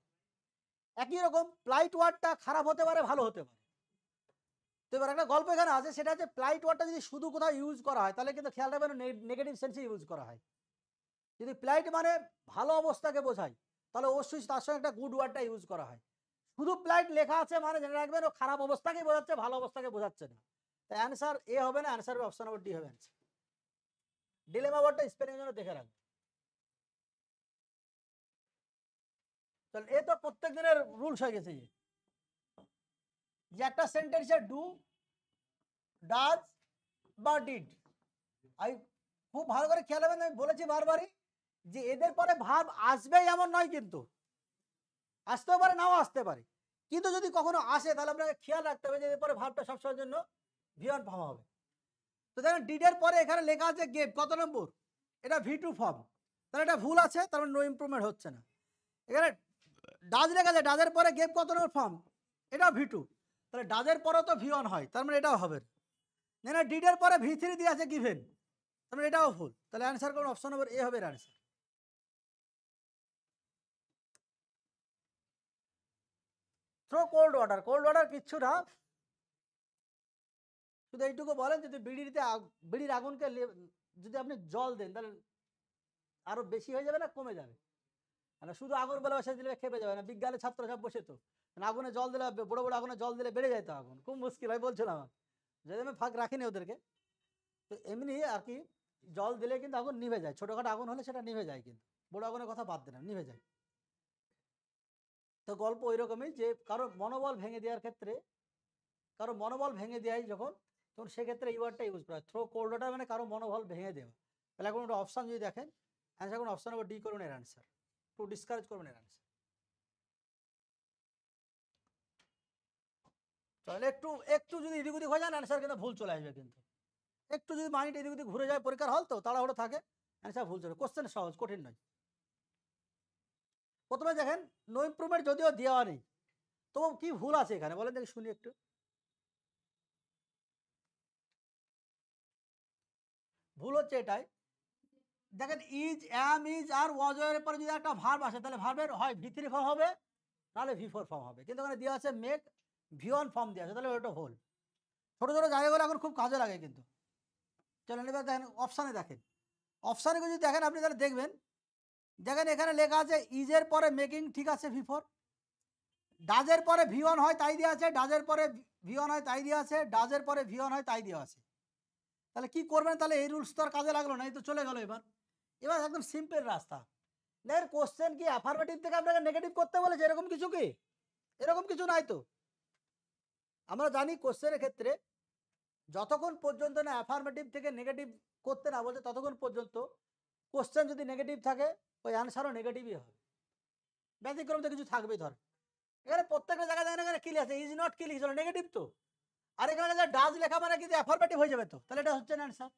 একই রকম প্লাইট ওয়ার্ডটা খারাপ হতে পারে ভালো হতে পারে। তো এবার একটা গল্প এখানে আছে, সেটা হচ্ছে প্লাইট ওয়ার্ডটা যদি শুধু কোথাও ইউজ করা হয় তাহলে কিন্তু খেয়াল রাখবেন নেগেটিভ সেন্সে ইউজ করা হয়। যদি প্লাইট মানে ভালো অবস্থাকে বোঝায় তাহলে অবশ্যই তার সঙ্গে একটা গুড ওয়ার্ডটা ইউজ করা হয়। শুধু প্লাইট লেখা আছে মানে জেনে রাখবেন ও খারাপ অবস্থাকে বোঝাচ্ছে, ভালো অবস্থাকে বোঝাচ্ছে না। তাই অ্যান্সার এ হবে না, অ্যান্সার হবে অপশন নম্বর ডি হবে অ্যান্সার। ডিলেমা ওয়ার্ডটা স্পেলিং জন্য দেখে রাখবেন। তাহলে এ তো প্রত্যেক দিনের রুলস হয়ে গেছে যে একটা সেন্টেন্সে ডু, ডাজ বা ডিড। আমি খুব ভালো করে খেয়াল রাখবেন, আমি বলেছি বারবারই যে এদের পরে ভার্ব আসবেই এমন নয়, কিন্তু আসতেও পারে নাও আসতে পারে, কিন্তু যদি কখনো আসে তাহলে আপনাকে খেয়াল রাখতে হবে যে এর পরে ভার্বটা সবসময়ের জন্য ভিওয়ান ফর্ম হবে। তো দেখেন ডিডের পরে এখানে লেখা আছে গেভ, কত নম্বর? এটা ভি2 ফর্ম, তাহলে এটা ভুল আছে, তার মানে নো ইমপ্রুভমেন্ট হচ্ছে না। এখানে ডাজ লেখা আছে, ডাজের পরে গেভ কত নম্বর ফর্ম? এটা ভি2, তাহলে ডাজের পরে তো ভি1 হয়, তার মানে এটাও হবে না। ডিডের পরে ভি3 দিয়ে আছে গিভেন, তার মানে এটাও ভুল। তাহলে অ্যান্সার করুন অপশন নম্বর এ হবে এর answer. Throw cold water, cold water কিচ্ছু না, শুধু এইটুকু বলেন যদি বিড়ির আগুনকে যদি আপনি জল দেন তাহলে আরো বেশি হয়ে যাবে না কমে যাবে? মানে শুধু আগুন বলে বসে দিলে খেপে যাবে না, বিজ্ঞানের ছাত্র সব বসে তো আগুনে জল দিলে, বড় বড় আগুনে জল দিলে বেড়ে যায় তো আগুন, খুব মুশকিল হয় বলছিলাম যদি আমি ফাঁক রাখিনি ওদেরকে। তো এমনি আর কি জল দিলে কিন্তু আগুন নিভে যায়, ছোটখাটো আগুন হলে সেটা নিভে যায়, কিন্তু বড় আগুনের কথা বাদ দেন নিভে যায়। তো গল্প ওই রকমই যে কারো মনোবল ভেঙে দেওয়ার ক্ষেত্রে, কারো মনোবল ভেঙে দেয় যখন, তখন সেক্ষেত্রে এই ওয়ার্ডটা ইউজ করা হয়। থ্রো কোল্ড ওয়াটার মানে কারো মনোবল ভেঙে দেওয়া। তাহলে এখন একটা অপশান যদি দেখেন, অ্যান্সার কোন অপশান নম্বর ডি করুন এর অ্যান্সার, টু ডিসকারেজ করবেন এর অ্যান্সার। তাহলে একটু একটু যদি এদিক ওদিক হয়ে যান অ্যান্সার কিন্তু ভুল চলে আসবে, কিন্তু একটু যদি মাইন্ড এদিক ওদিক ঘুরে যায়, পরীক্ষার হল তো তাড়াহুড়ো থাকে, অ্যান্সার ভুল চলে। কোশ্চেন সহজ, কঠিন নয়। প্রথমে দেখেন নো ইমপ্রুভমেন্ট যদিও দেওয়া নেই, তবু কি ভুল আছে এখানে বলেন দেখি শুনি একটু। ভুল হচ্ছে এটাই, দেখেন ইজ, অ্যাম, ইজ আর ওয়াজ এর পরে যদি একটা ভার্ব আসে তাহলে ভার্বের হয় ভি3 ফর্ম হবে নাহলে ভি4 ফর্ম হবে, কিন্তু ওখানে দেওয়া আছে মেক ভি1 ফর্ম দেওয়া আছে, তাহলে ওটা ভুল। ছোটো ছোটো জায়গাগুলো এখন খুব কাজে লাগে কিন্তু। চলেন এবার দেখেন অপশানে, দেখেন অপশানে যদি দেখেন আপনি তাহলে দেখবেন, দেখেন এখানে লেখা আছে ইজের পরে মেকিং, ঠিক আছে ভি4, ডাজের পরে ভি1 হয় তাই দেওয়া আছে, ডাজের পরে ভি1 হয় তাই দেওয়া আছে, ডাজের পরে ভি1 হয় তাই দেওয়া আছে। তাহলে কি করবেন? তাহলে এই রুলস তো আর কাজে লাগলো না, এই তো চলে গেল। এবার এবার একদম সিম্পল রাস্তা। দেখেন কোশ্চেন কি অ্যাফার্মেটিভ থেকে আপনাকে নেগেটিভ করতে বলেছে এরকম কিছু কি? এরকম কিছু নাই তো। আমরা জানি কোশ্চেনের ক্ষেত্রে যতক্ষণ পর্যন্ত না অ্যাফার্মেটিভ থেকে নেগেটিভ করতে না বলছে ততক্ষণ পর্যন্ত কোশ্চেন যদি নেগেটিভ থাকে ওই অ্যান্সারও নেগেটিভই হবে, ব্যতিক্রম তো কিছু থাকবেই। ধর এখানে প্রত্যেকটা জায়গায় দেখেন এখানে কি আছে, ইজ নট কি লিখেছিল নেগেটিভ তো, আর এখানে ডাজ লেখা মানে কিন্তু অ্যাফার্মেটিভ হয়ে যাবে, তো তাহলে এটা হচ্ছে না অ্যান্সার।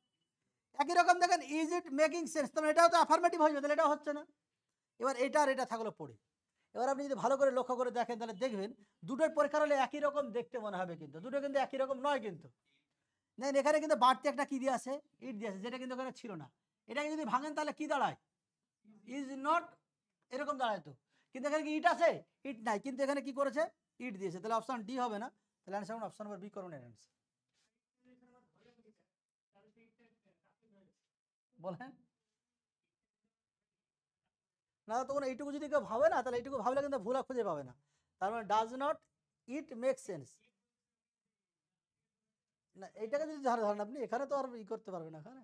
একই রকম দেখেন ইজ ইট মেকিং সেন্স, তাহলে এটাও তো অ্যাফার্মেটিভ হয়ে যাবে, তাহলে এটা হচ্ছে না। এবার এটা আর এটা থাকলো পড়ে। এবার আপনি যদি ভালো করে লক্ষ্য করে দেখেন তাহলে দেখবেন দুটোর পরীক্ষার হলে একই রকম দেখতে মনে হবে, কিন্তু দুটো কিন্তু একই রকম নয়। কিন্তু দেখেন এখানে কিন্তু বাড়তি একটা কি দিয়ে আছে, ইট দিয়ে আছে, যেটা কিন্তু এখানে ছিল না। এটাকে যদি ভাঙেন তাহলে কি দাঁড়ায়, ইজ নট, এরকম দাঁড়ায় তো। কিন্তু এখানে কি ইট আছে? ইট নাই, কিন্তু এখানে কি করেছে, ইট দিয়েছে, তাহলে অপশন ডি হবে না। তাহলে অ্যান্সার অপশন নম্বর বি করুন এর অ্যান্সার। বলেন না, তখন এইটুকু যদি কেউ ভাবে না তাহলে এইটুকু ভাবলে কিন্তু ভুল খুঁজে পাবে না। তার মানে does not it make sense না, এইটাকে যদি ধরেন আপনি এখানে তো আর ই করতে পারবেন না এখানে।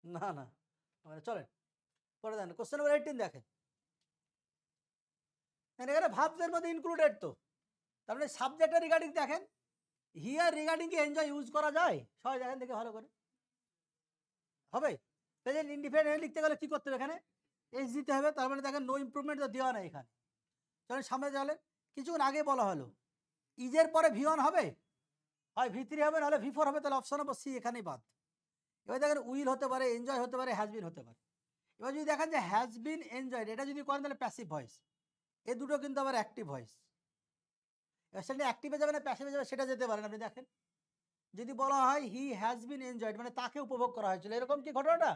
না না মানে চলেন পরে দেন কোশ্চেন নম্বর 18 দেখেন, এখানে ভাবদের মধ্যে ইনক্লুডেড তো, তার মানে সাবজেক্টের রিগার্ডিং দেখেন, হিয়ার রিগার্ডিং কি এনজয় ইউজ করা যায়? সবাই দেখেন দেখে ভালো করে হবে। প্রেজেন্ট ইনডিফিনিট লিখতে গেলে কি করতে হবে, এখানে এস দিতে হবে, তার মানে দেখেন নো ইমপ্রুভমেন্ট তো দেওয়া নাই এখানে। চলেন সামনে চলেন, কিছুক্ষণ আগে বলা হলো ইজের পরে ভি1 হবে, হয় ভি3 হবে নাহলে ভি4 হবে, তাহলে অপশন নম্বর সি এখানেই বাদ। এবার দেখেন উইল হতে পারে, এনজয় হতে পারে, হ্যাজ বিন হতে পারে। এবার যদি দেখেন যে হ্যাজ বিন এনজয়েড এটা যদি করেন তাহলে প্যাসিভ ভয়েস, এ দুটো কিন্তু আবার অ্যাক্টিভ ভয়েস। এবার সেটা অ্যাক্টিভে যাবে না প্যাসিভে যাবে সেটা যেতে পারেন আপনি দেখেন। যদি বলা হয় হি হ্যাজ বিন এনজয়েড মানে তাকে উপভোগ করা হয়েছিল, এরকম কি ঘটনাটা?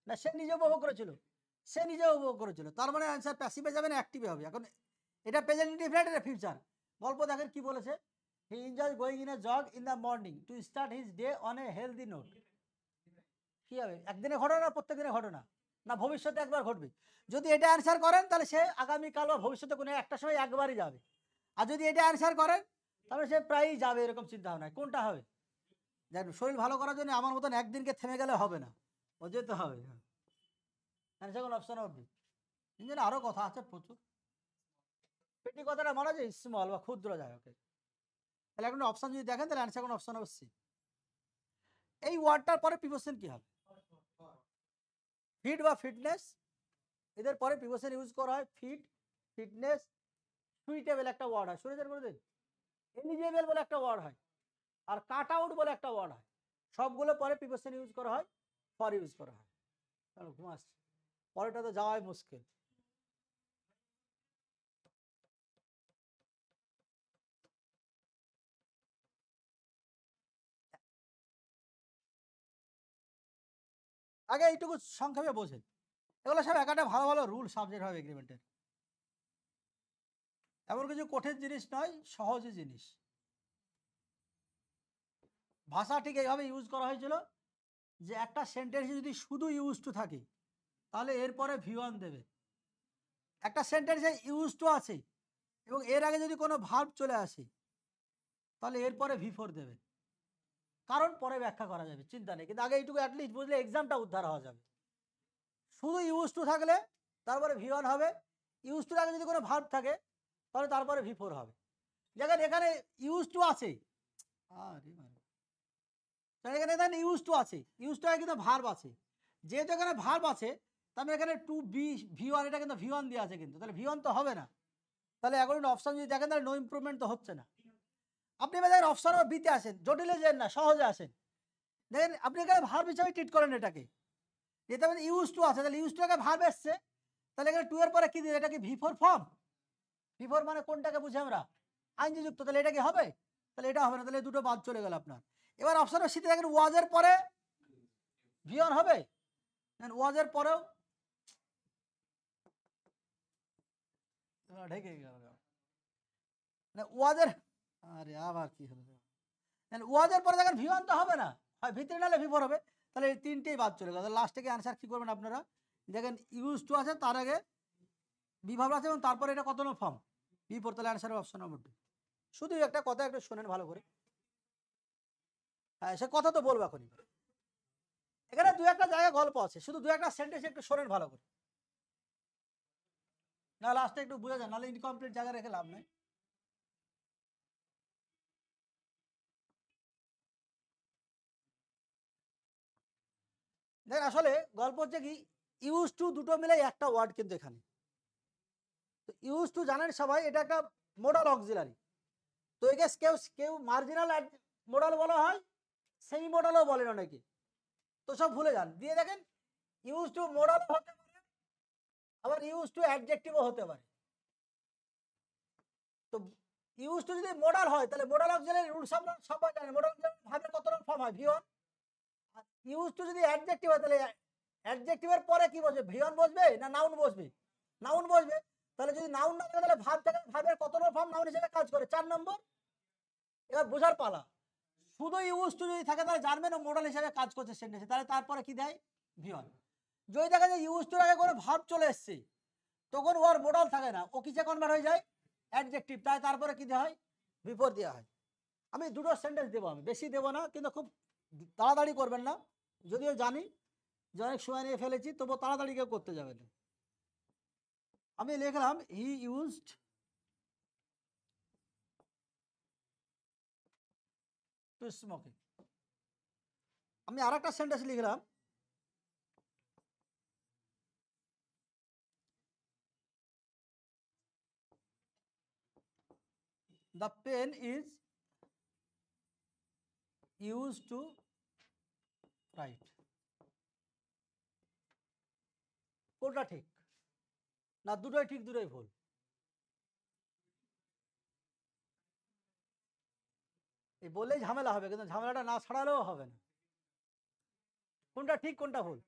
না সে নিজে উপভোগ করেছিল? সে নিজে উপভোগ করেছিল, তার মানে অ্যান্সার প্যাসিভে যাবে না অ্যাক্টিভে হবে। এখন এটা প্রেজেন্ট ইনডিফিনিট, এটা ফিউচার। গল্প দেখেন কি বলেছে, he enjoy going in a jog in the morning to start his day on a healthy note. কি হবে, একদিনে ঘটনা না প্রত্যেক দিনে ঘটনা, না ভবিষ্যতে একবার ঘটবে? যদি এটা অ্যান্সার করেন তাহলে সে আগামীকাল বা ভবিষ্যতে কোনো একটা সময় একবারই যাবে। আর যদি এটা অ্যান্সার করেন তাহলে সে প্রায়ই যাবে, এরকম চিন্তা ভাবনা। কোনটা হবে? দেখ, শরীর ভালো করার জন্য আমার মতন একদিনকে থেমে গেলে হবে না, ও যেতে হবে। অ্যান্সার কোন অপশন হবে? ইঞ্জিনে আরও কথা আছে প্রচুর। পেটি কথাটা মনে হয় স্মল বা ক্ষুদ্র যায়, ওকে। তাহলে এখন অপশন যদি দেখেন তাহলে অ্যান্সার কোন অপশন হবে? সি। এই ওয়ার্ডটার পরে প্রিপোজিশন কি হবে? ফিট বা ফিটনেস, এদের পরে প্রিপোজিশন ইউজ করা হয় ফিট, ফিটনেস, সুইটেবল একটা ওয়ার্ড হয়, শুনেছেন কোনোদিন? এলিজেবল বলে একটা ওয়ার্ড হয়, আর কাট আউট বলে একটা ওয়ার্ড হয়। সবগুলো পরে প্রিপোজিশন ইউজ করা হয়, ফর ইউজ করা হয়। চলো ঘুম আসছে, পরেটা তো যাওয়াই মুশকিল। আগে এইটুকু সংক্ষেপে বোঝেন, এগুলো সব একটা ভালো ভালো রুল সাবজেক্ট হবে এগ্রিমেন্টের। এমন কিছু কঠিন জিনিস নয়, সহজই জিনিস। ভাষা ঠিক এইভাবে ইউজ করা হয়েছিল যে একটা সেন্টেন্সে যদি শুধু ইউজ টু থাকে তাহলে এরপরে ভি1 দেবে। একটা সেন্টেন্সে ইউজ টু আছে এবং এর আগে যদি কোনো ভার্ব চলে আসে তাহলে এরপরে ভি4 দেবে, কারণ পরে ব্যাখ্যা করা যাবে, চিন্তা নেই। কিন্তু আগে এইটুকু অ্যাটলিস্ট বুঝলে এক্সামটা উদ্ধার হওয়া যাবে। শুধু ইউজ টু থাকলে তারপরে ভি1 হবে, ইউজ টুর আগে যদি কোনো ভার্ব থাকে তাহলে তারপরে ভি4 হবে। দেখেন এখানে ইউজ টু আছে, এখানে দেখেন ইউজ টু আছে, ইউজ টু কিন্তু ভার্ব আছে। যেহেতু এখানে ভার্ব আছে তাহলে এখানে টু বি ভি1, এটা কিন্তু ভি1 দিয়ে আছে, কিন্তু তাহলে ভি1 তো হবে না। তাহলে এখন অপশন যদি দেখেন তাহলে নো ইমপ্রুভমেন্ট তো হচ্ছে না। আপনি এবার দেখেন অপশন বিতে আসেন, জটিলে যেন না, সহজে আসেন। দেখেন আপনি এখানে ভার্ব হিসাবে ট্রিট করেন এটাকে, যেটা মানে ইউজ টু আছে, তাহলে ইউজ টু আগে ভার্ব এসছে, তাহলে এখানে টু এর পরে কি দিবে? এটা কি ভি4 ফর্ম? ভি4 মানে কোনটাকে বুঝি আমরা? আইনজি যুক্ত, তাহলে এটা কি হবে? তাহলে এটা হবে না, তাহলে দুটো বাদ চলে গেল আপনার। এবার অপশন সিতে দেখেন ওয়াজের পরে ভি1 হবে, ওয়াজের পরেও ঢেকে গেল ওয়াজের, আরে আবার কি হলো, ওয়াজের পরে দেখেন ভি1 তো হবে না, হয় ভি3 নাহলে ভি4 হবে, তাহলে এই তিনটেই বাদ চলে গেল। লাস্টে কি অ্যান্সার কি করবেন আপনারা? দেখেন ইউজ টু আছে, তার আগে বিভাব আছে এবং তারপরে এটা কত নম্বর ফর্ম? ভি4, তাহলে অ্যান্সার অপশন নম্বর 2। শুধু একটা কথা একটু শোনেন ভালো করে, হ্যাঁ সে কথা তো বলবো এখনই। এখানে দু একটা জায়গায় গল্প আছে, শুধু দু একটা সেন্টেন্স একটু শোনেন ভালো করে, না লাস্টে একটু বুঝে যান, নাহলে ইনকমপ্লিট জায়গা রেখে লাভ নেই। দেখেন আসলে গল্প হচ্ছে কি, ইউজ টু দুটো মিলে একটা ওয়ার্ড, কিন্তু এখানে ইউজ টু জানেন সবাই, এটা একটা মোডাল অক্সিলারি। তো একে কেউ কেউ মার্জিনাল মোডাল বলা হয়, সেই মোডালও বলেন অনেকে, তো সব ভুলে যান। দিয়ে দেখেন ইউজ টু মোডাল হতে পারে, আবার ইউজ টু অ্যাডজেক্টিভও হতে পারে। তো ইউজ টু যদি মোডাল হয় তাহলে মোডাল অক্সিলারি রুল সবাই জানেন, মোডাল অক্সিলারি ভাবে কত রকম ফর্ম হয়? ভি1। আর ইউজ টু যদি অ্যাডজেক্টিভ হয় তাহলে অ্যাডজেক্টিভের পরে কি বসবে? ভি1 বসবে না নাউন বসবে? নাউন বসবে। তাহলে যদি নাউন না থাকে তাহলে ভাব থাকে, ভাবের কত নম্বর ফর্ম নাউন হিসেবে কাজ করে? 4 নম্বর। এবার বোঝার পালা, শুধু ইউজ টু যদি থাকে তাহলে জানবেন ও মোডাল হিসেবে কাজ করছে সেন্টেন্সে, তাহলে তারপরে কি দেয়? ভি1। যদি দেখা যায় ইউজ টুর আগে কোনো ভাব চলে এসছে তখন ওর মোডাল থাকে না, ও কিসে কনভার্ট হয়ে যায়? অ্যাডজেক্টিভ, তাই তারপরে কি দেওয়া হয়? ভি4 দেওয়া হয়। আমি দুটো সেন্টেন্স দেবো, আমি বেশি দেবো না, কিন্তু খুব তাড়াতাড়ি করবেন না, যদিও জানি যে অনেক সময় নিয়ে ফেলেছি, তবু তাড়াতাড়ি কেউ করতে যাবে না। আমি লিখলাম হি ইউজড টু স্মোকিং। আমি আর একটা সেন্টেন্স লিখলাম the pen is use to write. কোনটা ঠিক? না দুটোই ঠিক দুটোই ভুল? এই বললেই ঝামেলা হবে, কিন্তু ঝামেলাটা না ছাড়ালেও হবে না। কোনটা ঠিক কোনটা ভুল?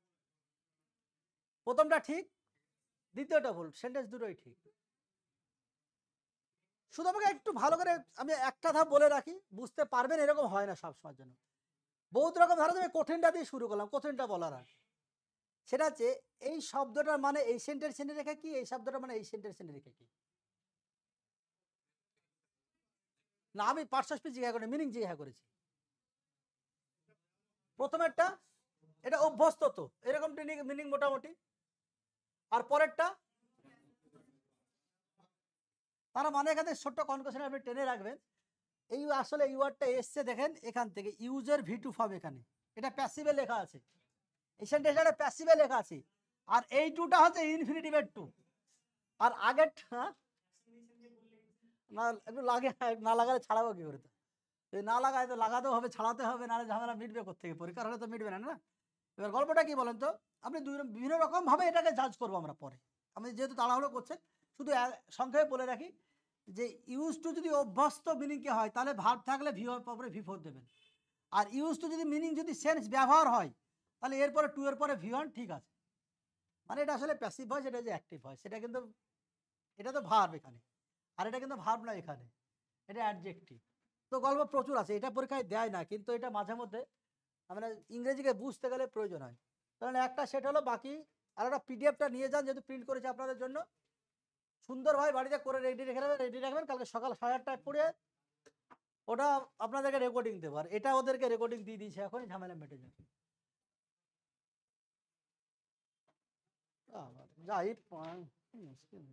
প্রথমটা ঠিক, দ্বিতীয়টা ভুল, সেন্টেন্স দুটোই ঠিক। শুধু আমাকে একটু ভালো করে আমি একটা ধাপ বলে রাখি, বুঝতে পারবেন এরকম হয় না সবসময়ের জন্য। বহুত রকম ধরো আমি কঠিনটা দিয়ে শুরু করলাম, কঠিনটা বলার আগে। সেটা হচ্ছে এই শব্দটার মানে এই সেন্টেন্সে রেখে কি, এই শব্দটার মানে এই সেন্টেন্সে রেখে কি। না আমি পার্টস জিজ্ঞাসা করি, মিনিং জিজ্ঞাসা করেছি। প্রথমেরটা এটা অভ্যস্ত তো, এরকম মিনিং মোটামুটি। আর পরেরটা তারা মানে এখানে ছোট্ট কনকশন আপনি টেনে রাখবেন। এই আসলে এই ওয়ার্ডটা এসছে দেখেন এখান থেকে, ইউজের ভি2 ফর্ম, এখানে এটা প্যাসিভে লেখা আছে, এই সেন্টেন্সটা প্যাসিভে লেখা আছে। আর এই টুটা হচ্ছে ইনফিনিটিভের টু। আর আগেরটা না একটু লাগে, না লাগালে ছাড়াবো কি করে? তো যদি না লাগায় তো লাগাতেও হবে, ছাড়াতে হবে, নাহলে ঝামেলা মিটবে কোত্থেকে? পরীক্ষার হলে তো মিটবে না, না? এবার গল্পটা কি বলেন তো, আপনি বিভিন্ন রকম ভাবে এটাকে জাজ করবো আমরা পরে। আমি যেহেতু তাড়াহুড়ো করছেন, শুধু সংক্ষেপে বলে রাখি যে ইউজ টু যদি অভ্যস্ত মিনিংকে হয় তাহলে ভার্ব থাকলে ভি4 দেবেন। আর ইউজ টু যদি মিনিং যদি সেন্স ব্যবহার হয় তাহলে এরপরে টু এর পরে ভি1 ঠিক আছে। মানে এটা আসলে প্যাসিভ ভয়েস, এটা যে অ্যাক্টিভ ভয়েস, সেটা কিন্তু এটা তো ভার্ব এখানে, আর এটা কিন্তু ভার্ব না, এখানে এটা অ্যাডজেক্টিভ। তো গল্প প্রচুর আছে, এটা পরীক্ষায় দেয় না, কিন্তু এটা মাঝে মধ্যে আমরা ইংরেজিকে বুঝতে গেলে প্রয়োজন হয়। কারণ একটা সেট হলো, বাকি আর একটা পিডিএফটা নিয়ে যান, যেহেতু প্রিন্ট করেছে আপনাদের জন্য, সুন্দরভাবে বাড়িতে করে রেডি রাখবেন, কালকে সকাল 8:30টায় পড়ে ওটা আপনাদেরকে রেকর্ডিং দেবো। আর এটা ওদেরকে রেকর্ডিং দিয়ে দিয়েছে, এখনই ঝামেলা মেটে যাবে। যাই মুশকিল।